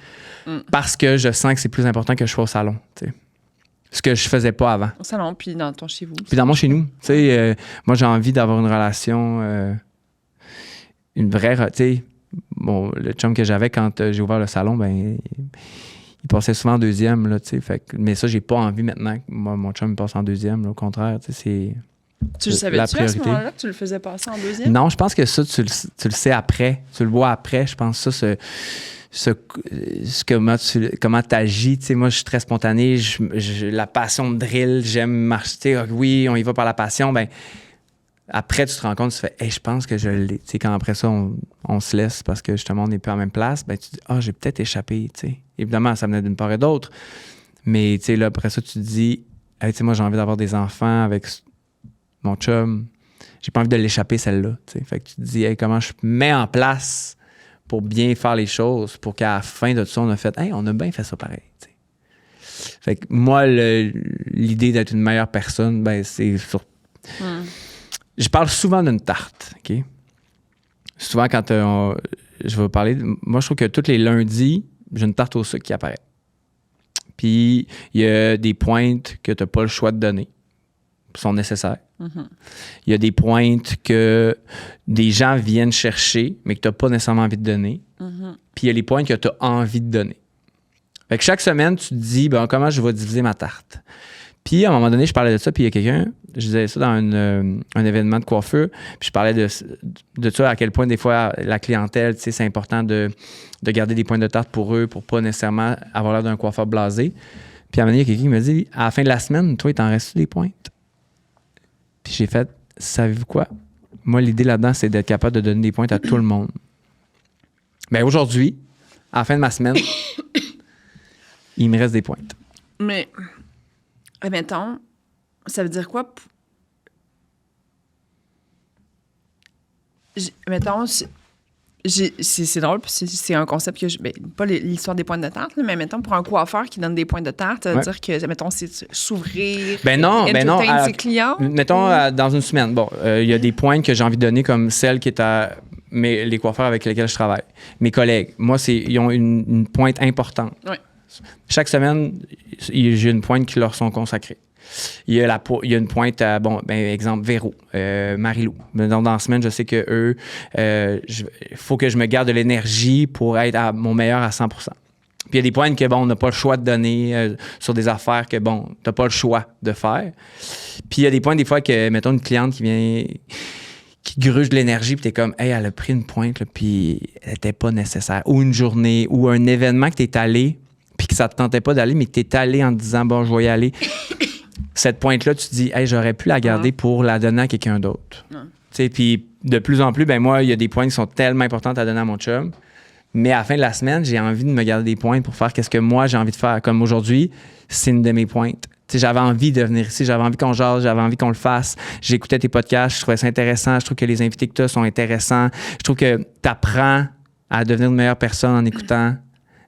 parce que je sens que c'est plus important que je sois au salon. T'sais. Ce que je faisais pas avant. Au salon, puis dans ton chez vous. Puis dans mon chez nous. Moi, j'ai envie d'avoir une relation, une vraie... Bon, le chum que j'avais quand j'ai ouvert le salon, ben il passait souvent en deuxième. Là, mais ça, j'ai pas envie maintenant. Moi, mon chum passe en deuxième. Là, au contraire, c'est... Tu le savais-tu à ce moment-là que tu le faisais passer en deuxième? Non, je pense que ça, tu le sais après. Tu le vois après. Je pense que ça, comment tu agis. Moi, je suis très spontané. La passion de drill, j'aime marcher. Oui, on y va par la passion. Ben, après, tu te rends compte, tu fais hey, je pense que je l'ai. Quand après ça, on se laisse parce que justement, on n'est plus à la même place. Ben, tu te dis j'ai peut-être échappé. T'sais. Évidemment, ça venait d'une part et d'autre. Mais là, après ça, tu te dis hey, moi, j'ai envie d'avoir des enfants avec mon chum, j'ai pas envie de l'échapper celle-là. T'sais. Fait que tu te dis hey, comment je mets en place pour bien faire les choses pour qu'à la fin de tout ça, on a fait hey, on a bien fait ça pareil. T'sais. Fait que moi, l'idée d'être une meilleure personne, ben c'est sur. Je parle souvent d'une tarte, OK? Souvent, quand je vais parler. Moi, je trouve que tous les lundis, j'ai une tarte au sucre qui apparaît. Puis, il y a des pointes que tu n'as pas le choix de donner. Sont nécessaires. Il y a des pointes que des gens viennent chercher, mais que tu n'as pas nécessairement envie de donner. Puis il y a les pointes que tu as envie de donner. Fait que chaque semaine, tu te dis, comment je vais diviser ma tarte. Puis à un moment donné, je parlais de ça, puis il y a quelqu'un, je disais ça dans un événement de coiffure, puis je parlais de ça, à quel point des fois, la clientèle, c'est important de garder des pointes de tarte pour eux, pour pas nécessairement avoir l'air d'un coiffeur blasé. Puis à un moment donné, il y a quelqu'un qui me dit, à la fin de la semaine, toi, il t'en reste des pointes? Puis j'ai fait, savez-vous quoi? Moi, l'idée là-dedans, c'est d'être capable de donner des pointes à tout le monde. Mais aujourd'hui, à la fin de ma semaine, il me reste des pointes. Mais, admettons, ça veut dire quoi? Mettons, c'est drôle, puis c'est un concept que pas l'histoire des pointes de tarte, là, mais mettons, pour un coiffeur qui donne des pointes de tarte, ça veut dire que, mettons, c'est s'ouvrir, entertain ses clients. Mettons, dans une semaine, il y a des pointes que j'ai envie de donner comme celle qui est à les coiffeurs avec lesquels je travaille. Mes collègues, moi, ils ont une pointe importante. Ouais. Chaque semaine, j'ai une pointe qui leur sont consacrées. Il y a une pointe à, exemple, Véro, Marie-Lou. Dans la semaine, je sais que eux, il faut que je me garde de l'énergie pour être à mon meilleur à 100%. Puis il y a des pointes que, on n'a pas le choix de donner sur des affaires que, tu n'as pas le choix de faire. Puis il y a des points, des fois, que, mettons, une cliente qui vient, qui gruge de l'énergie, puis t'es comme, hey, elle a pris une pointe, là, puis elle n'était pas nécessaire. Ou une journée, ou un événement que t'es allé, puis que ça te tentait pas d'aller, mais que t'es allé en te disant, je vais y aller. Cette pointe-là, tu te dis, hey, j'aurais pu la garder pour la donner à quelqu'un d'autre. Puis de plus en plus, moi, il y a des pointes qui sont tellement importantes à donner à mon chum. Mais à la fin de la semaine, j'ai envie de me garder des pointes pour faire ce que moi, j'ai envie de faire. Comme aujourd'hui, c'est une de mes pointes. J'avais envie de venir ici, j'avais envie qu'on jase, j'avais envie qu'on le fasse. J'écoutais tes podcasts, je trouvais ça intéressant. Je trouve que les invités que tu as sont intéressants. Je trouve que tu apprends à devenir une meilleure personne en écoutant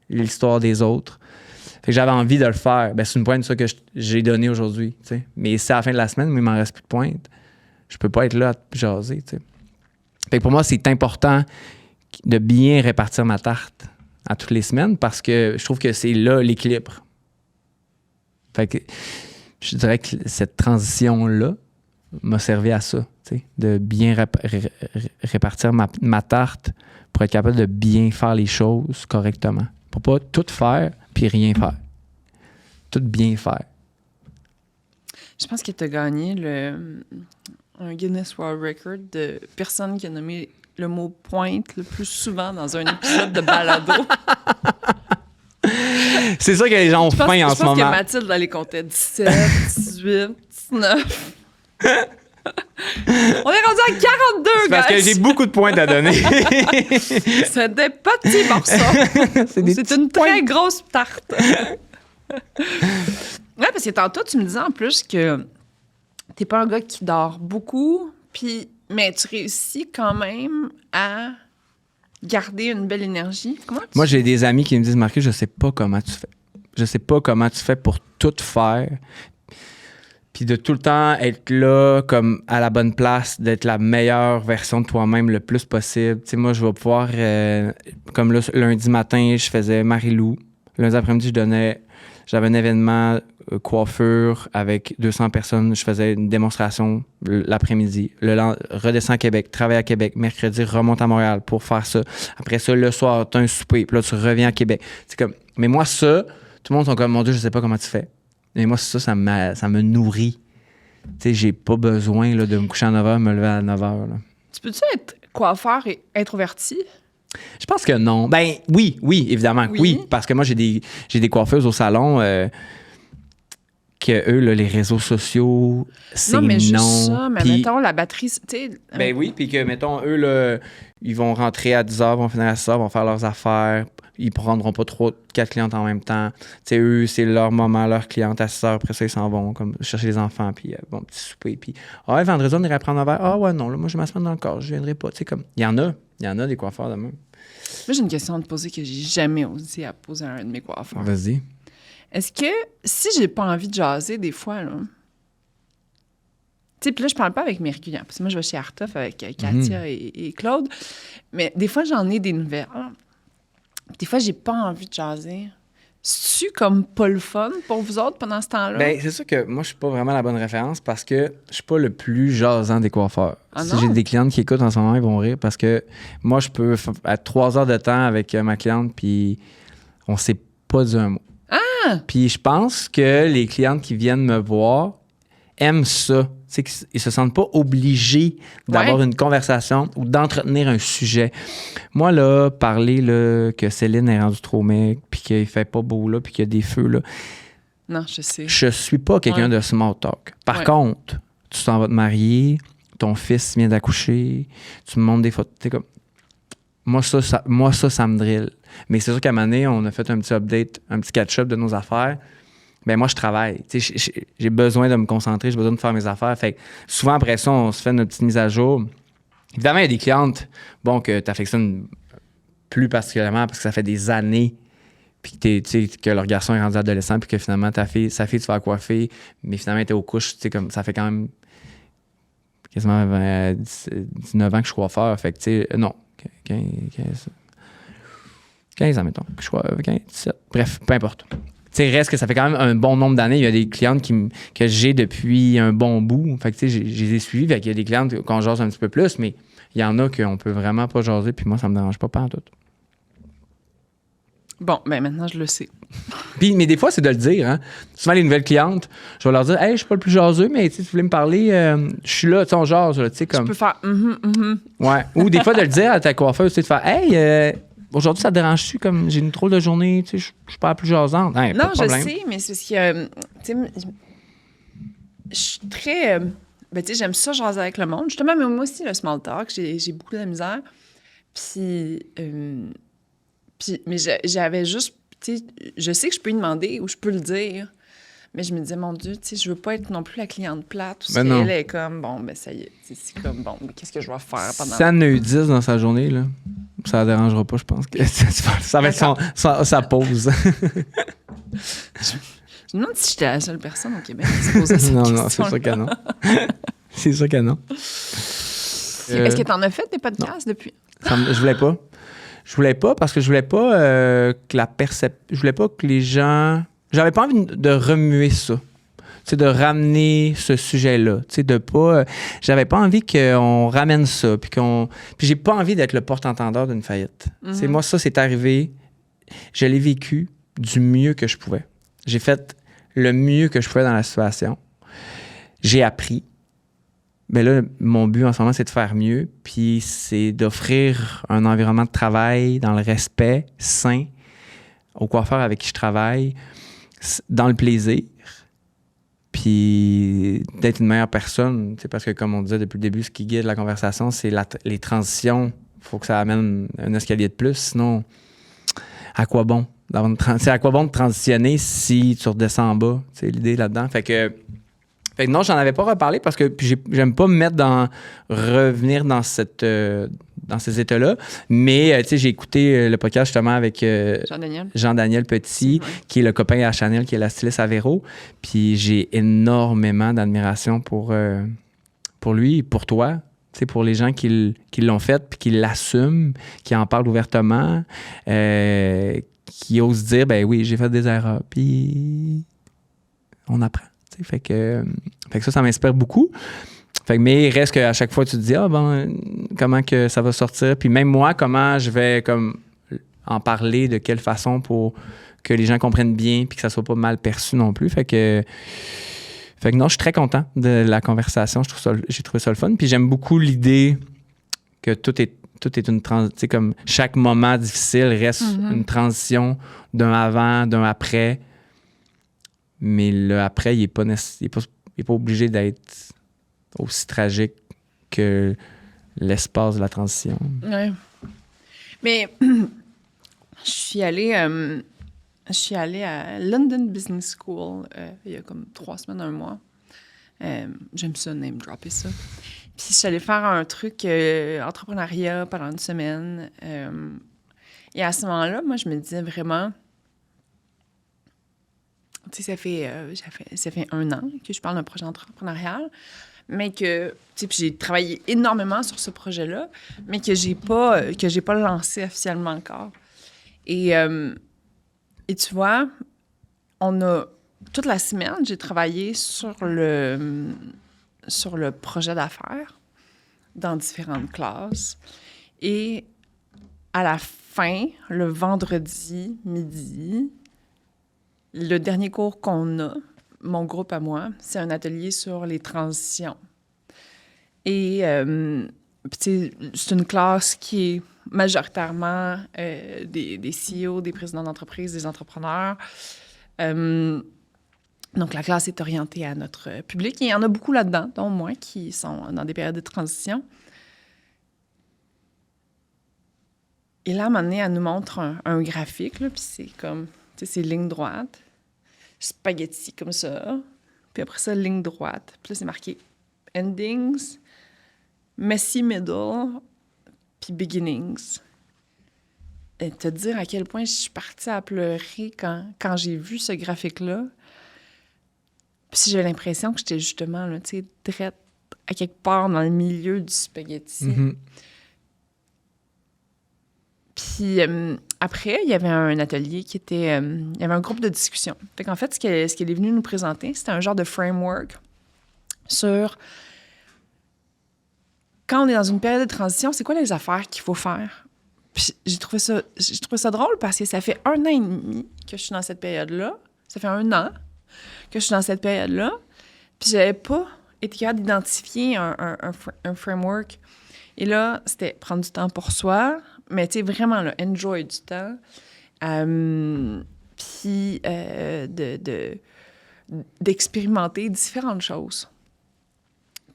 l'histoire des autres. Fait que j'avais envie de le faire. C'est une pointe ça que j'ai donnée aujourd'hui. T'sais. Mais c'est à la fin de la semaine, mais il m'en reste plus de pointe. Je peux pas être là à te jaser. T'sais. Fait que pour moi, c'est important de bien répartir ma tarte à toutes les semaines parce que je trouve que c'est là l'équilibre. Fait que je dirais que cette transition-là m'a servi à ça, de bien répartir ma tarte pour être capable de bien faire les choses correctement. Pour pas tout faire puis rien faire. Tout bien faire. Je pense que tu as gagné un Guinness World Record de personne qui a nommé le mot pointe le plus souvent dans un épisode de balado. C'est ça que les gens ont faim en ce moment. Je pense que Mathilde, elle les comptait 17, 18, 19. On est rendu à 42, c'est parce que j'ai beaucoup de pointes à donner. C'est des petits morceaux. C'est une très grosse tarte. Ouais, parce que tantôt, tu me disais en plus que t'es pas un gars qui dort beaucoup, mais tu réussis quand même à garder une belle énergie. Moi, j'ai des amis qui me disent, Marcus, je sais pas comment tu fais. Je sais pas comment tu fais pour tout faire. Puis de tout le temps être là, comme à la bonne place, d'être la meilleure version de toi-même le plus possible. Tu sais, moi, je vais pouvoir... comme là, lundi matin, je faisais Marie-Lou. Lundi après-midi, j'avais un événement coiffure avec 200 personnes. Je faisais une démonstration l'après-midi. Redescends à Québec, travaille à Québec. Mercredi, remonte à Montréal pour faire ça. Après ça, le soir, t'as un souper. Puis là, tu reviens à Québec. C'est comme... Mais moi, ça, tout le monde sont comme, mon Dieu, je sais pas comment tu fais. Mais moi, ça me nourrit. Tu sais, j'ai pas besoin là, de me coucher à 9h, me lever à 9h. Là. Tu peux-tu être coiffeur et introverti? Je pense que non. Ben oui, évidemment. Oui, parce que moi, j'ai des coiffeuses au salon que eux, là, les réseaux sociaux, c'est non. Non, mais juste ça. Mais mettons, la batterie, tu sais... Ben oui, puis que, mettons, eux, là, ils vont rentrer à 10h, vont finir à 6h, vont faire leurs affaires. Ils prendront pas 4 clientes en même temps. Tu sais, eux, c'est leur moment, leur cliente à 6h. Après ça, ils s'en vont comme chercher les enfants, puis bon, petit souper. Puis, vendredi, on irait prendre un verre. Ouais, non, là, moi, j'ai ma semaine dans le corps, je viendrai pas. Tu sais, comme, il y en a des coiffeurs de même. Moi, j'ai une question à te poser que j'ai jamais osé à poser à un de mes coiffeurs. Vas-y. Est-ce que, si j'ai pas envie de jaser des fois, là... Tu sais, puis là, je parle pas avec mes réguliers, parce que moi, je vais chez Artoff avec Katia et Claude. Mais des fois, j'en ai des nouvelles. Des fois, j'ai pas envie de jaser. C'est-tu comme pas le fun pour vous autres pendant ce temps-là? Ben, c'est sûr que moi, je suis pas vraiment la bonne référence parce que je suis pas le plus jasant des coiffeurs. Si j'ai des clientes qui écoutent en ce moment, ils vont rire parce que moi, je peux être 3 heures de temps avec ma cliente puis on s'est pas dit un mot. Puis je pense que les clientes qui viennent me voir aiment ça. C'est qu'ils se sentent pas obligés d'avoir une conversation ou d'entretenir un sujet. Moi, là, parler là, que Céline est rendue trop mec, puis qu'il fait pas beau, là, puis qu'il y a des feux, là, Non, je sais. Je suis pas quelqu'un de small talk. Par contre, tu t'en vas te marier, ton fils vient d'accoucher, tu me montres des photos, t'es comme... Moi, ça me drille. Mais c'est sûr qu'à un moment donné, on a fait un petit update, un petit catch-up de nos affaires. Ben moi, je travaille. J'ai besoin de me concentrer, j'ai besoin de faire mes affaires. Fait que souvent, après ça, on se fait notre petite mise à jour. Évidemment, il y a des clientes que tu affectionnes plus particulièrement parce que ça fait des années puis que leur garçon est rendu adolescent puis que finalement, sa fille, tu vas la coiffer, mais finalement, elle était aux couches. Comme, ça fait quand même quasiment 19 ans que je suis coiffeur. Fait que, non, 15 ans, mettons. Que je crois, 15, 17. Bref, peu importe. Reste que ça fait quand même un bon nombre d'années. Il y a des clientes que j'ai depuis un bon bout. Fait que, je les ai suivies. Il y a des clientes qu'on jase un petit peu plus, mais il y en a qu'on peut vraiment pas jaser. Puis moi, ça me dérange pas en tout. Bon, ben maintenant, je le sais. Mais des fois, c'est de le dire. Hein? Souvent, les nouvelles clientes, je vais leur dire « Hey, je suis pas le plus jaseux, mais tu voulais me parler, je suis là, on jase. » Comme... Tu peux faire « Ouais. Ou des fois, de le dire à ta coiffeuse, de faire « Hey, aujourd'hui, ça te dérange-tu? Comme j'ai une drôle de journée, je suis pas la plus jasante. » Non, je sais, mais c'est parce que, je suis très... j'aime ça jaser avec le monde. Justement, mais moi aussi, le small talk, j'ai beaucoup de misère. Mais j'avais juste... Je sais que je peux lui demander ou je peux le dire, mais je me disais, mon Dieu, je veux pas être non plus la cliente plate. Parce qu'elle est comme, bon, ben ça y est. C'est comme, bon, mais qu'est-ce que je vais faire pendant... Si elle en a eu 10 dans sa journée, là, ça la dérangera pas, je pense. Que ça va être sa pause. Je me demande si j'étais la seule personne au Québec qui se posait cette question. Non, c'est sûr que non. C'est sûr que non. Est-ce que tu en as fait des podcasts depuis? Je voulais pas. Je voulais pas parce que je voulais pas je voulais pas que les gens... J'avais pas envie de remuer ça. De ramener ce sujet-là. De pas... j'avais pas envie qu'on ramène ça. Puis j'ai pas envie d'être le porte-entendeur d'une faillite. Mm-hmm. Moi, ça, c'est arrivé. Je l'ai vécu du mieux que je pouvais. J'ai fait le mieux que je pouvais dans la situation. J'ai appris. Mais là, mon but en ce moment, c'est de faire mieux. Puis c'est d'offrir un environnement de travail dans le respect sain aux coiffeurs avec qui je travaille, dans le plaisir. Puis d'être une meilleure personne. Parce que comme on disait depuis le début, ce qui guide la conversation, c'est les transitions. Il faut que ça amène un escalier de plus. Sinon, à quoi bon? C'est à quoi bon de transitionner si tu redescends en bas? C'est l'idée là-dedans. Fait que non, j'en avais pas reparlé parce que j'aime pas me mettre revenir dans ces états-là. Mais, j'ai écouté le podcast justement avec Jean-Daniel Petit, qui est le copain à Chanel, qui est la styliste à Véro. Puis j'ai énormément d'admiration pour lui et pour toi. Pour les gens qui l'ont fait puis qui l'assument, qui en parlent ouvertement, qui osent dire, ben oui, j'ai fait des erreurs. Puis on apprend. Fait que ça m'inspire beaucoup. Mais il reste qu'à chaque fois, tu te dis, comment que ça va sortir? Puis même moi, comment je vais en parler, de quelle façon pour que les gens comprennent bien puis que ça soit pas mal perçu non plus. Fait que non, je suis très content de la conversation. J'ai trouvé ça le fun. Puis j'aime beaucoup l'idée que tout est une transition. Comme chaque moment difficile reste une transition d'un avant, d'un après. Mais le après, il n'est pas obligé d'être aussi tragique que l'espace de la transition. Oui. Mais je suis allée à London Business School il y a comme 3 semaines, 1 mois. J'aime ça, name dropper ça. Puis je suis allée faire un truc entrepreneuriat pendant 1 semaine. Et à ce moment-là, moi, je me disais vraiment... Tu sais, ça fait 1 an que je parle d'un projet entrepreneurial, mais que, tu sais, puis j'ai travaillé énormément sur ce projet-là, mais que j'ai pas lancé officiellement encore. Et tu vois, toute la semaine, j'ai travaillé sur le projet d'affaires dans différentes classes. Et à la fin, le vendredi midi, le dernier cours qu'on a, mon groupe à moi, c'est un atelier sur les transitions. Et c'est une classe qui est majoritairement des CEO, des présidents d'entreprise, des entrepreneurs. Donc, la classe est orientée à notre public. Et il y en a beaucoup là-dedans, dont moi, qui sont dans des périodes de transition. Et là, à un moment donné, elle nous montre un graphique, là, puis c'est comme, tu sais, c'est ligne droite, spaghetti comme ça, puis après ça, ligne droite. Puis là, c'est marqué endings, messy middle, puis beginnings. Et te dire à quel point je suis partie à pleurer quand j'ai vu ce graphique-là. Puis j'ai l'impression que j'étais justement, là, tu sais, drette à quelque part dans le milieu du spaghetti. Mm-hmm. Puis après, il y avait un atelier qui était... il y avait un groupe de discussion. Fait qu'en fait, ce qu'elle est venue nous présenter, c'était un genre de framework sur... Quand on est dans une période de transition, c'est quoi les affaires qu'il faut faire? Puis j'ai trouvé ça drôle parce que ça fait 1 an et demi que je suis dans cette période-là. Ça fait 1 an que je suis dans cette période-là. Puis j'avais pas été capable d'identifier un framework. Et là, c'était prendre du temps pour soi, mais tu sais, vraiment, là, enjoy du temps. Puis d'expérimenter différentes choses.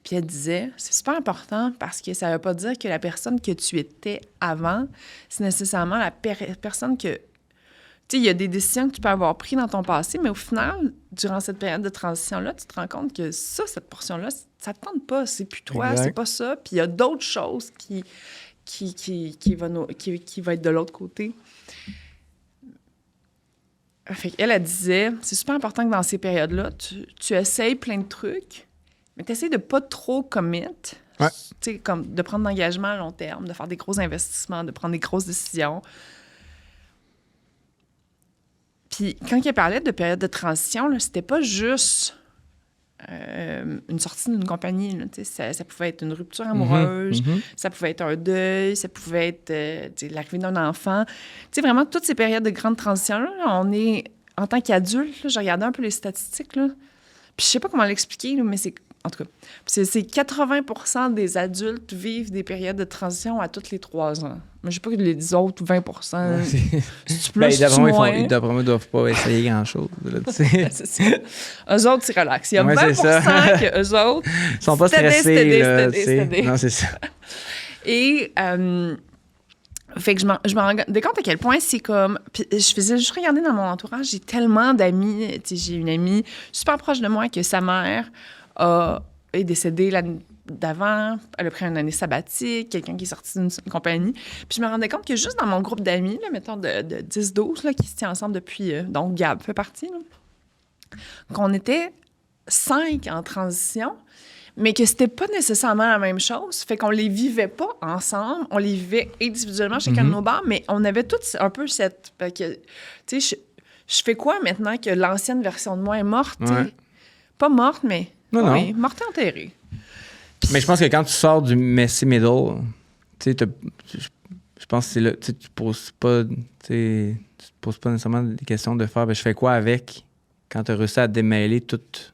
Puis elle disait, c'est super important parce que ça ne veut pas dire que la personne que tu étais avant, c'est nécessairement la personne que... Tu sais, il y a des décisions que tu peux avoir prises dans ton passé, mais au final, durant cette période de transition-là, tu te rends compte que cette portion-là, ça ne te tente pas, c'est plus toi, exact. C'est pas ça. Puis il y a d'autres choses qui va être de l'autre côté. Fait qu'elle, elle disait, c'est super important que dans ces périodes-là, tu essayes plein de trucs, mais tu essaies de pas trop commit. Ouais. Tu sais, comme de prendre d'engagement à long terme, de faire des gros investissements, de prendre des grosses décisions. Puis quand elle parlait de période de transition, là, c'était pas juste une sortie d'une compagnie. Là, ça pouvait être une rupture amoureuse, ça pouvait être un deuil, ça pouvait être l'arrivée d'un enfant. Tu sais, vraiment, toutes ces périodes de grande transition, là, on est, en tant qu'adulte, là, je regardais un peu les statistiques, là, puis je sais pas comment l'expliquer, là, mais c'est... En tout cas, c'est 80% des adultes vivent des périodes de transition à tous les 3 ans. Mais je sais pas que les autres 20%, c'est plus moins. D'après moi, ils doivent pas essayer grand-chose. Là, c'est ça. Eux autres, c'est relax. Il y a 20% que eux autres... Ils sont pas stressés. Non, c'est ça. Et... fait que je me rendais compte à quel point c'est comme... Puis je faisais juste regarder dans mon entourage, j'ai tellement d'amis. Tu sais, j'ai une amie super proche de moi que sa mère est décédée l'année d'avant. Elle a pris une année sabbatique, quelqu'un qui est sorti d'une compagnie. Puis je me rendais compte que juste dans mon groupe d'amis, là, mettons de 10-12, là, qui se tient ensemble depuis... donc Gab fait partie, là, qu'on était 5 en transition, mais que c'était pas nécessairement la même chose. Fait qu'on les vivait pas ensemble, on les vivait individuellement chacun de nos bars, mais on avait tous un peu cette... Fait que, tu sais, je fais quoi maintenant que l'ancienne version de moi est morte? Ouais. Pas morte, mais... Non. Morte et enterrée. Mais je pense que quand tu sors du messy middle, tu sais, je pense que c'est là, tu te poses pas nécessairement des questions de faire, je fais quoi avec quand tu as réussi à démêler toutes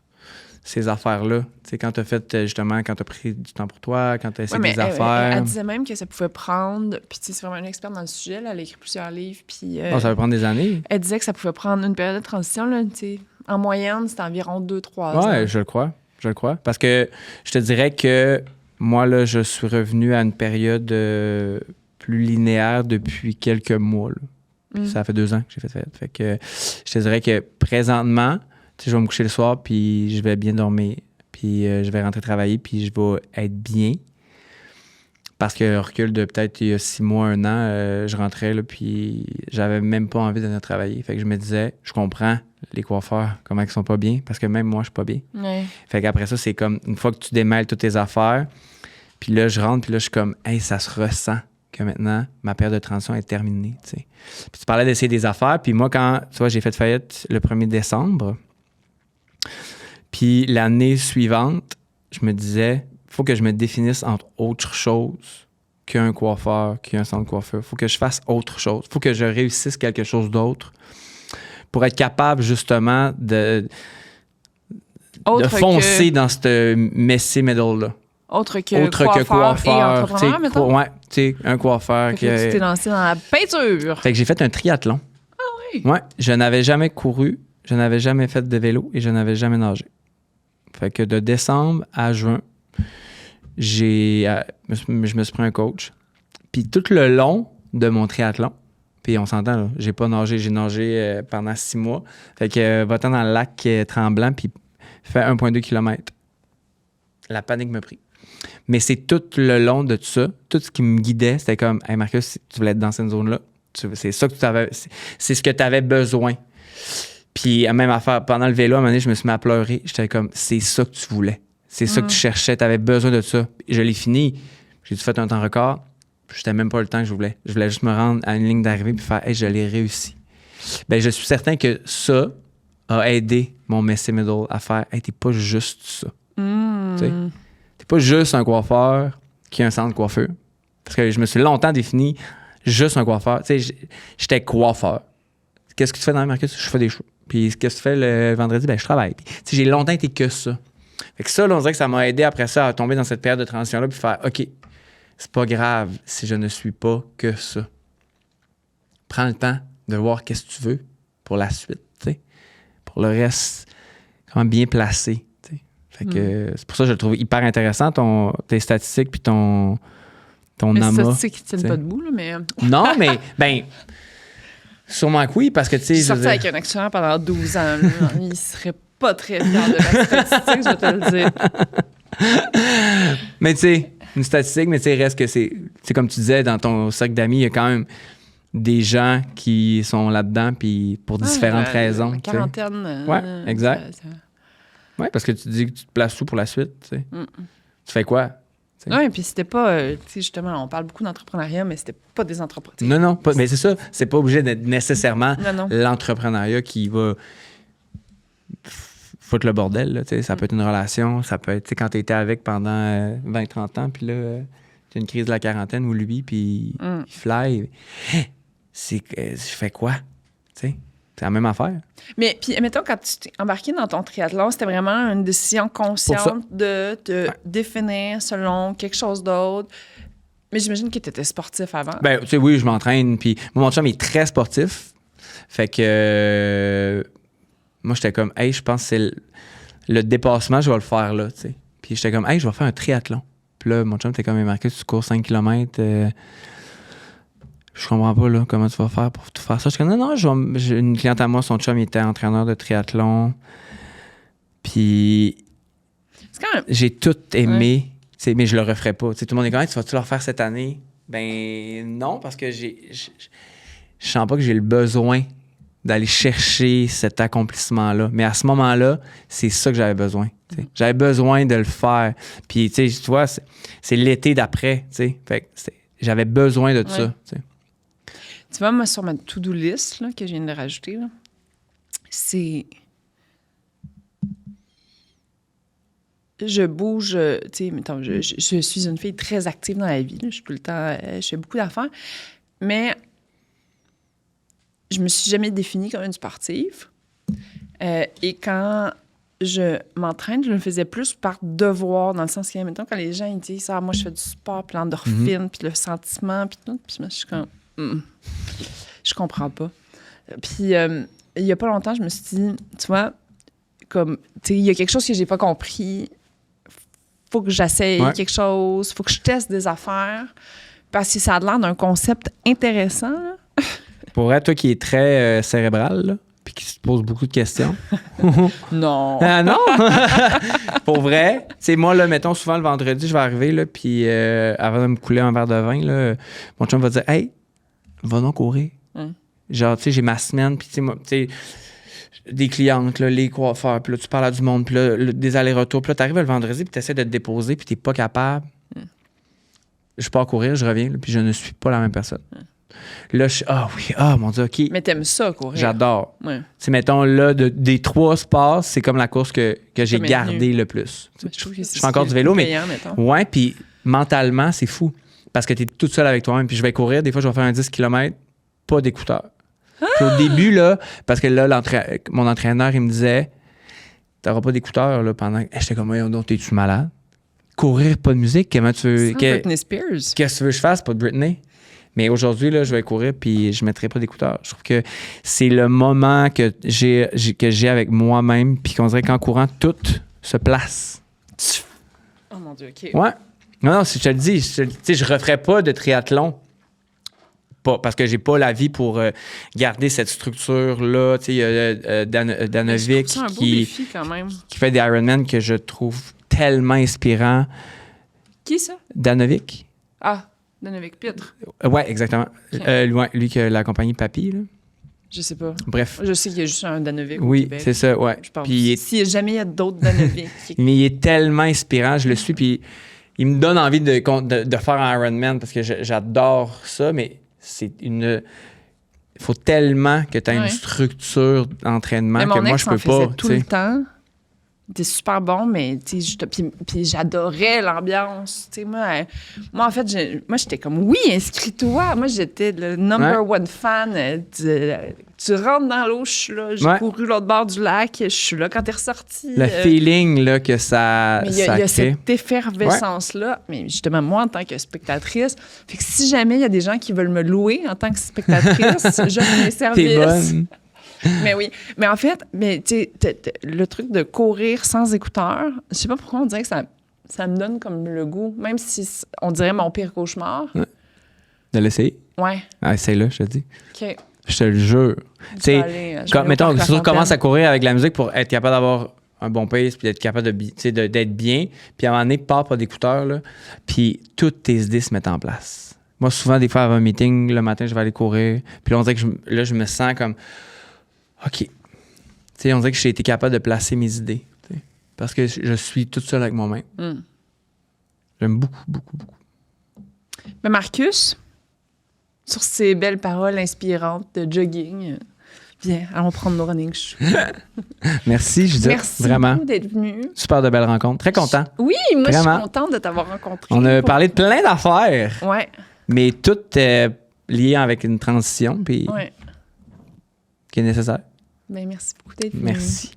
ces affaires-là. Tu sais, quand tu as fait, justement, quand tu as pris du temps pour toi, quand tu as essayé des affaires. Elle disait même que ça pouvait prendre, puis tu sais, c'est vraiment une experte dans le sujet, là, elle a écrit plusieurs livres, puis... ça va prendre des années. Elle disait que ça pouvait prendre une période de transition, là, tu sais. En moyenne, c'était environ 2-3 ans. Ouais, je le crois. Parce que je te dirais que moi, là, je suis revenu à une période plus linéaire depuis quelques mois. Là. Ça fait 2 ans que j'ai fait ça. Fait que je te dirais que présentement, tu sais, je vais me coucher le soir, puis je vais bien dormir. Puis je vais rentrer travailler, puis je vais être bien. Parce que recul de peut-être il y a 6 mois, 1 an, je rentrais, là, puis j'avais même pas envie de venir travailler. Fait que je me disais, je comprends les coiffeurs, comment ils sont pas bien, parce que même moi, je suis pas bien. Ouais. Fait qu'après ça, c'est comme, une fois que tu démêles toutes tes affaires, puis là, je rentre, puis là, je suis comme, hey, ça se ressent que maintenant, ma période de transition est terminée, tu sais. Puis tu parlais d'essayer des affaires, puis moi, quand, tu vois, j'ai fait faillite le 1er décembre, puis l'année suivante, je me disais, faut que je me définisse entre autre chose qu'un coiffeur, qu'un centre de coiffeur. Faut que je fasse autre chose. Faut que je réussisse quelque chose d'autre pour être capable, justement, de foncer dans ce messy middle-là. Autre que coiffeur et entrepreneur, mettons? Ouais, tu sais, un coiffeur. Fait que tu t'es lancé dans la peinture. Fait que j'ai fait un triathlon. Ah oui? Ouais, je n'avais jamais couru je n'avais jamais fait de vélo et je n'avais jamais nagé. Fait que de décembre à juin, je me suis pris un coach. Puis tout le long de mon triathlon, puis on s'entend, là, j'ai pas nagé, j'ai nagé pendant 6 mois. Fait que va-t'en dans le lac Tremblant, puis fais 1,2 km. La panique me prit. Mais c'est tout le long de tout ça, tout ce qui me guidait, c'était comme, hey Marcus, tu voulais être dans cette zone-là, c'est ça que tu avais, c'est ce que tu avais besoin. Puis, même affaire, pendant le vélo, à un moment donné, je me suis mis à pleurer. J'étais comme, c'est ça que tu voulais. C'est ça que tu cherchais. Tu avais besoin de ça. Je l'ai fini. J'ai fait un temps record. J'étais même pas le temps que je voulais. Je voulais juste me rendre à une ligne d'arrivée puis faire, hey, je l'ai réussi. Bien, je suis certain que ça a aidé mon Messy Middle à faire, hey, t'es pas juste ça. T'es pas juste un coiffeur qui a un centre de coiffeur. Parce que je me suis longtemps défini juste un coiffeur. Tu sais, j'étais coiffeur. Qu'est-ce que tu fais dans le Marcus? Je fais des shows. Puis qu'est-ce que tu fais le vendredi? Ben, je travaille. Puis, j'ai longtemps été que ça. Fait que ça, là, on dirait que ça m'a aidé après ça à tomber dans cette période de transition-là puis faire, OK, c'est pas grave si je ne suis pas que ça. Prends le temps de voir qu'est-ce que tu veux pour la suite, tu sais. Pour le reste, comment bien placer, tu sais. Fait que c'est pour ça que je le trouve hyper intéressant, tes statistiques puis ton mais amas. Les statistiques qui tiennent pas debout, là, mais... Non, mais, ben... Sûrement que oui, parce que, tu sais... Je suis sortie avec un actionnaire pendant 12 ans. Là. Il serait pas très fier de la statistique, je vais te le dire. Mais tu sais, une statistique, mais tu sais, reste que c'est comme tu disais, dans ton cercle d'amis, il y a quand même des gens qui sont là-dedans, puis pour différentes raisons. La quarantaine. Ouais, exact. Oui, parce que tu dis que tu te places où pour la suite, tu sais. Tu fais quoi? Oui, puis c'était pas, tu sais, justement, on parle beaucoup d'entrepreneuriat, mais c'était pas des entrepreneurs. Non, mais c'est ça, c'est pas obligé d'être nécessairement non. l'entrepreneuriat qui va foutre le bordel, là, tu sais. Ça peut être une relation, ça peut être, tu sais, quand t'étais avec pendant 20-30 ans, puis là, t'as une crise de la quarantaine ou lui, puis il fly. Je fais quoi? Tu sais, c'est la même affaire. Mais puis, mettons, quand tu t'es embarqué dans ton triathlon, c'était vraiment une décision consciente de te définir selon quelque chose d'autre. Mais j'imagine que tu étais sportif avant. Ben, tu sais, oui, je m'entraîne. Puis mon chum est très sportif. Fait que moi, j'étais comme, hey, je pense que c'est le dépassement, je vais le faire là, tu sais. Puis j'étais comme, hey, je vais faire un triathlon. Puis là, mon chum était comme, Marcus, tu cours 5 km. Je comprends pas, là, comment tu vas faire pour tout faire ça. Je suis comme, non, j'ai une cliente à moi, son chum, il était entraîneur de triathlon. Puis c'est quand même... j'ai tout aimé, mais je le referais pas. T'sais, tout le monde est comme, tu vas-tu le refaire cette année? Ben non, parce que je sens pas que j'ai le besoin d'aller chercher cet accomplissement-là. Mais à ce moment-là, c'est ça que j'avais besoin. T'sais. J'avais besoin de le faire. Puis, tu vois, c'est l'été d'après. Fait que j'avais besoin de ça. T'sais. Tu vois, moi, sur ma to-do list là, que je viens de rajouter, là, c'est... Je bouge, tu sais, mettons, je suis une fille très active dans la vie. Là, je suis tout le temps... je fais beaucoup d'affaires. Mais je me suis jamais définie comme une sportive. Et quand je m'entraîne, je le faisais plus par devoir, dans le sens que, mettons, quand les gens ils disent « Ah, moi, je fais du sport, puis l'endorphine, puis le sentiment, puis tout. » Puis moi, je suis comme... Je comprends pas. Puis, il y a pas longtemps, je me suis dit, tu vois, comme, tu sais, il y a quelque chose que j'ai pas compris. Faut que j'essaye quelque chose. Faut que je teste des affaires. Parce que ça a l'air d'un concept intéressant, là. Pour vrai, toi qui es très cérébral, là, puis qui se pose beaucoup de questions. Non. Ah non? Pour vrai, tu sais, moi, là, mettons, souvent le vendredi, je vais arriver, là, puis avant de me couler un verre de vin, là, mon chum va dire, hey, va donc courir. Genre, tu sais, j'ai ma semaine, puis tu sais, moi, tu sais, des clientes, là, les coiffeurs, puis là, tu parles à du monde, puis là, des allers-retours, puis là, t'arrives le vendredi, puis t'essaies de te déposer, puis t'es pas capable. Je pars courir, je reviens, là, puis je ne suis pas la même personne. Là, je suis, mon Dieu, OK. Mais t'aimes ça, courir? J'adore. Ouais. Tu sais, mettons, là, des 3 sports, c'est comme la course que j'ai gardée le plus. Je trouve que je fais encore du vélo, payant, mais... Ouais, puis mentalement, c'est fou. Parce que t'es toute seule avec toi-même. Puis je vais courir, des fois, je vais faire un 10 km, pas d'écouteurs. Puis au début, là, parce que là, mon entraîneur, il me disait, t'auras pas d'écouteurs, là, pendant... J'étais comme, donc, t'es-tu malade? Courir, pas de musique, comment tu veux... Britney Spears. Qu'est-ce que tu veux que je fasse, pas de Britney? Mais aujourd'hui, là, je vais courir puis je ne mettrai pas d'écouteurs. Je trouve que c'est le moment que j'ai avec moi-même puis qu'on dirait qu'en courant, tout se place. Oh mon Dieu, OK. Ouais. Non, si je te le dis, je ne referais pas de triathlon. Pas, parce que j'ai pas la vie pour garder cette structure-là. Tu sais, il y a Danovic C'est un beau défi quand même. qui fait des Ironman que je trouve tellement inspirant. Qui ça? Danovic? Ah, Danovic Pitre. Ouais, exactement. Ok. Lui qui a la compagnie Papy, là. Je sais pas. Bref. Je sais qu'il y a juste un Danovic au Oui, Québec. c'est ça, ouais. Je pense. Puis Si jamais il y a d'autres Danovic. mais il est tellement inspirant, je le suis, puis il me donne envie de faire un Ironman parce que j'adore ça, mais c'est une... Il faut tellement que tu aies Ouais. une structure d'entraînement Mais que mon moi, ex je peux en faisait pas. tout tu sais. le temps. Il était super bon, mais puis j'adorais l'ambiance. Tu sais, moi, en fait, moi, j'étais comme, oui, inscris-toi. Moi, j'étais le number one fan. Tu rentres dans l'eau, je suis là. J'ai Ouais. couru l'autre bord du lac, je suis là quand t'es ressorti. Le feeling là, que ça, Mais il y a crée. cette effervescence-là. Mais justement, moi, en tant que spectatrice, fait que si jamais il y a des gens qui veulent me louer en tant que spectatrice, j'offre mes T'es services. bonne. Mais oui. Mais en fait, le truc de courir sans écouteurs, je sais pas pourquoi on dirait que ça me donne comme le goût, même si on dirait mon pire cauchemar. De l'essayer. Ouais. Ah, essaye-le, je te dis. OK. Je te le jure. Tu sais, mettons, si tu commences à courir avec la musique pour être capable d'avoir un bon pace puis d'être capable d'être bien, puis à un moment donné, pars pas d'écouteurs, là, puis toutes tes idées se mettent en place. Moi, souvent, des fois, avant un meeting, le matin, je vais aller courir, puis là, on dirait que je me sens comme... OK. Tu sais, on dirait que j'ai été capable de placer mes idées. Tu sais, parce que je suis toute seule avec moi-même. Mm. J'aime beaucoup, beaucoup, beaucoup. Mais Marcus, sur ces belles paroles inspirantes de jogging, viens, allons prendre nos running shoes. Merci, je dis Merci vraiment. beaucoup d'être venu. Super de belles rencontres. Très content. Oui, moi, je Vraiment. suis contente de t'avoir rencontré. On a parlé de plein d'affaires, Ouais, mais toutes liées avec une transition puis ouais. qui est nécessaire. Ben, merci beaucoup d'être venu. Merci.